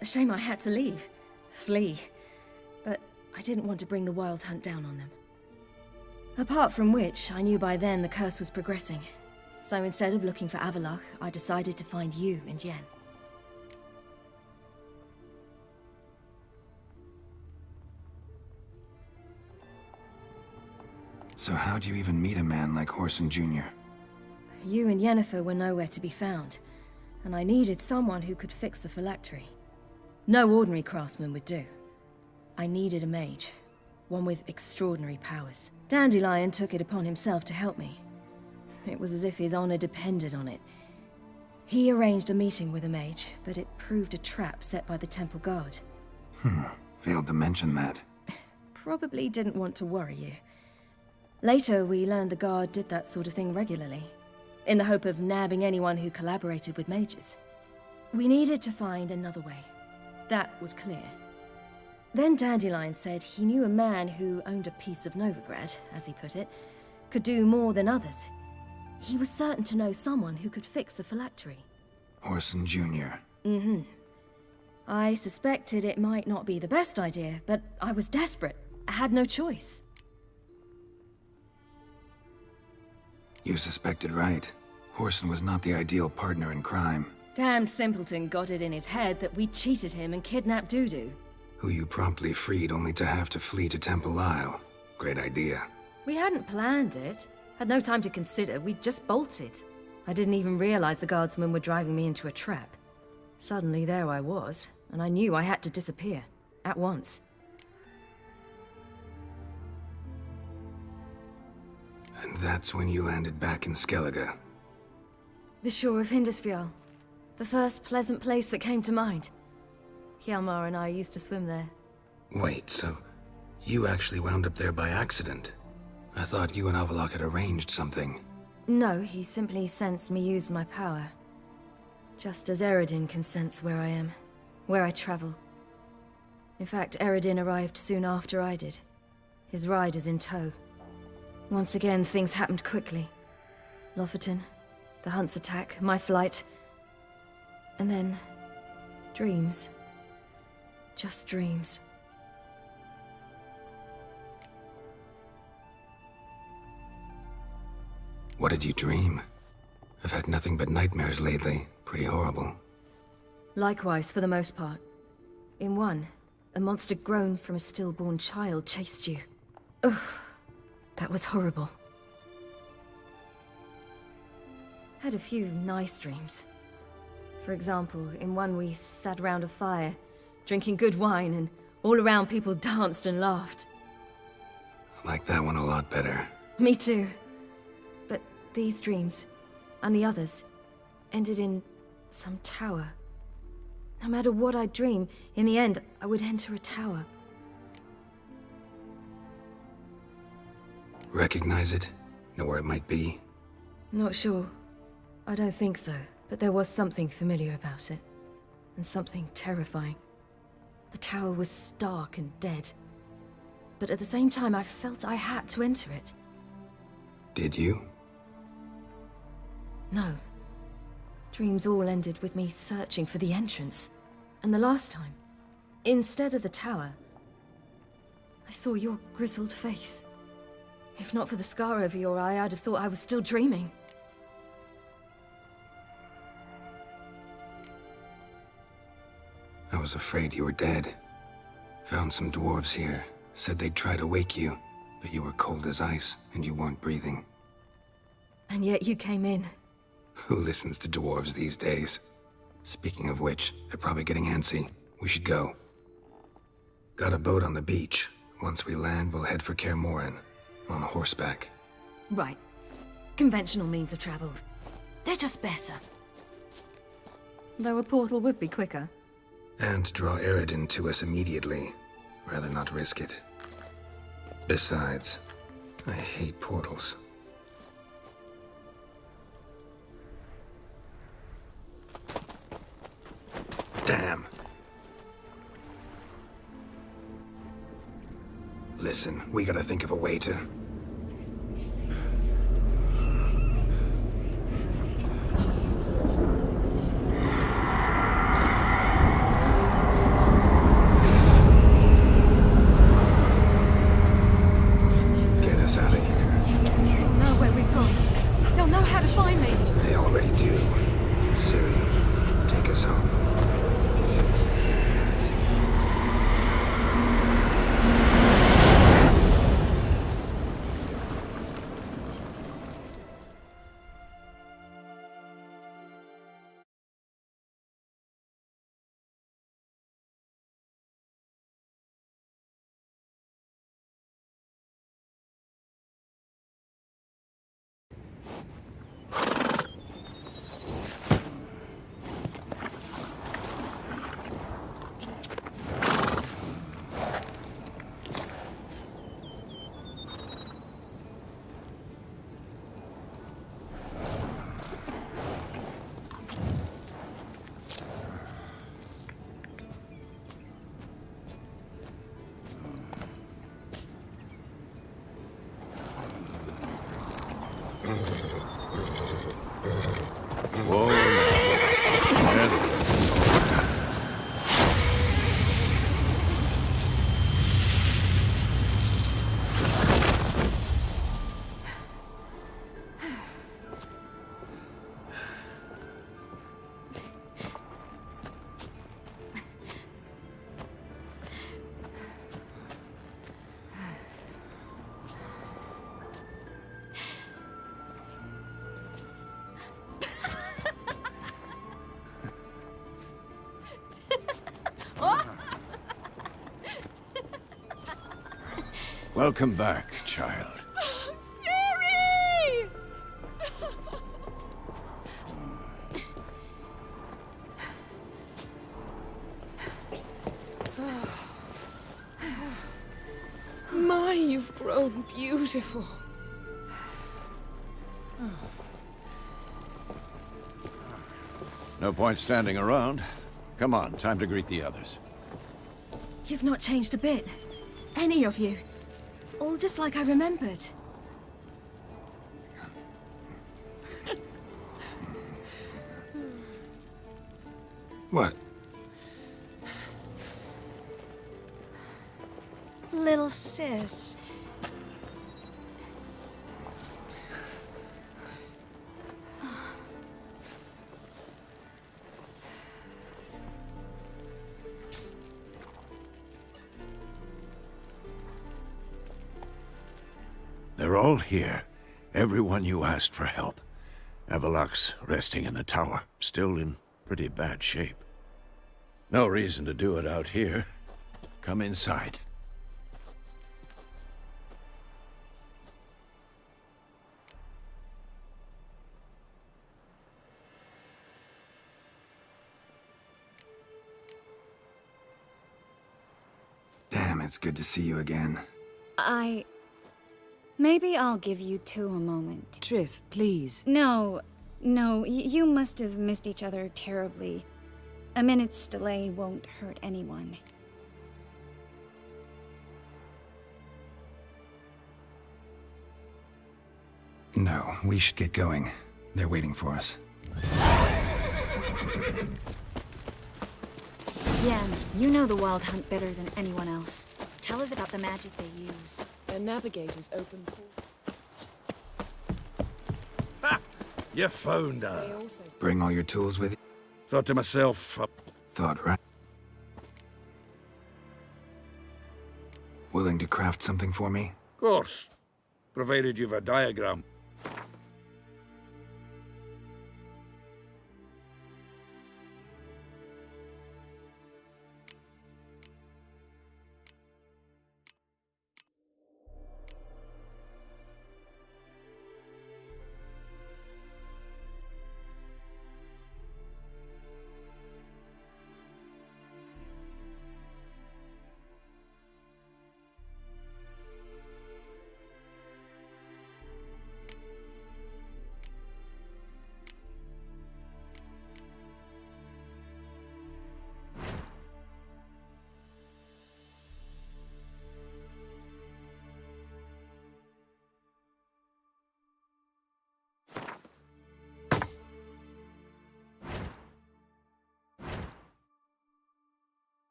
A shame I had to leave. Flee. But I didn't want to bring the wild hunt down on them. Apart from which, I knew by then the curse was progressing. So instead of looking for Avallac'h, I decided to find you and Yen. So how'd you even meet a man like Whoreson Jr.? You and Yennefer were nowhere to be found, and I needed someone who could fix the phylactery. No ordinary craftsman would do. I needed a mage, one with extraordinary powers. Dandelion took it upon himself to help me. It was as if his honor depended on it. He arranged a meeting with a mage, but it proved a trap set by the temple guard. Failed to mention that. Probably didn't want to worry you. Later, we learned the guard did that sort of thing regularly, in the hope of nabbing anyone who collaborated with mages. We needed to find another way. That was clear. Then Dandelion said he knew a man who owned a piece of Novigrad, as he put it, could do more than others. He was certain to know someone who could fix the phylactery. Whoreson Jr. Mm-hmm. I suspected it might not be the best idea, but I was desperate. I had no choice. You suspected right. Whoreson was not the ideal partner in crime. Damned simpleton got it in his head that we cheated him and kidnapped Dudu. Who you promptly freed only to have to flee to Temple Isle. Great idea. We hadn't planned it. Had no time to consider, we just bolted. I didn't even realize the guardsmen were driving me into a trap. Suddenly there I was, and I knew I had to disappear. At once. And that's when you landed back in Skellige. The shore of Hindisfjall. The first pleasant place that came to mind. Hjalmar and I used to swim there. Wait, so you actually wound up there by accident? I thought you and Avallac'h had arranged something. No, he simply sensed me use my power. Just as Eredin can sense where I am, where I travel. In fact, Eredin arrived soon after I did. His riders in tow. Once again, things happened quickly. Lofoten, the Hunt's attack, my flight. And then... dreams. Just dreams. What did you dream? I've had nothing but nightmares lately. Pretty horrible. Likewise, for the most part. In one, a monster grown from a stillborn child chased you. Ugh, that was horrible. Had a few nice dreams. For example, in one we sat round a fire, drinking good wine, and all around people danced and laughed. I like that one a lot better. Me too. But these dreams, and the others, ended in some tower. No matter what I dream, in the end, I would enter a tower. Recognize it? Know where it might be? Not sure. I don't think so, but there was something familiar about it. And something terrifying. The tower was stark and dead. But at the same time, I felt I had to enter it. Did you? No. Dreams all ended with me searching for the entrance. And the last time, instead of the tower, I saw your grizzled face. If not for the scar over your eye, I'd have thought I was still dreaming. I was afraid you were dead. Found some dwarves here. Said they'd try to wake you, but you were cold as ice and you weren't breathing. And yet you came in. Who listens to dwarves these days? Speaking of which, they're probably getting antsy. We should go. Got a boat on the beach. Once we land, we'll head for Kaer Morhen. On horseback. Right. Conventional means of travel. They're just better. Though a portal would be quicker. And draw Eredin to us immediately. Rather not risk it. Besides, I hate portals. Damn. Listen, we gotta think of a way to... Get us out of here. They'll know where we've gone. They'll know how to find me. They already do. Ciri, take us home. Welcome back, child. Ciri! My, you've grown beautiful. No point standing around. Come on, time to greet the others. You've not changed a bit. Any of you. All just like I remembered. What? Little sis. They're all here. Everyone you asked for help. Avalok's resting in the tower, still in pretty bad shape. No reason to do it out here. Come inside. Damn, it's good to see you again. Maybe I'll give you two a moment. Triss, please. No, you must have missed each other terribly. A minute's delay won't hurt anyone. No, we should get going. They're waiting for us. Yen, you know the Wild Hunt better than anyone else. Tell us about the magic they use. Their navigators open port. Ha! You found her. Bring all your tools with you? Thought to myself... Thought, right? Willing to craft something for me? Of course. Provided you've a diagram.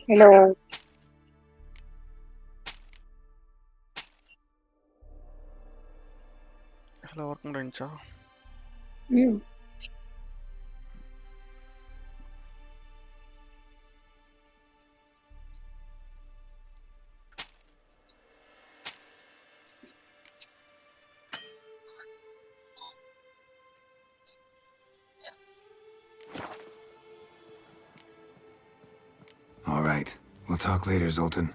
Hello. Hello, working rancha. All right. We'll talk later, Zoltan.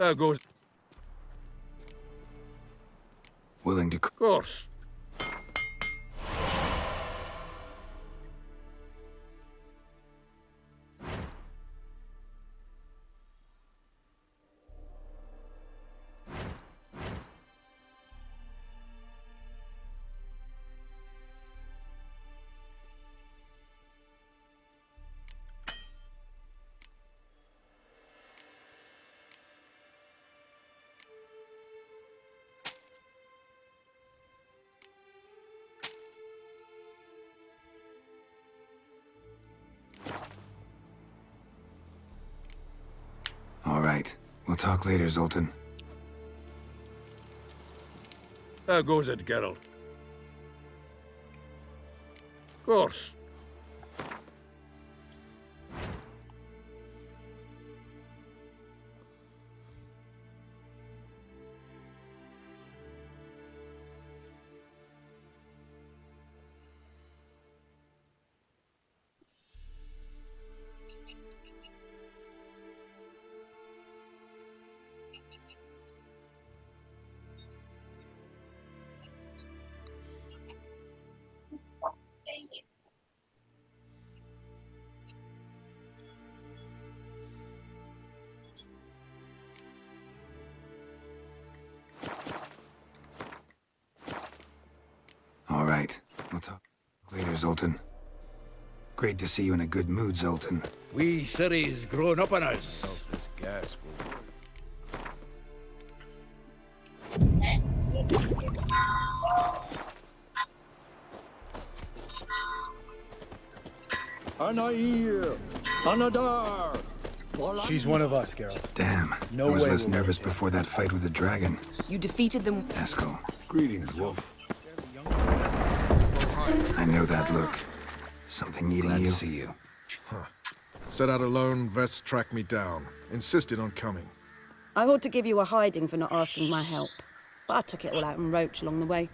How goes? Willing to... Of course. All right. We'll talk later, Zoltan. How goes it, Geralt? Of course. All right. We'll talk later, Zoltan. Great to see you in a good mood, Zoltan. We Ciri's grown up on us. This gas will work. She's one of us, Geralt. Damn. No I was way less we'll nervous before that fight with the dragon. You defeated them. Eskel. Greetings, Wolf. I know that look. Something eating you. See you. Set out alone, Vess tracked me down. Insisted on coming. I ought to give you a hiding for not asking my help, but I took it all out in Roach along the way.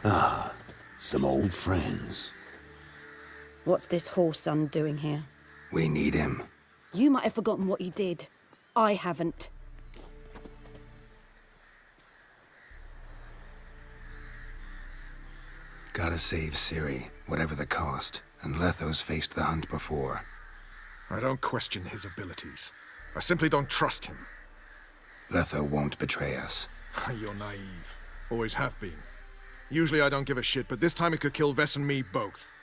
Ah, some old friends. What's this horse son doing here? We need him. You might have forgotten what he did. I haven't. Gotta save Ciri, whatever the cost. And Letho's faced the hunt before. I don't question his abilities. I simply don't trust him. Letho won't betray us. You're naive. Always have been. Usually I don't give a shit, but this time it could kill Vess and me both.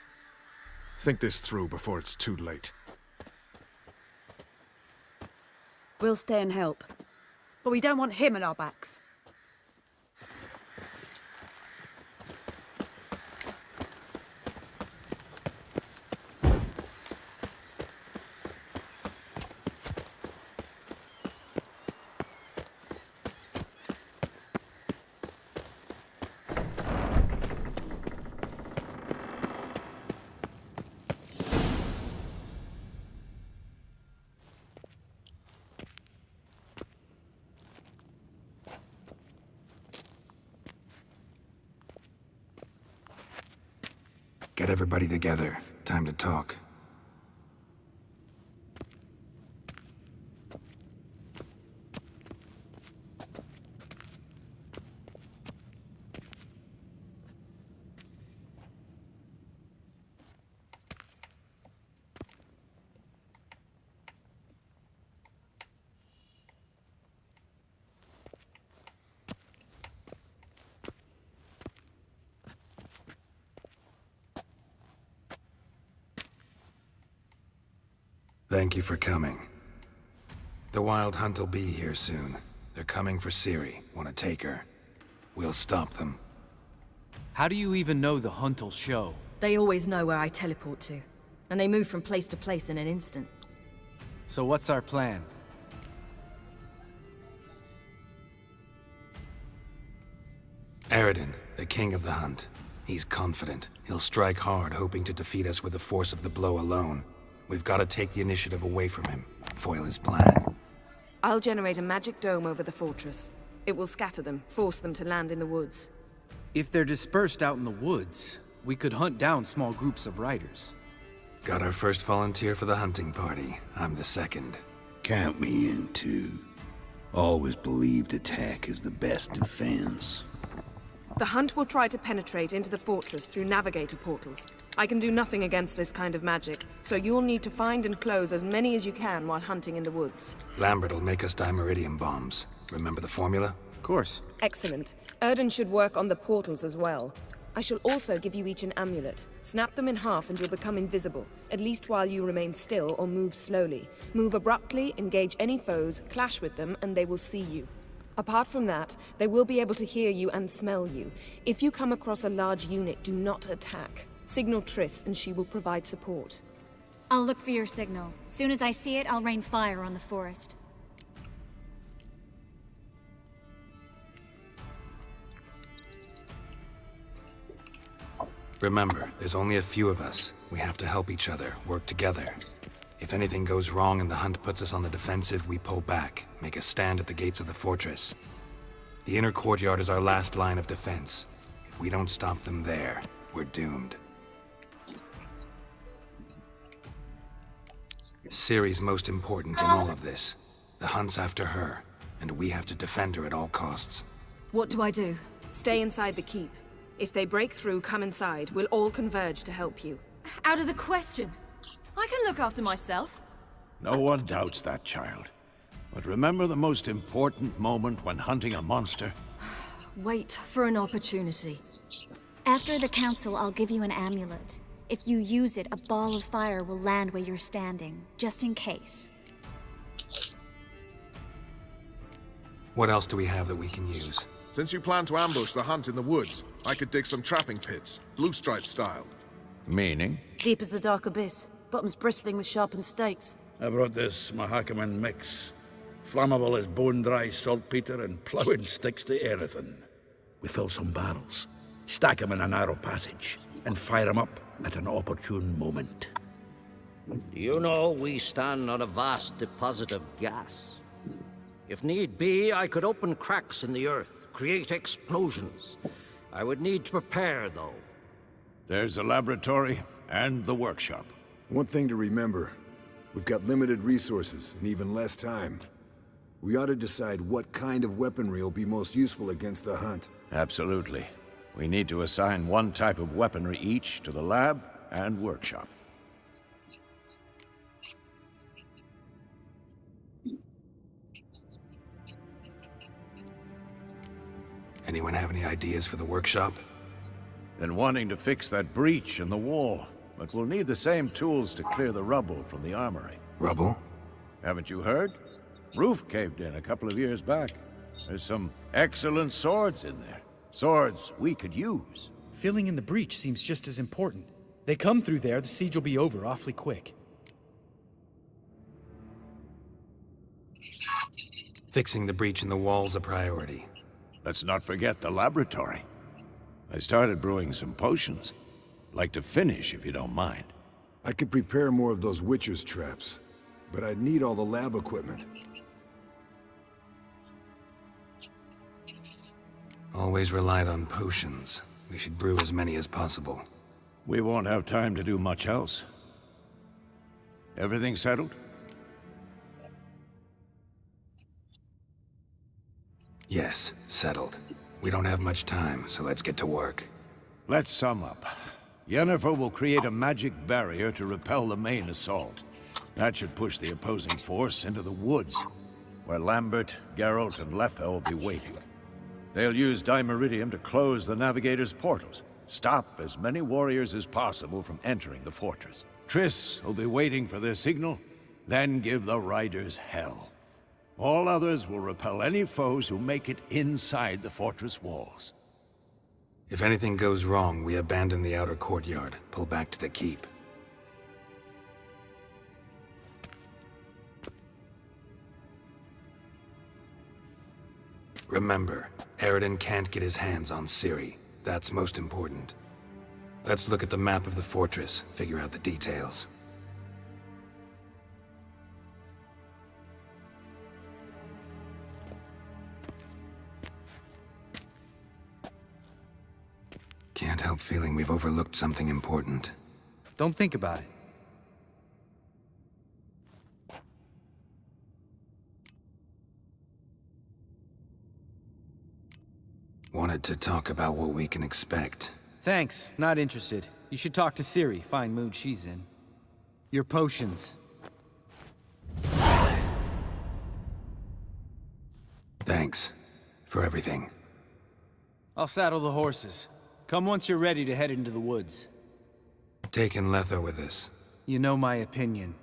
Think this through before it's too late. We'll stay and help. But we don't want him at our backs. Get everybody together. Time to talk. Thank you for coming. The Wild Hunt will be here soon. They're coming for Ciri. Want to take her? We'll stop them. How do you even know the Hunt'll show? They always know where I teleport to, and they move from place to place in an instant. So what's our plan? Aradin, the king of the hunt. He's confident. He'll strike hard, hoping to defeat us with the force of the blow alone. We've got to take the initiative away from him. Foil his plan. I'll generate a magic dome over the fortress. It will scatter them, force them to land in the woods. If they're dispersed out in the woods, we could hunt down small groups of riders. Got our first volunteer for the hunting party. I'm the second. Count me in, too. Always believed attack is the best defense. The hunt will try to penetrate into the fortress through navigator portals. I can do nothing against this kind of magic, so you'll need to find and close as many as you can while hunting in the woods. Lambert'll make us dimeridium bombs. Remember the formula? Of course. Excellent. Erden should work on the portals as well. I shall also give you each an amulet. Snap them in half and you'll become invisible, at least while you remain still or move slowly. Move abruptly, engage any foes, clash with them, and they will see you. Apart from that, they will be able to hear you and smell you. If you come across a large unit, do not attack. Signal Triss and she will provide support. I'll look for your signal. Soon as I see it, I'll rain fire on the forest. Remember, there's only a few of us. We have to help each other, work together. If anything goes wrong and the hunt puts us on the defensive, we pull back, make a stand at the gates of the fortress. The inner courtyard is our last line of defense. If we don't stop them there, we're doomed. Ciri's most important in all of this. The hunt's after her, and we have to defend her at all costs. What do I do? Stay inside the keep. If they break through, come inside. We'll all converge to help you. Out of the question. I can look after myself. No one doubts that, child. But remember the most important moment when hunting a monster? Wait for an opportunity. After the council, I'll give you an amulet. If you use it, a ball of fire will land where you're standing, just in case. What else do we have that we can use? Since you plan to ambush the hunt in the woods, I could dig some trapping pits, blue stripe style. Meaning? Deep as the dark abyss, bottoms bristling with sharpened stakes. I brought this Mahakaman mix. Flammable as bone-dry saltpeter and ploughing sticks to everything. We fill some barrels, stack them in a narrow passage, and fire them up at an opportune moment. You know, we stand on a vast deposit of gas. If need be, I could open cracks in the earth, create explosions. I would need to prepare, though. There's the laboratory and the workshop. One thing to remember, we've got limited resources and even less time. We ought to decide what kind of weaponry will be most useful against the hunt. Absolutely. We need to assign one type of weaponry each to the lab and workshop. Anyone have any ideas for the workshop? Been wanting to fix that breach in the wall, but we'll need the same tools to clear the rubble from the armory. Rubble? Haven't you heard? Roof caved in a couple of years back. There's some excellent swords in there. Swords we could use. Filling in the breach seems just as important. They come through there, the siege will be over awfully quick. Fixing the breach in the wall's a priority. Let's not forget the laboratory. I started brewing some potions. Like to finish, if you don't mind. I could prepare more of those Witcher's traps, but I'd need all the lab equipment. Always relied on potions. We should brew as many as possible. We won't have time to do much else. Everything settled? Yes, settled. We don't have much time, so let's get to work. Let's sum up. Yennefer will create a magic barrier to repel the main assault. That should push the opposing force into the woods, where Lambert, Geralt, and Letha will be waiting. They'll use dimeridium to close the navigator's portals, stop as many warriors as possible from entering the fortress. Triss will be waiting for their signal, then give the riders hell. All others will repel any foes who make it inside the fortress walls. If anything goes wrong, we abandon the outer courtyard, pull back to the keep. Remember, Eridan can't get his hands on Ciri. That's most important. Let's look at the map of the fortress, figure out the details. Can't help feeling we've overlooked something important. Don't think about it. Wanted to talk about what we can expect. Thanks, not interested. You should talk to Ciri, fine mood she's in. Your potions. Thanks for everything. I'll saddle the horses. Come once you're ready to head into the woods. Taking Letho with us. You know my opinion.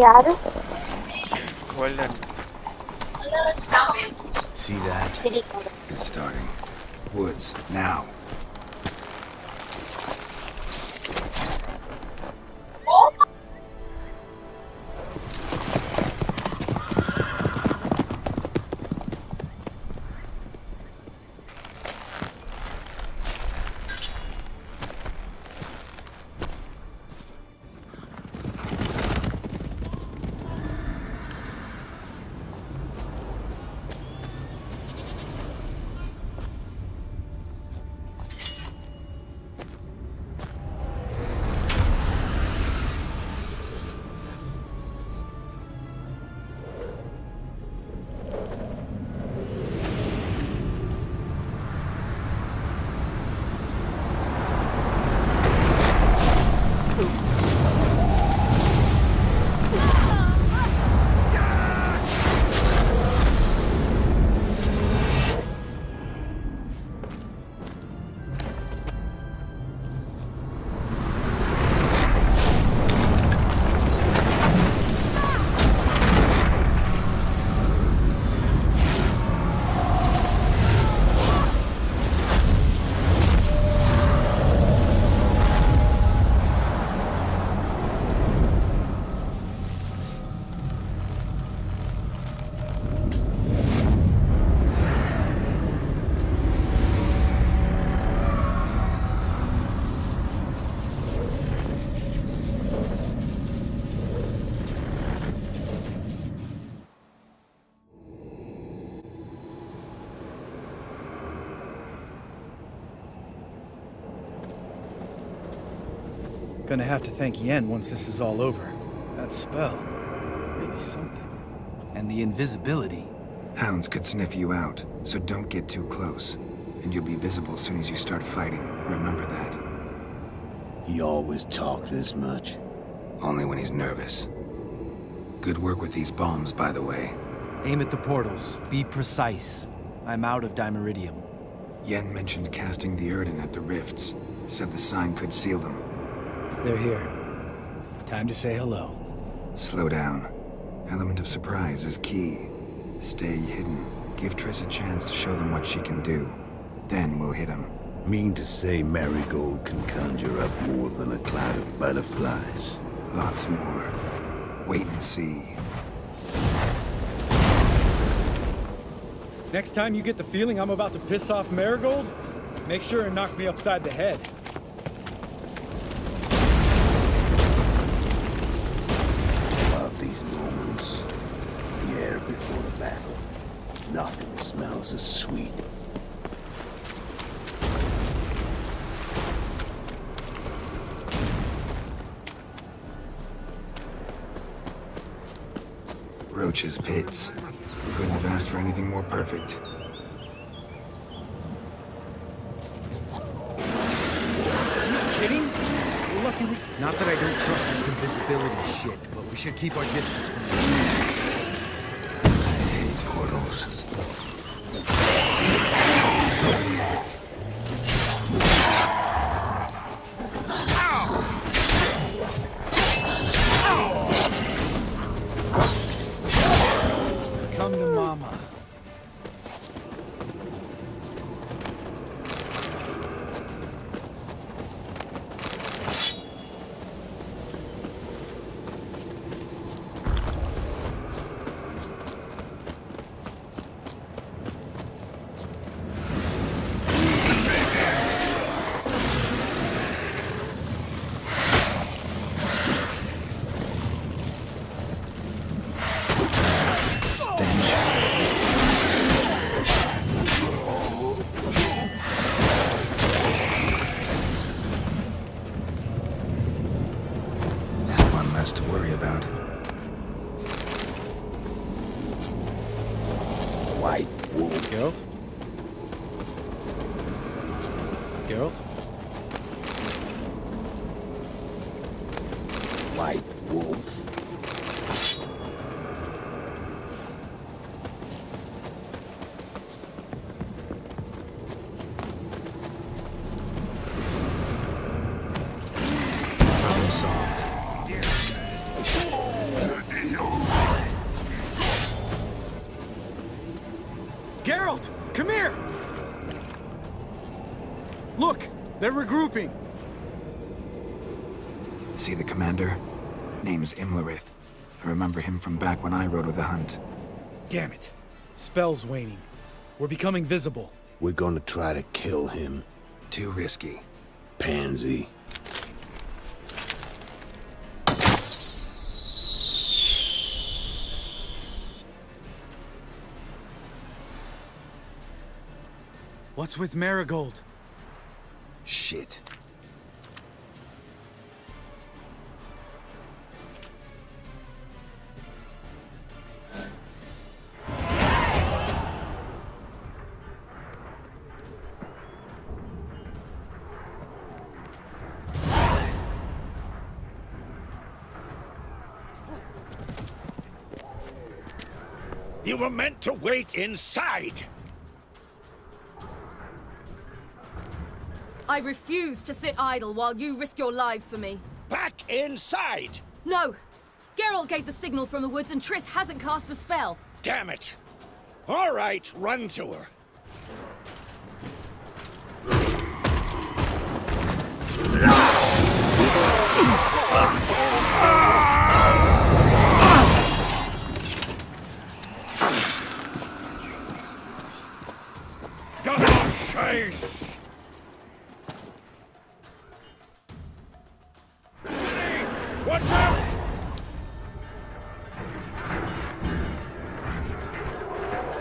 யாரு? Well done. See that? It's starting. Woods, now. Gonna have to thank Yen once this is all over. That spell, really something. And the invisibility. Hounds could sniff you out, so don't get too close. And you'll be visible as soon as you start fighting. Remember that. He always talk this much? Only when he's nervous. Good work with these bombs, by the way. Aim at the portals. Be precise. I'm out of Dimeridium. Yen mentioned casting the Erden at the rifts. Said the sign could seal them. They're here. Time to say hello. Slow down. Element of surprise is key. Stay hidden. Give Triss a chance to show them what she can do. Then we'll hit him. Mean to say Marigold can conjure up more than a cloud of butterflies? Lots more. Wait and see. Next time you get the feeling I'm about to piss off Marigold, make sure and knock me upside the head. Love these moments. The air before the battle. Nothing smells as sweet. Roach's pits. Couldn't have asked for anything more perfect. Are you kidding? We're lucky we... Not that I don't trust this invisibility shit, but we should keep our distance from these creatures. I hate portals. Come to Mama. To worry about. White wolf. Geralt? Geralt? White wolf. Problem solved. Geralt! Come here! Look! They're regrouping! See the commander? Name's Imlerith. I remember him from back when I rode with the hunt. Damn it. Spell's waning. We're becoming visible. We're gonna try to kill him. Too risky. Pansy. What's with Marigold? Shit. You were meant to wait inside! I refuse to sit idle while you risk your lives for me. Back inside! No! Geralt gave the signal from the woods and Triss hasn't cast the spell. Damn it! All right, run to her. Double chase! Watch out!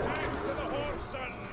Back to the Horsons!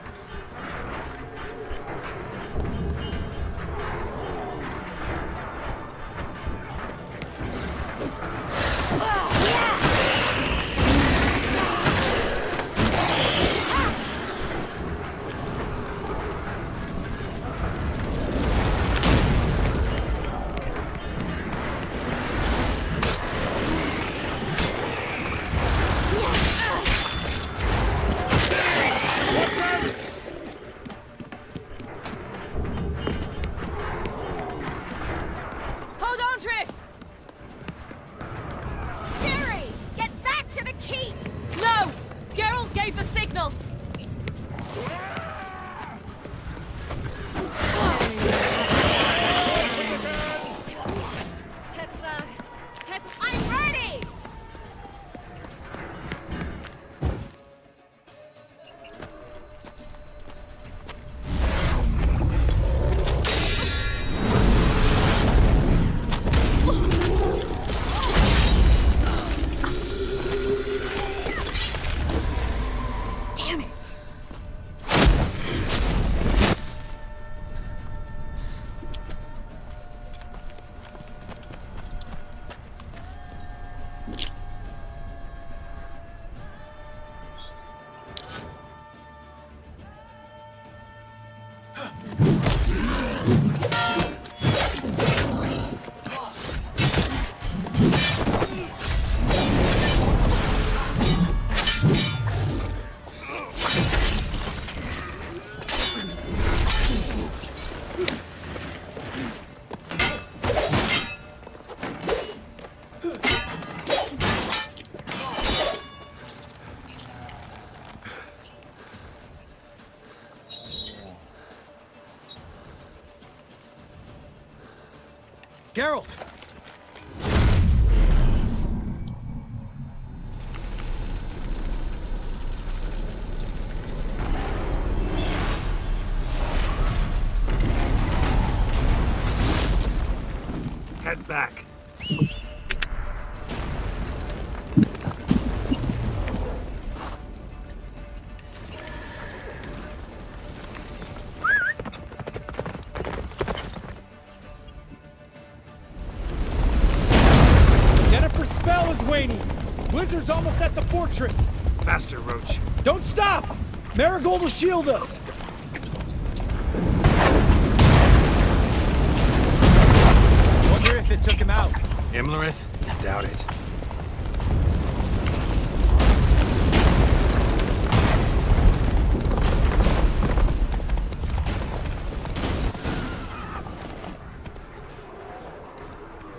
Geralt! Head back. Jennifer's spell is waning! Blizzard's almost at the fortress! Faster, Roach. Don't stop! Marigold will shield us! Wonder if it took him out. Imlerith? Doubt it.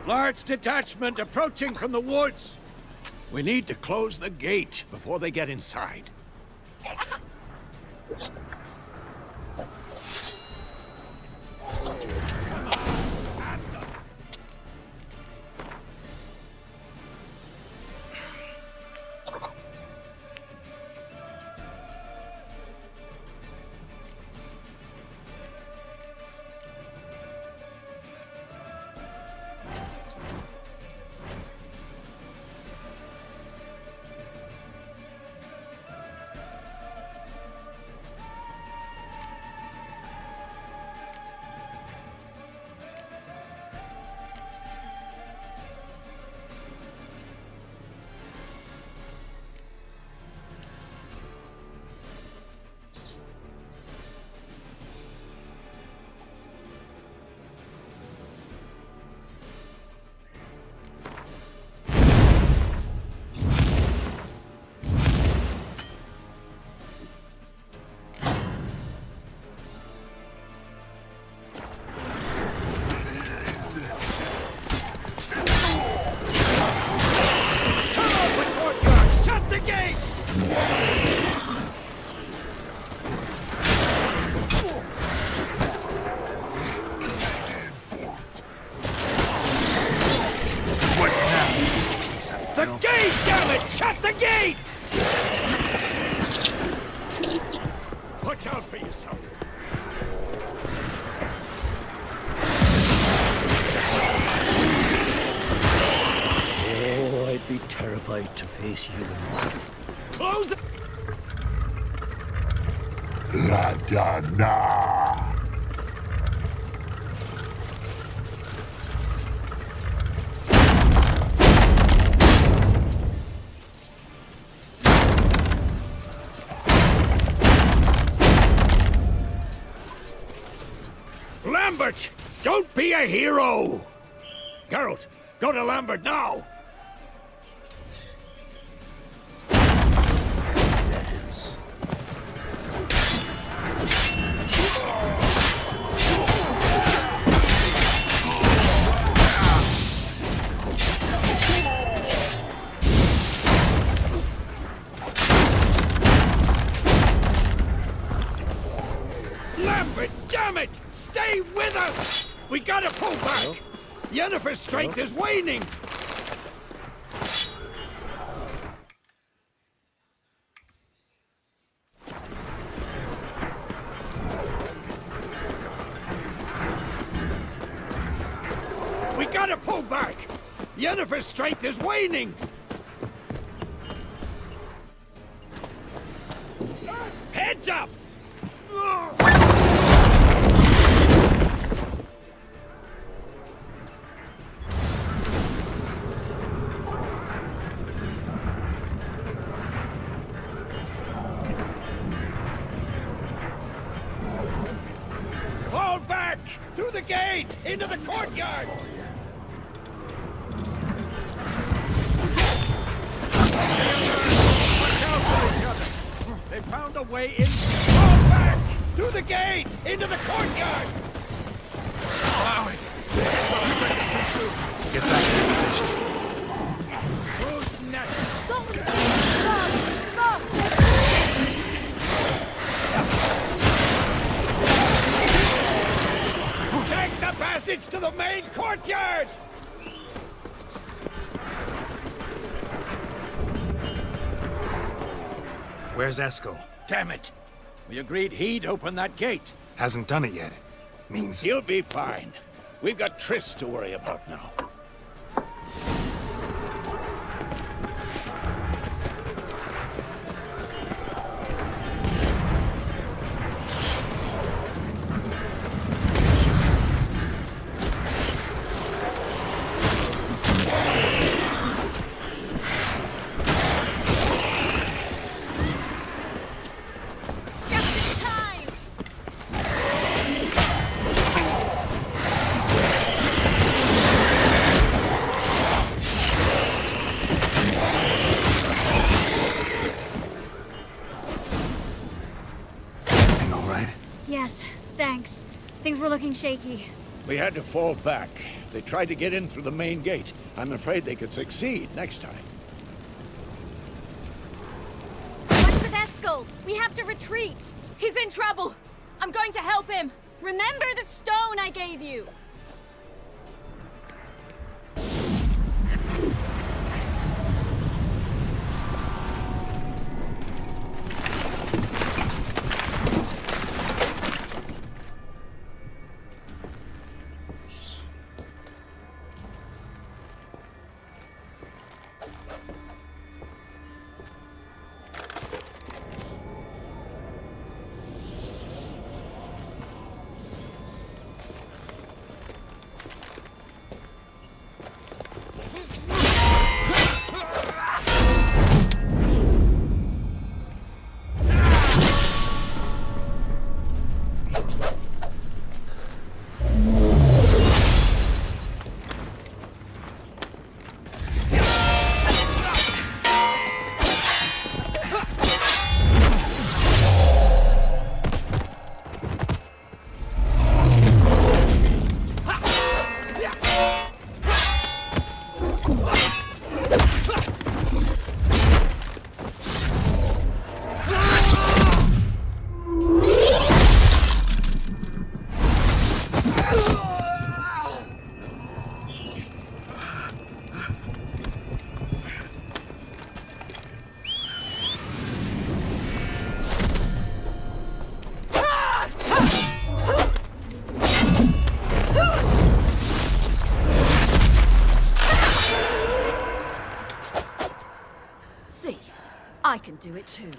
Large detachment approaching from the woods. We need to close the gate before they get inside. Watch out for yourself. Oh, I'd be terrified to face you. Close it! La da na. Lambert! Don't be a hero! Geralt, go to Lambert now! Lambert, damn it! Stay with us! We gotta pull back! Yennefer's strength is waning! We gotta pull back! Yennefer's strength is waning! Heads up! Fall back! Through the gate! Into the courtyard! They found a way in. Fall back! Through the gate! Into the courtyard! Allow it! Not a second too soon! Get back to your position. Who's next? Take the passage to the main courtyard! Where's Eskel? Damn it! We agreed he'd open that gate. Hasn't done it yet. Means... He'll be fine. We've got Triss to worry about now. Yes, thanks. Things were looking shaky. We had to fall back. They tried to get in through the main gate. I'm afraid they could succeed next time. What's with Eskel? We have to retreat. He's in trouble. I'm going to help him. Remember the stone I gave you. I can do it too.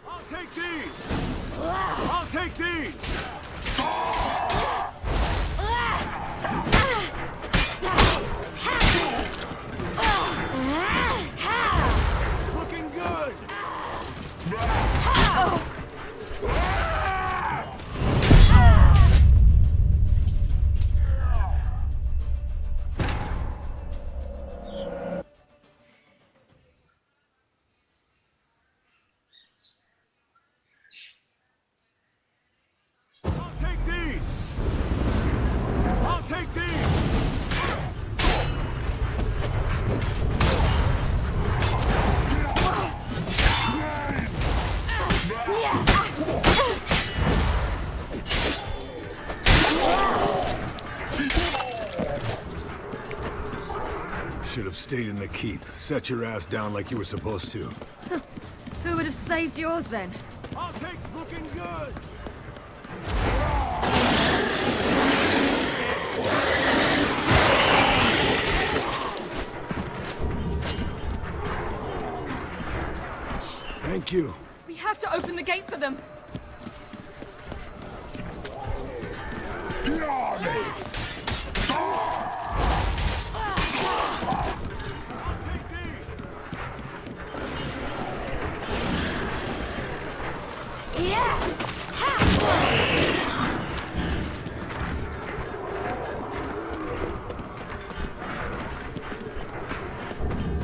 I'll take these! I'll take these! Looking good! I'll take these! I'll take these! Should have stayed in the keep. Set your ass down like you were supposed to. Who would have saved yours then? I'll take looking good! Thank you. We have to open the gate for them.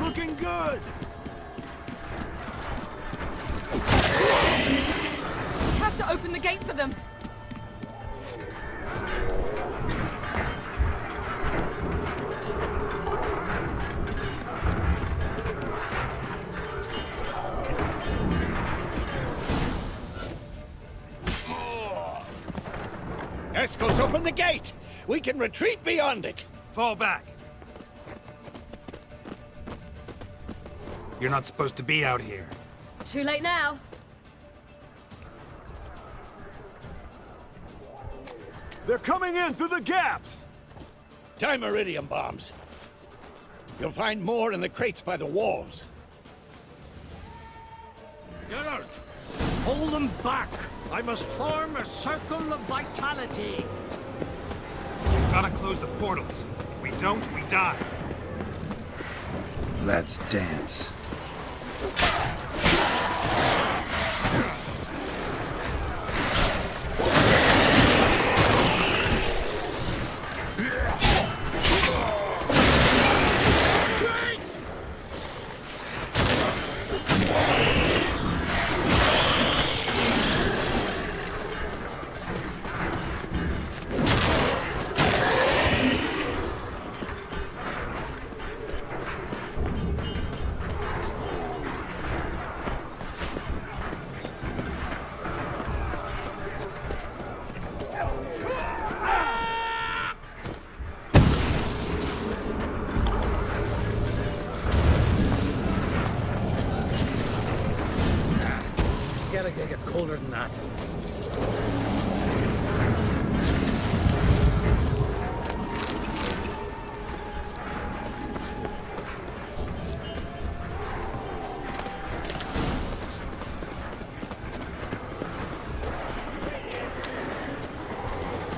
Looking good! We have to open the gate for them. Escos, open the gate! We can retreat beyond it! Fall back. You're not supposed to be out here. Too late now. They're coming in through the gaps! Time iridium bombs. You'll find more in the crates by the walls. Geralt! Hold them back! I must form a circle of vitality. Gotta close the portals. If we don't, we die. Let's dance. It gets colder than that.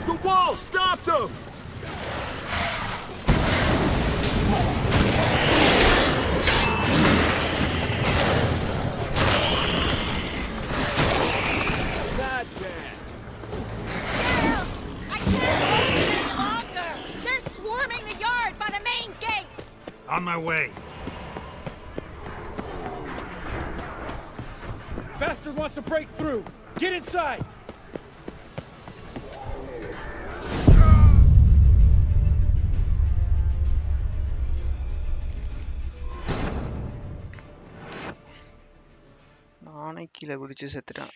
The wall! Stop them! On my way. Bastard wants to break through! Get inside! நானே கீழே குடிச்சு செத்துட்டேன்.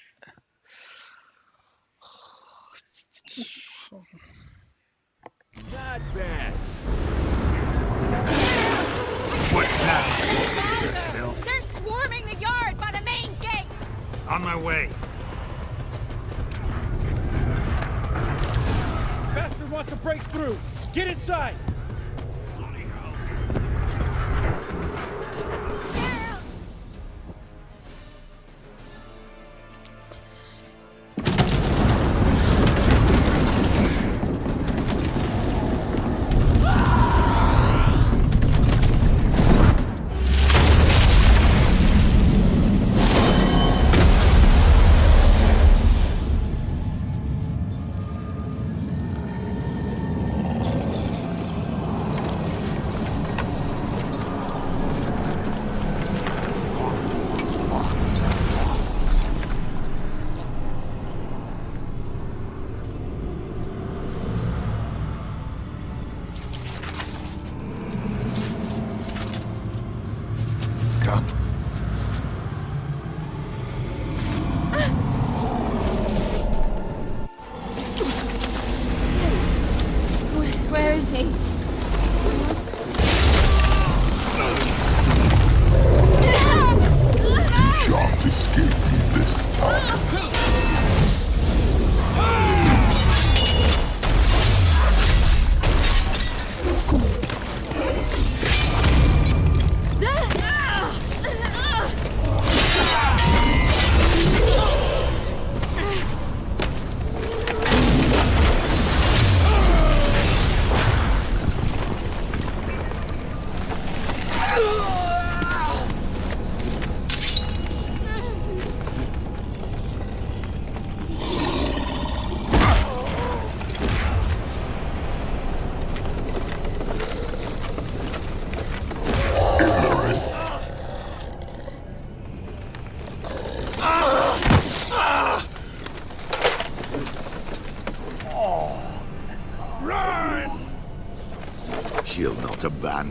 Not bad. What now? They're swarming the yard by the main gates! On my way. Bastard wants to break through! Get inside!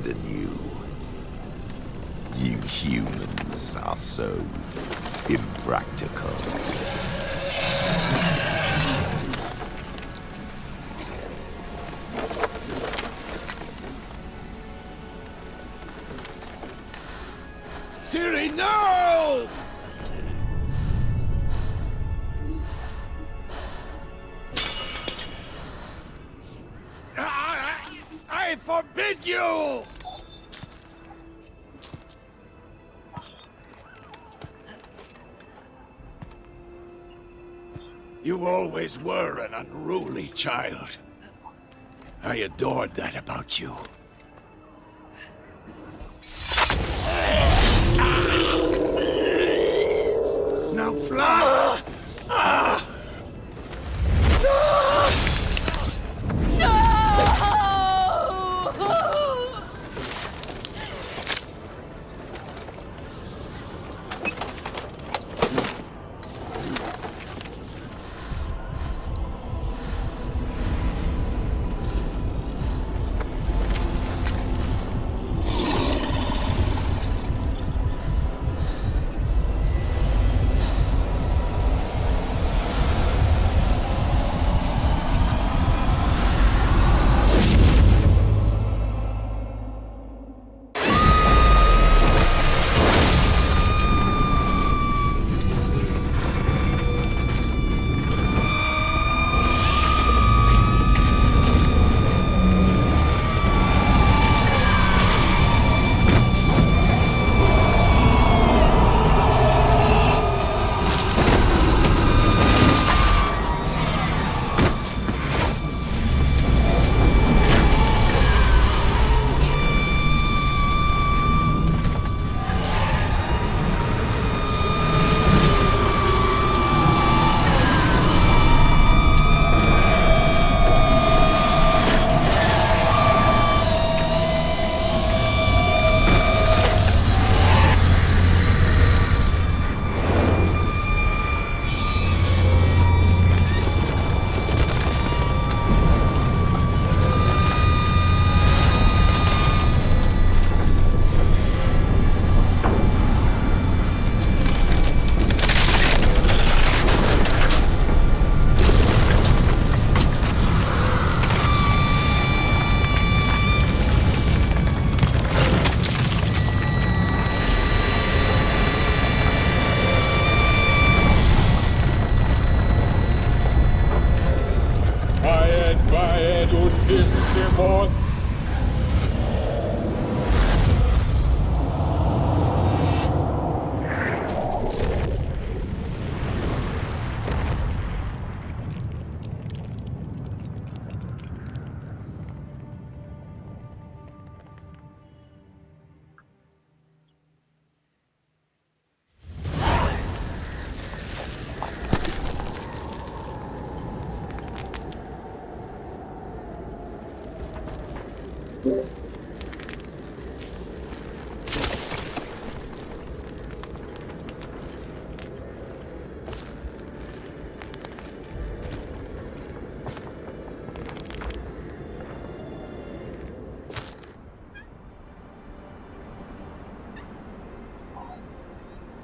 abandon you. You humans are so impractical. Siri, no! I forbid you! You always were an unruly child. I adored that about you. Now fly!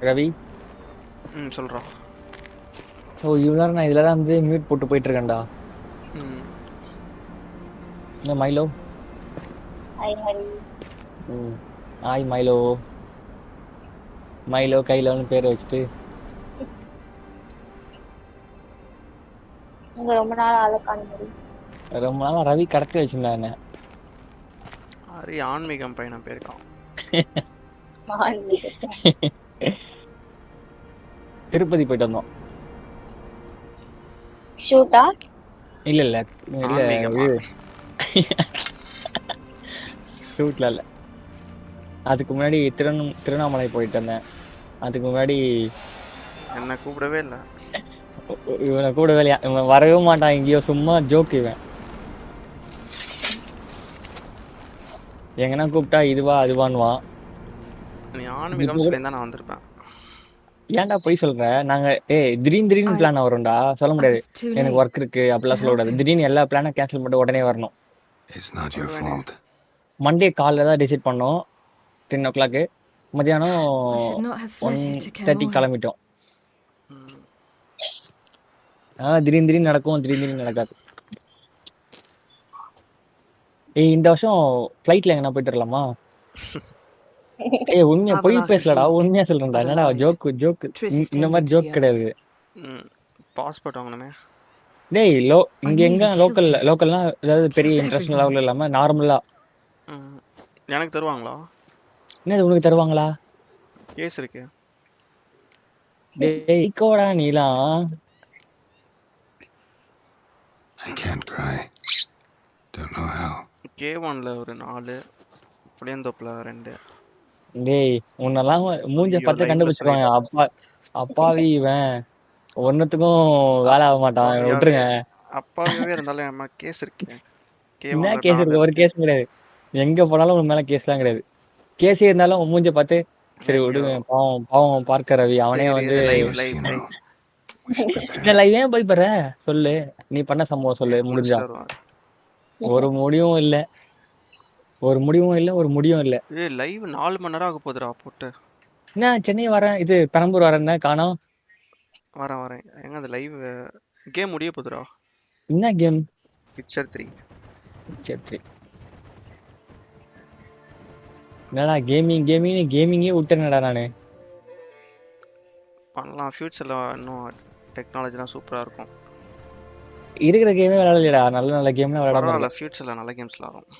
Ravi சொல்றா. ஓ இவ்வளோ நேரம் நான் இதில் தான் வந்து mute போட்டு போயிட்டு இருக்கேன்டா. என்ன மைலோ? Hi Milo. மைலோ கைலோன்னு பேரை வச்சுட்டு ரொம்ப நாள் ஆளக்கான ரொம்ப நாள் ரவி கடத்தி வச்சிருந்தா என்ன. ஹரி ஆன்மீகம் பையனா போயிருக்கான். திருப்பதி போயிட்டு வந்தோம். ஷூட்டா? இல்ல இல்ல இல்ல ஷூட்ல இல்ல. அதுக்கு முன்னாடி திருவண்ணாமலை போயிட்டு வந்தேன். அதுக்கு முன்னாடி என்ன கூப்பிடவே இல்லை. இவனை கூடவே இல்லையா? இவன் வரவே மாட்டான் எங்கேயோ, சும்மா ஜோக் இவன். எங்கன்னா கூப்பிட்டா இதுவா அதுவான்வான். நீ ஆன்மீகம் சொல்லியிருந்தா நான் வந்திருப்பேன். ஏன்டா போய் சொல்ற? நாங்க திடீர்னு பிளான் வரும்டா, சொல்ல முடியாது. எனக்கு ஒர்க் இருக்கு அப்படிலாம் சொல்ல கூடாது. திடீர்னு எல்லா பிளானும் கேன்சல் பண்ணிட்டு உடனே வரணும். It's not your fault. Monday காலைல தான் டிசைட் பண்ணோம் 10 o'clock. மதியானம் I should not have fled here to 1:30 Kenmore. கிளம்பிட்டோம். திடீர்னு நடக்கும், திடீர்னு நடக்காது. ஏய் இந்த வருஷம் ஃப்ளைட்ல எங்கனா போயிட்டு வரலாமா? ஏய் உண்மையா பொய் பேசலடா, உண்மையா சொல்றேன்டா. என்னடா ஜோக் இந்த மாதிரி ஜோக் கிடையாது. பாஸ்போர்ட் வாங்கணுமே. டேய் இங்க எங்க லோக்கல்னா அதாவது பெரிய இன்டர்நேஷனல் லெவல்ல இல்லாம நார்மலா. எனக்கு தருவாங்களா? என்னது உனக்கு தருவாங்களா? கேஸ் இருக்கு. டேய் கோடா நீலாம். I can't cry. Don't know how. K1ல ஒரு 4, புளியந்தோப்புல 2. டேய் உன்னெல்லாம் மூஞ்ச பார்த்து கண்டுபிடிச்சிருவாங்க. அப்பாவி இவன் ஒன்னத்துக்கும் வேலை ஆக மாட்டான், விட்டுருங்க. அப்பாவே இருந்தாலும் என் மேல கேஸ் இருக்கு. என்ன கேஸ் இருக்கு? ஒரு கேஸ் கிடையாது. எங்க போனாலும் உன் மேல கேஸ்லாம் கிடையாது. கேஸே இருந்தாலும் உன் மூஞ்ச பார்த்து சரி விடுங்க, பாவம் பார்க்க ரவி, அவனே வந்து ஏன் பயப்படுற சொல்லு, நீ பண்ண சம்பவம் சொல்லு, முடிஞ்சா. ஒரு முடிவும் இல்ல. ஏய் லைவ் 4 மணி நேரம் ஆக போகுதுடா போட்டு. என்ன சென்னை வரேன், இது பெரம்பூர் வரேன்னா காணோம். வரேன். எங்க அந்த லைவ் கேம் முடிய போகுதுடா. என்ன கேம்? பிக்சர் 3. என்னடா கேமிங்கே விட்டேனடா நானு. பண்ணலாம் ஃபியூச்சர்ல, இன்னும் டெக்னாலஜிலாம் சூப்பரா இருக்கும். இருக்கிற கேமே விளையாடலடா, நல்ல கேம்லாம் விளையாடாம. ஃபியூச்சர்ல நல்ல கேம்ஸ்லாம் வரும்.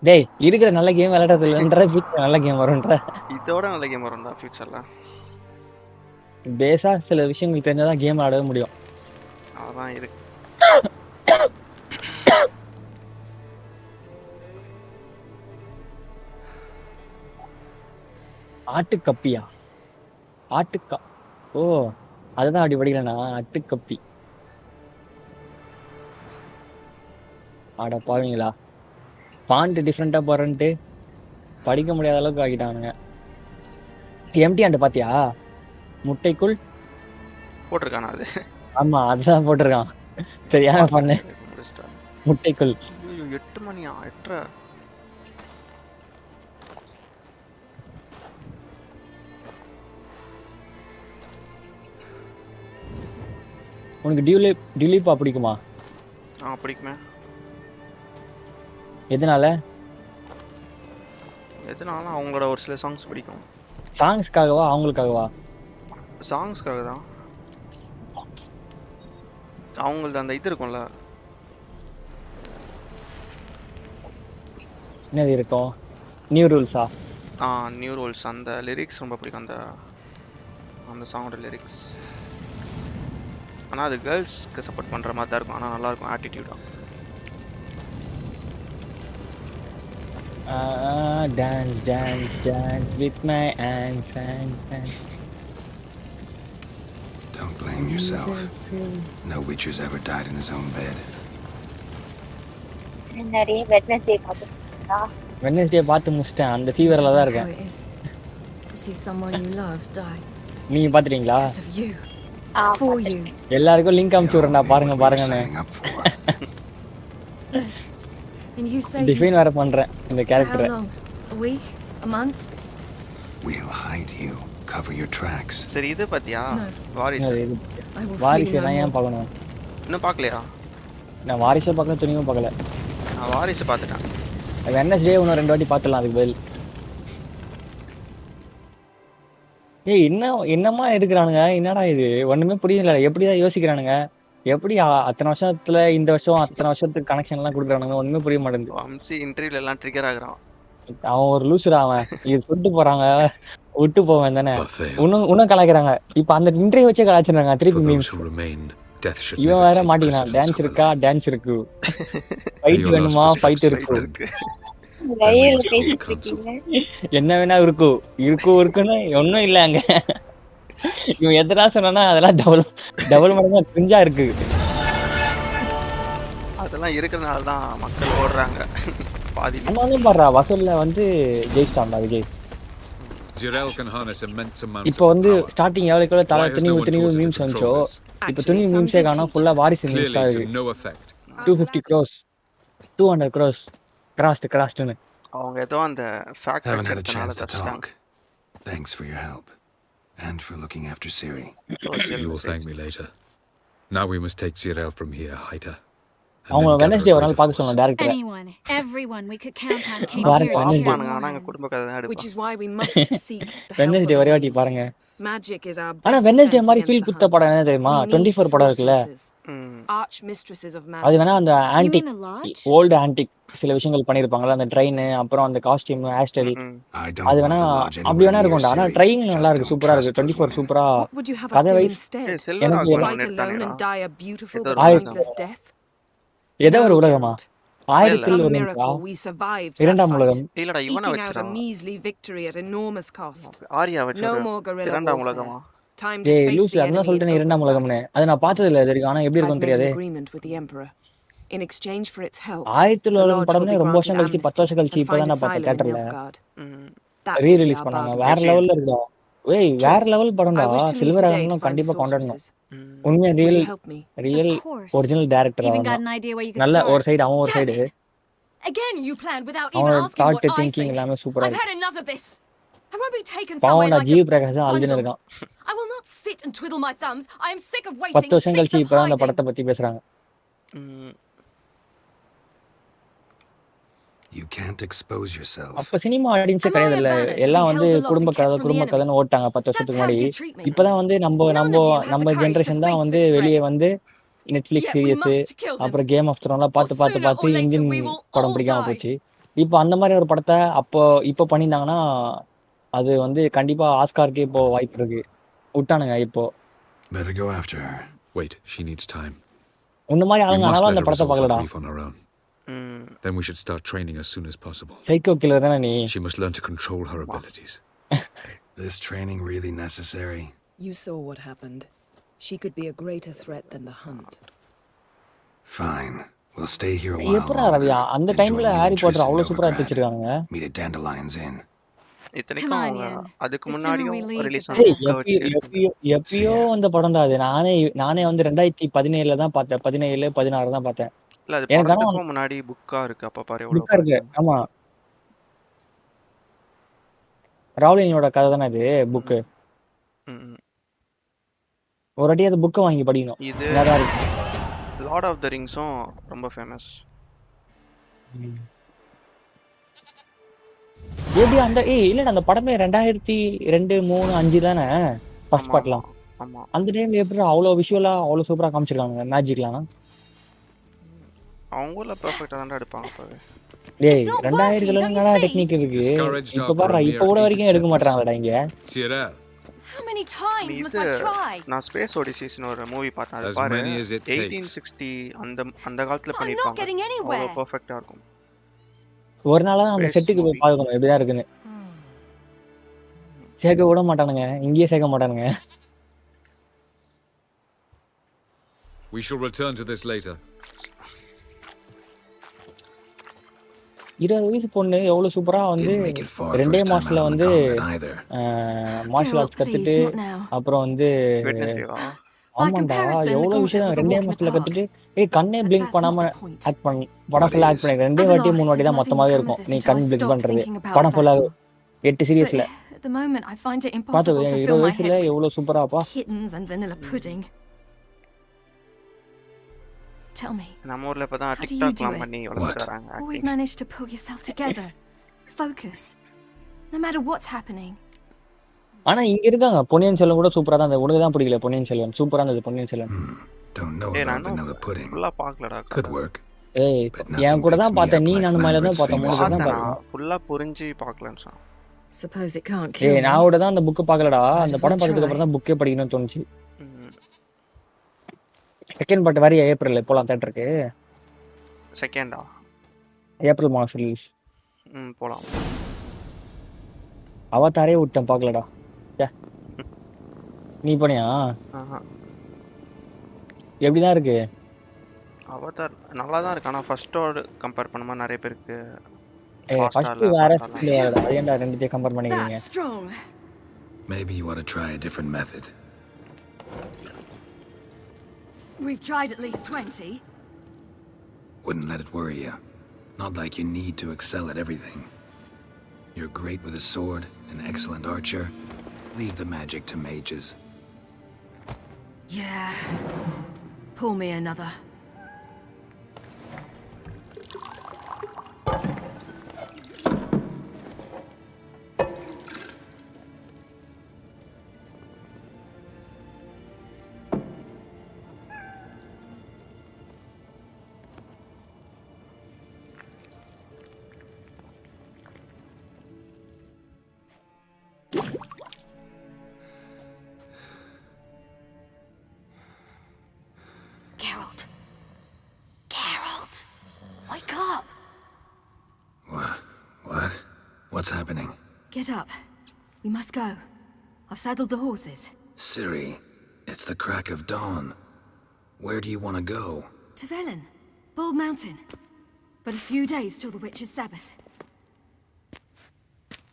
டேய் இருக்கிற நல்ல கேம் விளையாடுறது இல்லன்ற, ஃபியூச்சர் நல்ல கேம் வரும்ன்ற. இதோட நல்ல கேம் வரும்டா ஃபியூச்சர்ல. பேசா சில விஷயங்கள் தெரிஞ்சாதான் கேம் விளையாடவே முடியும். அதான் இருக்கு. ஆட்டுக்கப்பியா? ஓ அதுதான் அப்படி படிக்கலண்ணா, ஆட்டுக்கப்பி. ஆட பாவீங்களா, ஃபாண்ட் டிஃப்ரெண்டா போறேன்ட்டு படிக்க முடியாத அளவுக்கு ஆகிட்டானுங்க. எம்டி ஆண்டு பாத்தியா? முட்டைக்குள் போட்டிருக்கானா அது? ஆமா அதுதான் போட்டிருக்கான். சரியா பண்ணு. முட்டைக்குள். 8 மணியா? 8:30. உனக்கு டியூலிப்பா பிடிக்குமா? பிடிக்குமே. எதனால அவங்களோட ஒரு சில சாங்ஸ் பிடிக்கும். சாங்ஸ்க்காகவா அவங்களுக்காகவா? சாங்ஸ்க்காக தான். அவங்களது அந்த இது இருக்கும்ல. என்னது இருக்கும்? நியூ ரூல்ஸா? New rules. அந்த லிரிக்ஸ் ரொம்ப பிடிக்கும், அந்த சாங்கோட லிரிக்ஸ். ஆனால் அது கேர்ள்ஸ்க்கு சப்போர்ட் பண்ணுற மாதிரி தான் இருக்கும், ஆனால் நல்லாயிருக்கும் ஆட்டிடியூடாக. Dance with my hands. Don't blame yourself. No witcher's ever died in his own bed. என்னடி வெட்னஸ்டே பாத்துட்டா? வெட்னஸ்டே பார்த்து முடிச்சிட்டேன், அந்த ஃபீவர்ல தான் இருக்கேன். To see someone you love die. நீங்க பாத்துறீங்களா? For you. எல்லாருக்கும் லிங்க் அனுப்பிச்சு விடுறேன்டா, பாருங்கன்னு. And you say டிஃபைன் வேற பண்றேன் இந்த கேரக்டரை. A week? A month? We'll hide you. Cover your tracks. சரி இது பாத்தியா? வாரிசு. வாரிசு நான் ஏன் பார்க்கணும்? இன்னும் பார்க்கலையா? நான் வாரிசை பார்க்கல, துணியும் பார்க்கல. நான் வாரிசு பார்த்துட்டேன். வெட்னஸ்டே இன்னும் 2 வாட்டி பார்த்துடலாம் அதுக்கு பதில். ஏய் என்னமா எடுக்கிறானுங்க, என்னடா இது ஒண்ணுமே புரியல. எப்படிதான் யோசிக்கிறானுங்க, எப்படி அத்தனை வருஷத்துல இந்த வருஷம் அத்தனை வருஷத்துக்கு கனெக்ஷன் எல்லாம் கொடுக்குறானுங்க, ஒண்ணுமே புரிய மாட்டேங்குது. வம்சி இன்டர்வியூல எல்லாம் ட்ரிகர் ஆகுறான். அவன் ஒரு லூசுடா அவன். இது சொல்லிட்டு போறாங்க, விட்டு போவேன் தானே, இன்னும் கலாய்க்கிறாங்க. இப்ப அந்த இன்டர்வியூ வச்சே கலாய்ச்சிடுறாங்க திருப்பி. மீன்ஸ் இவன் வேற மாட்டிக்கிறான். டான்ஸ் இருக்கா? டான்ஸ் இருக்கு. ஃபைட் வேணுமா? ஃபைட் இருக்கு. என்ன வேணா இருக்குன்னு ஒன்னும் இல்ல அங்க. இவன் எத்தனா சொன்னா அதெல்லாம் டபுள் மடங்கா கிரிஞ்சா இருக்கு. அதெல்லாம் இருக்கிறதுனால தான் மக்கள் ஓடுறாங்க. பாதி அம்மாவும் பாடுறா வசூல்ல வந்து ஜெயிச்சிட்டான்டா விஜய். இப்போ வந்து ஸ்டார்டிங் எவ்வளவு தலை துணி மீம்ஸ் வந்துச்சோ, இப்போ துணி மீம்ஸே காணோம், ஃபுல்லா வாரிசு மீம்ஸ் தான் இருக்கு. 250 crores 200 crores கிராஸ்ட்னு அவங்க ஏதோ அந்த fact Haven't had a chance to talk. Thanks for your help. And for looking after Ciri. You will thank me later. Now we must take Geralt from here, Haida. அவங்க Wednesday ஒரு நாள் பார்க்க சொன்னோம் director. Anyone, everyone we could count on came பாருங்க, here to Wednesday. hear ஆனா more. எங்க குடும்ப கதை தான் Which எடுப்பான். is why we must seek the help Wednesday of ஒரே வாட்டி enemies. பாருங்க. Magic is our ஆனா best வெனஸ்டே defense மாதிரி against ஃபீல் the குத்த hunt. படம் என்ன தெரியுமா? We need 24 படம் இருக்குல்ல. sorceresses, archmistresses of அது magic. வேணா அந்த You antique mean a lodge? Old antique சில விஷயங்கள் பண்ணிருப்பாங்கல்ல, அந்த ட்ரெயின் அப்புறம் அந்த காஸ்டியூம் ஹேர் ஸ்டைல் I அது don't want வேணா the lodge அப்படி anywhere வேணா near இருக்கும்டா. ஆனா Ciri. ட்ரெயின் நல்லா Just இருக்கு, don't சூப்பரா trust இருக்கு. those 24 women. சூப்பரா What would you have us கதை do வைஸ் instead? Silver எனக்கு Rock Fight ஒண்ணு alone and எடுத்தானேடா. die a beautiful ஏதோ but ஒரு ஆயிரத்தி pointless death? ஏதோ No, ஒரு உலகமா Geralt. By ஆயிரத்தில் some ஒரு miracle, we survived that இரண்டாம் fight, உலகம். இல்லடா இவனை eking out வச்சுடா. a measly victory at enormous cost. Arya வச்சு No ஒரு more guerrilla இரண்டாம் warfare. உலகமா? Time to ஏய் face லூஸ், the அதான் enemy in சொல்லிட்டேன் open இரண்டாம் உலகம்னு. battle. அதை நான் பார்த்தது இல்லை தெரியும். ஆனா எப்படி I've இருக்கும்னு made an தெரியாதே. agreement with the Emperor. In exchange for its help, ஆயிரத்தில் the ஒரு Lodge will படமே be ரொம்ப வருஷம் granted கழிச்சு 10 amnesty வருஷம் கழிச்சு and இப்பதான் find நான் பார்த்தேன் asylum in தியேட்டர்ல Nilfgaard. That re will be release our பண்ணாங்க. bargain. வேற லெவல்ல இருக்குடா. ஏய் வேற Triss, லெவல் படம்டா. I wish to leave silver today to ஆகணும், find the கண்டிப்பா கொண்டாடணும். sorceresses. உண்மையா Will real you help me? Real Of course. Original director Even அவன் got தான். an idea where you could நல்ல start. ஒரு சைடு அவன் ஒரு Damn side it! Again, you planned without even அவனோட asking what thought I thinking think. எல்லாமே சூப்பரா I've இருக்கு. had enough of this. I won't be taken somewhere பாவம்டா like GV a Prakash தான் அழுதுன்னு bundle. இருக்கான். I will not sit and twiddle my thumbs. I am sick of 10 waiting, வருஷம் sick கழிச்சு of இப்பதான் அந்த hiding. படத்தை பத்தி பேசுறாங்க. You can't expose yourself. அப்ப சினிமா ஆடியன்ஸே Am I கிடையாது a இல்ல. banner to எல்லாம் be வந்து held aloft குடும்ப and kept கதை from the குடும்ப enemy? கதைன்னு ஓட்டாங்க 10 That's வருஷத்துக்கு how முன்னாடி. you treat me. இப்பதான் வந்து நம்ம None நம்ம of you has the நம்ம courage to ஜெனரேஷன் தான் face வந்து this வெளியே threat. வந்து Netflix Yet we series must kill them. அப்புறம் கேம் ஆஃப் த்ரோன்லாம் பார்த்து Or பார்த்து sooner பார்த்து or later Indian we will படம் all பிடிக்காம die. போச்சு. இப்போ அந்த மாதிரி ஒரு படத்தை இப்போ பண்ணியிருந்தாங்கன்னா அது வந்து கண்டிப்பா ஆஸ்கார்க்கே இப்போ வாய்ப்பு இருக்கு. விட்டானுங்க இப்போ. Better go after her. Wait, she needs time. உன்ன மாதிரி We ஆளுங்க must ஆனாலும் let அந்த her படத்தை resolve her பார்க்கலடா. grief on her own. Then we should start training as soon as possible. Psycho killer தானே நீ. She must learn to control her abilities. This training really necessary? You saw what happened. She could be a greater threat than the hunt. Fine. We'll stay here a while எப்படா longer. ரவியா அந்த Then டைம்ல join you Harry and Triss Potter in அவ்வளவு சூப்பரா Novigrad. வச்சிருக்காங்க. Meet at Dandelion's Inn. இத்தனைக்கும் Come on, அவங்க Ian. அதுக்கு The sooner முன்னாடியும் we leave, ரிலீஸ் the ஆன ஏய் புக்கை வச்சு எப்பயோ அந்த படம் தான் அது. நானே வந்து 2017 தான் பார்த்தேன். 17 16 தான் பார்த்தேன். இல்ல அது எனக்கு ஆனா படத்துக்கும் முன்னாடி புக்கா இருக்கு. அப்ப பாரு எவ்வளவு புக்கா இருக்கு. ஆமா ராவ்லினோட கதை தானே அது புக்கு. ஒரு வாட்டி அந்த புக்கை வாங்கி படிக்கணும். இது நல்லா இருக்கு. லார்ட் ஆஃப் த ரிங்ஸும் ரொம்ப ஃபேமஸ். எப்படி அந்த இல்லடா அந்த படமே 2002 3 5 தானே ஃபர்ஸ்ட் பார்ட்லாம். ஆமா. அந்த டைம்ல எப்படி அவ்வளவு விஷுவலா அவ்வளவு சூப்பரா காமிச்சிருக்காங்க மேஜிக்லாம். அவங்கள பெர்ஃபெக்ட்டா தான் எடுப்பாங்க பாரு. டேய் 2000ல என்னடா டெக்னிக் இருக்கு. இப்ப பாரு இப்ப கூட வரைக்கும் எடுக்க மாட்டறாங்கடா இங்க. How many times must I try? நான் ஸ்பேஸ் ஒடிசிஸ்னு ஒரு மூவி பார்த்தேன். அது பாரு 1860 அந்த காலத்துல பண்ணிருப்பாங்க. அவ்வளவு பெர்ஃபெக்ட்டா இருக்கும். ஒரு நாளா அந்த செட்டுக்கு போய் பார்க்கணும் எப்படிதான் இருக்குன்னு. சேர்க்க விட மாட்டானுங்க. இங்கேயே சேர்க்க மாட்டானுங்க. We shall return to this later. 20 வயசு பொண்ணு எவ்வளவு சூப்பரா வந்து 2 மாசத்துல வந்து மார்ஷல் ஆர்ட்ஸ் கத்துட்டு அப்புறம் வந்து ஆமாண்டா எவ்வளவு விஷயம் 2 மாசத்துல கத்துட்டு கண்ணே பிளிங்க் பண்ணாம ஆக்ட் பண்ணி படம் ஃபுல்லா ஆக்ட் பண்ணி 2 வாட்டி 3 வாட்டி தான் மொத்தமாவே இருக்கும் நீ கண் பிளிங்க் பண்றது. படம் ஃபுல்லா 8 சீரியஸ்ல பாத்து 20 வயசுல எவ்வளவு சூப்பராப்பா. Tell me. நம்ம ஊர்ல இப்ப தான் டிக்டாக்லாம் பண்ணி வளர்த்துட்டு வராங்க. Always manage to pull yourself together. Focus. No matter what's happening. ஆனா இங்க இருக்காங்க பொன்னியின் செல்வன் கூட சூப்பரா தான் இருந்தது. உனக்கு தான் பிடிக்கல பொன்னியின் செல்வன். சூப்பரா இருந்தது Ponniyin Selvan. Don't know about vanilla pudding. ஃபுல்லா பார்க்கலடா. Good work. ஏய் நான் கூட தான் பார்த்தேன். நீ நான் மேல தான் பார்த்தேன். மூணு தான் பார்த்தேன். ஃபுல்லா புரிஞ்சு பார்க்கலன்னு சொன்னா. Suppose it can't kill. நான் கூட தான் அந்த புக் பார்க்கலடா. அந்த படம் பார்த்ததுக்கு அப்புறம் தான் புக்கே படிக்கணும்னு தோணுச்சு. செகண்ட் பார்ட் வரைய ஏப்ரல் போலாம் தியேட்டருக்கு. செகண்டா ஏப்ரல் மாசம் ரிலீஸ். போலாம். அவதாரே விட்டேன் பார்க்கலடா. நீ போனியா? எப்படிதான் இருக்கு? அவதார் நல்லா தான் இருக்கு. ஆனா ஃபர்ஸ்டோட கம்பேர் பண்ணும்போது நிறைய பேருக்கு ஃபர்ஸ்ட் வேற வேறடா. ஏன்டா ரெண்டுத்தையும் கம்பேர் பண்ணிக்கிறீங்க? Maybe you want to try a different method. We've tried at least 20. Wouldn't let it worry you. Not like you need to excel at everything. You're great with a sword, an excellent archer. Leave the magic to mages. Yeah. Pull me another. Wake up! What? What's happening? Get up. We must go. I've saddled the horses. Ciri, it's the crack of dawn. Where do you want to go? To Velen. Bald Mountain. But a few days till the Witch's Sabbath.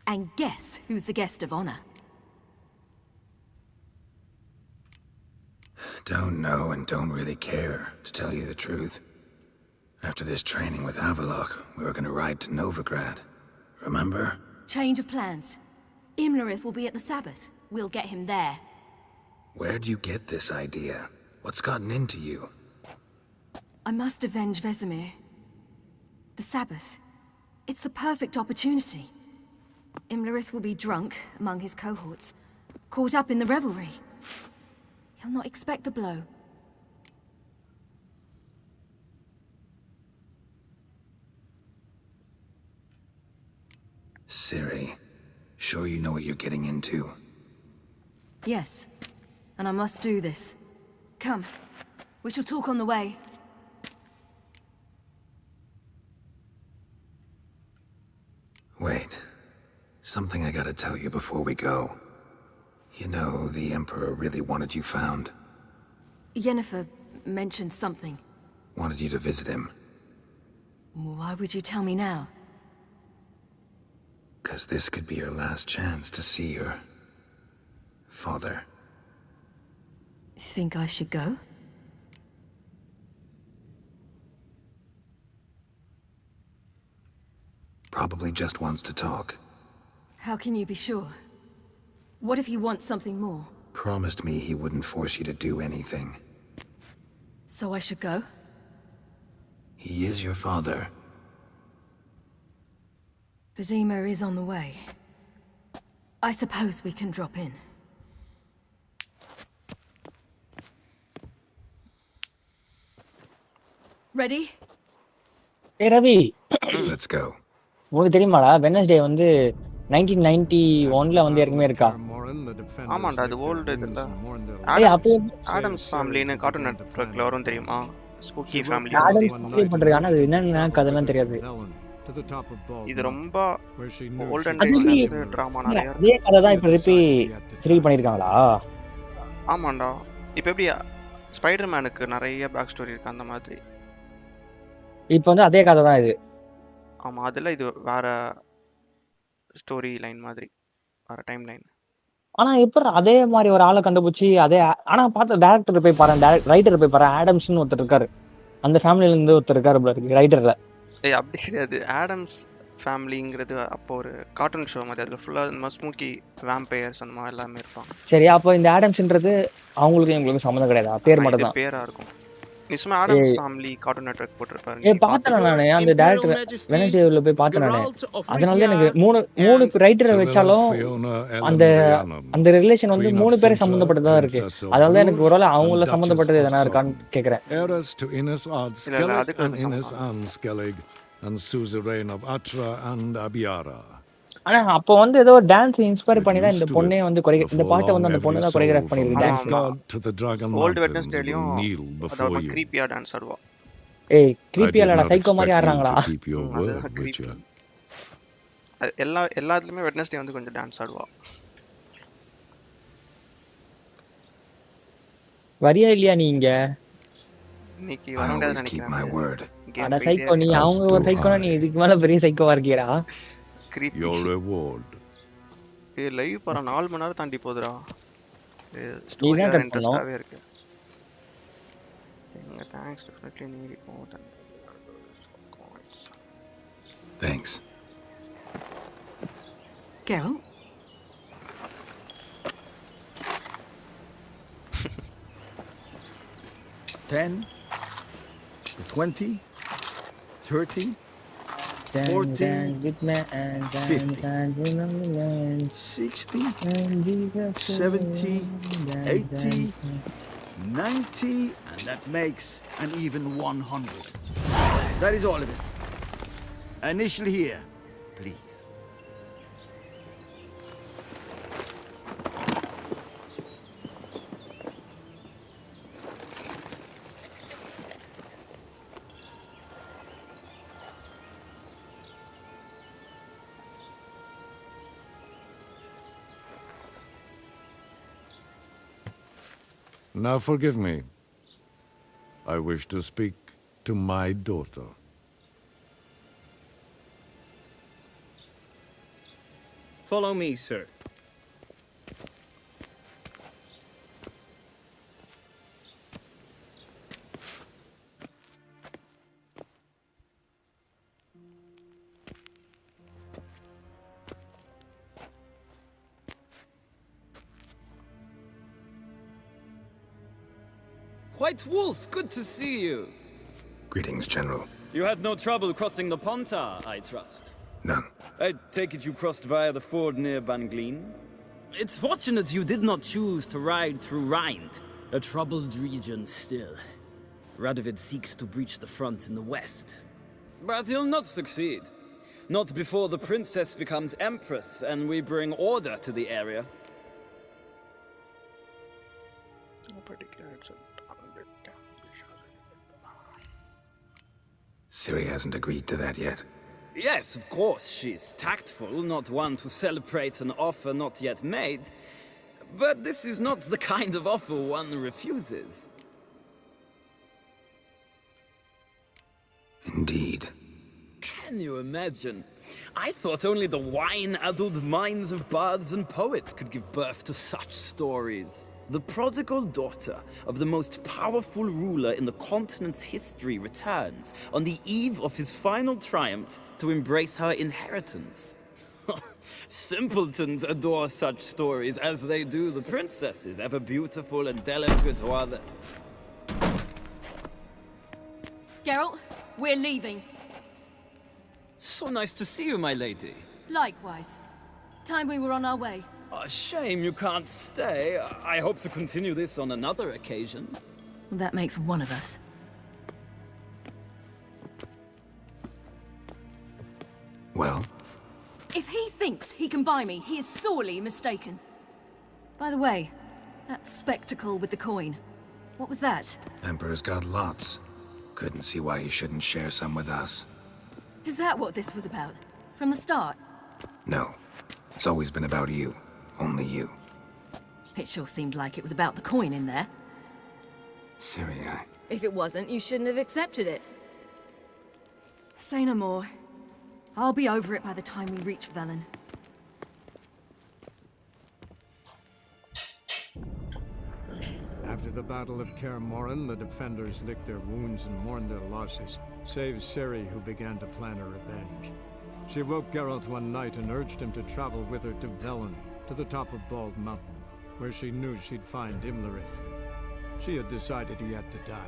And guess who's the guest of honor? Don't know and don't really care, to tell you the truth. After this training with Avallac'h, we were gonna ride to Novigrad. Remember? Change of plans. Imlerith will be at the Sabbath. We'll get him there. Where'd you get this idea? What's gotten into you? I must avenge Vesemir. The Sabbath. It's the perfect opportunity. Imlerith will be drunk among his cohorts, caught up in the revelry. He'll not expect the blow. Ciri, sure you know what you're getting into? Yes, and I must do this. Come, we shall talk on the way. Wait. Something I gotta tell you before we go. You know, the Emperor really wanted you found. Yennefer mentioned something. Wanted you to visit him. Why would you tell me now? 'Cause this could be your last chance to see your father. Think I should go? Probably just wants to talk. How can you be sure? What if he wants something more? Promised me he wouldn't force you to do anything. So I should go? He is your father. Vesemir is on the way. I suppose we can drop in. Ready? Hey Ravi. Let's go. உங்களுக்கு தெரியுமாடா Wednesday வந்து 1991ல வந்து ஏற்கனவே இருக்கா? ஆமாண்டா அது old இதுல. Adams ஃபேமிலின்னு cartoon நெட்வொர்க்ல வரும் தெரியுமா? Spooky family. ஆடம்ஸ் ஃபேமிலி பண்றது ஆனா அது என்னன்னா கதைலாம் தெரியாது. இது ரொம்ப ஓல்டன் டைம்ல டிராமா நிறைய. அதே கதை தான் இப்ப ரிப்பீட் பண்ணிருக்காங்களா? ஆமாண்டா. இப்போ எப்படி ஸ்பைடர்மேனுக்கு நிறைய பேக் ஸ்டோரி இருக்கு அந்த மாதிரி. இப்போ வந்து அதே கதை தான் இது. ஆமா அதுல இது வேற ஸ்டோரி லைன் மாதிரி வேற டைம் லைன். ஆனா எப்படி அதே மாதிரி ஒரு ஆளை கண்டுபிடிச்சி அதே ஆனா பார்த்து டைரக்டர் போய் பாரு ரைட்டர் போய் பாரு ஆடம்ஸ்னு ஒருத்தர் இருக்காரு அந்த ஃபேமிலில இருந்து ஒருத்தர் இருக்காரு ரைட்டர்ல. ஏய் அப்படி கிடையாது. ஆடம்ஸ் ஃபேமிலிங்கிறது அப்போ ஒரு கார்ட்டூன் ஷோ மாதிரி. அதுல ஃபுல்லா இந்த ஸ்மோக்கி வேம்பயர்ஸ் அந்த மாதிரி எல்லாமே இருப்பாங்க. சரி அப்போ இந்த ஆடம்ஸ்ன்றது அவங்களுக்கு எங்களுக்கு சம்மந்தம் கிடையாது பேர் மட்டும் தான். பேரா இருக்கும். நிச்சயமா ஆடம்ஸ் ஃபேமிலி கார்ட்டூன் நெட்வொர்க் போட்டுருப்பாரு. பார்த்தேன் நானு அந்த டைரக்டர் வெனஸ்டேல போய் பார்த்தேன் நானு. அதனால எனக்கு மூணு ரைட்டரை வச்சாலும் அந்த அந்த ரிலேஷன் வந்து மூணு பேரை சம்பந்தப்பட்டதா இருக்கு. அதனால தான் எனக்கு ஒருவேளை அவங்கள சம்பந்தப்பட்டது எதனா இருக்கான்னு கேக்குறேன். ஆனா அப்போ வந்து ஏதோ டான்ஸ் இன்ஸ்பயர் பண்ணி தான் இந்த பொண்ணே வந்து இந்த பாட்டை வந்து அந்த பொண்ணு தான் கோரியோகிராஃப் பண்ணிருக்கு டான்ஸ். ஓல்ட் வெட்னஸ்டேலயும் அதோட கிரீப்பியா டான்ஸ் ஆடுவா. ஏய் கிரீப்பியாலடா சைக்கோ மாதிரி ஆடுறாங்களா? எல்லாத்துலயுமே வெட்னஸ்டே வந்து கொஞ்சம் டான்ஸ் ஆடுவா. வரியா இல்லையா நீங்க? இன்னைக்கு வரங்க நினைக்கிறேன். அட சைக்கோ நீ அவங்க ஒரு சைக்கோனா நீ இதுக்கு மேல பெரிய சைக்கோவா இருக்கீடா. Your reward. ஏய் லைவ் பாற 4 மணி நேரம் தாண்டி போகுதுடா. ஸ்டோரி இன்ட்ரஸ்டாவே இருக்கு. எங்க thanks definitely need it more then. Thanks. Geralt? $10, 20, 30, 40, 50, 60, 70, 80, 90, and that makes an even 100. That is all of it. Initial here, please. Now forgive me. I wish to speak to my daughter. Follow me, sir. White Wolf, good to see you. Greetings, General. You had no trouble crossing the Ponta, I trust. None. I take it you crossed via the ford near Banglin? It's fortunate you did not choose to ride through Rind, a troubled region still. Radovid seeks to breach the front in the west. But he'll not succeed. Not before the princess becomes empress and we bring order to the area. Ciri hasn't agreed to that yet. Yes, of course, she's tactful, not one to celebrate an offer not yet made. But this is not the kind of offer one refuses. Indeed. Can you imagine? I thought only the wine-addled minds of bards and poets could give birth to such stories. The prodigal daughter of the most powerful ruler in the continent's history returns on the eve of his final triumph to embrace her inheritance. Simpletons adore such stories as they do the princesses, ever beautiful and delicate while the... Geralt, we're leaving. So nice to see you, my lady. Likewise. Time we were on our way. A shame you can't stay. I hope to continue this on another occasion. That makes one of us. Well? If he thinks he can buy me, he is sorely mistaken. By the way, that spectacle with the coin, what was that? Emperor's got lots. Couldn't see why he shouldn't share some with us. Is that what this was about? From the start? No. It's always been about you. Only you. It sure seemed like it was about the coin in there. Ciri, If it wasn't, you shouldn't have accepted it. Say no more. I'll be over it by the time we reach Velen. After the Battle of Kaer Morhen, the defenders licked their wounds and mourned their losses, save Ciri, who began to plan a revenge. She woke Geralt one night and urged him to travel with her to Velen, to the top of Bald Mountain, where she knew she'd find Imlerith. She had decided he had to die.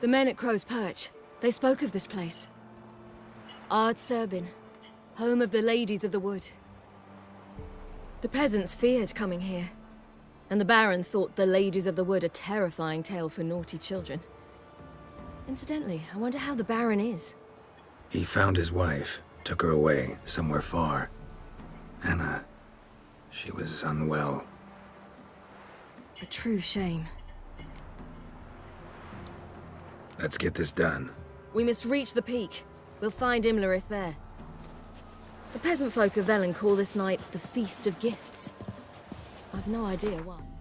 The men at Crow's Perch, they spoke of this place. Ard Serbin, home of the Ladies of the Wood. The peasants feared coming here, And the Baron thought the Ladies of the Wood a terrifying tale for naughty children. Incidentally, I wonder how the Baron is. He found his wife, took her away, somewhere far. Anna, she was unwell. A true shame. Let's get this done. We must reach the peak. We'll find Imlerith there. The peasant folk of Velen call this night the Feast of Gifts. I've no idea why.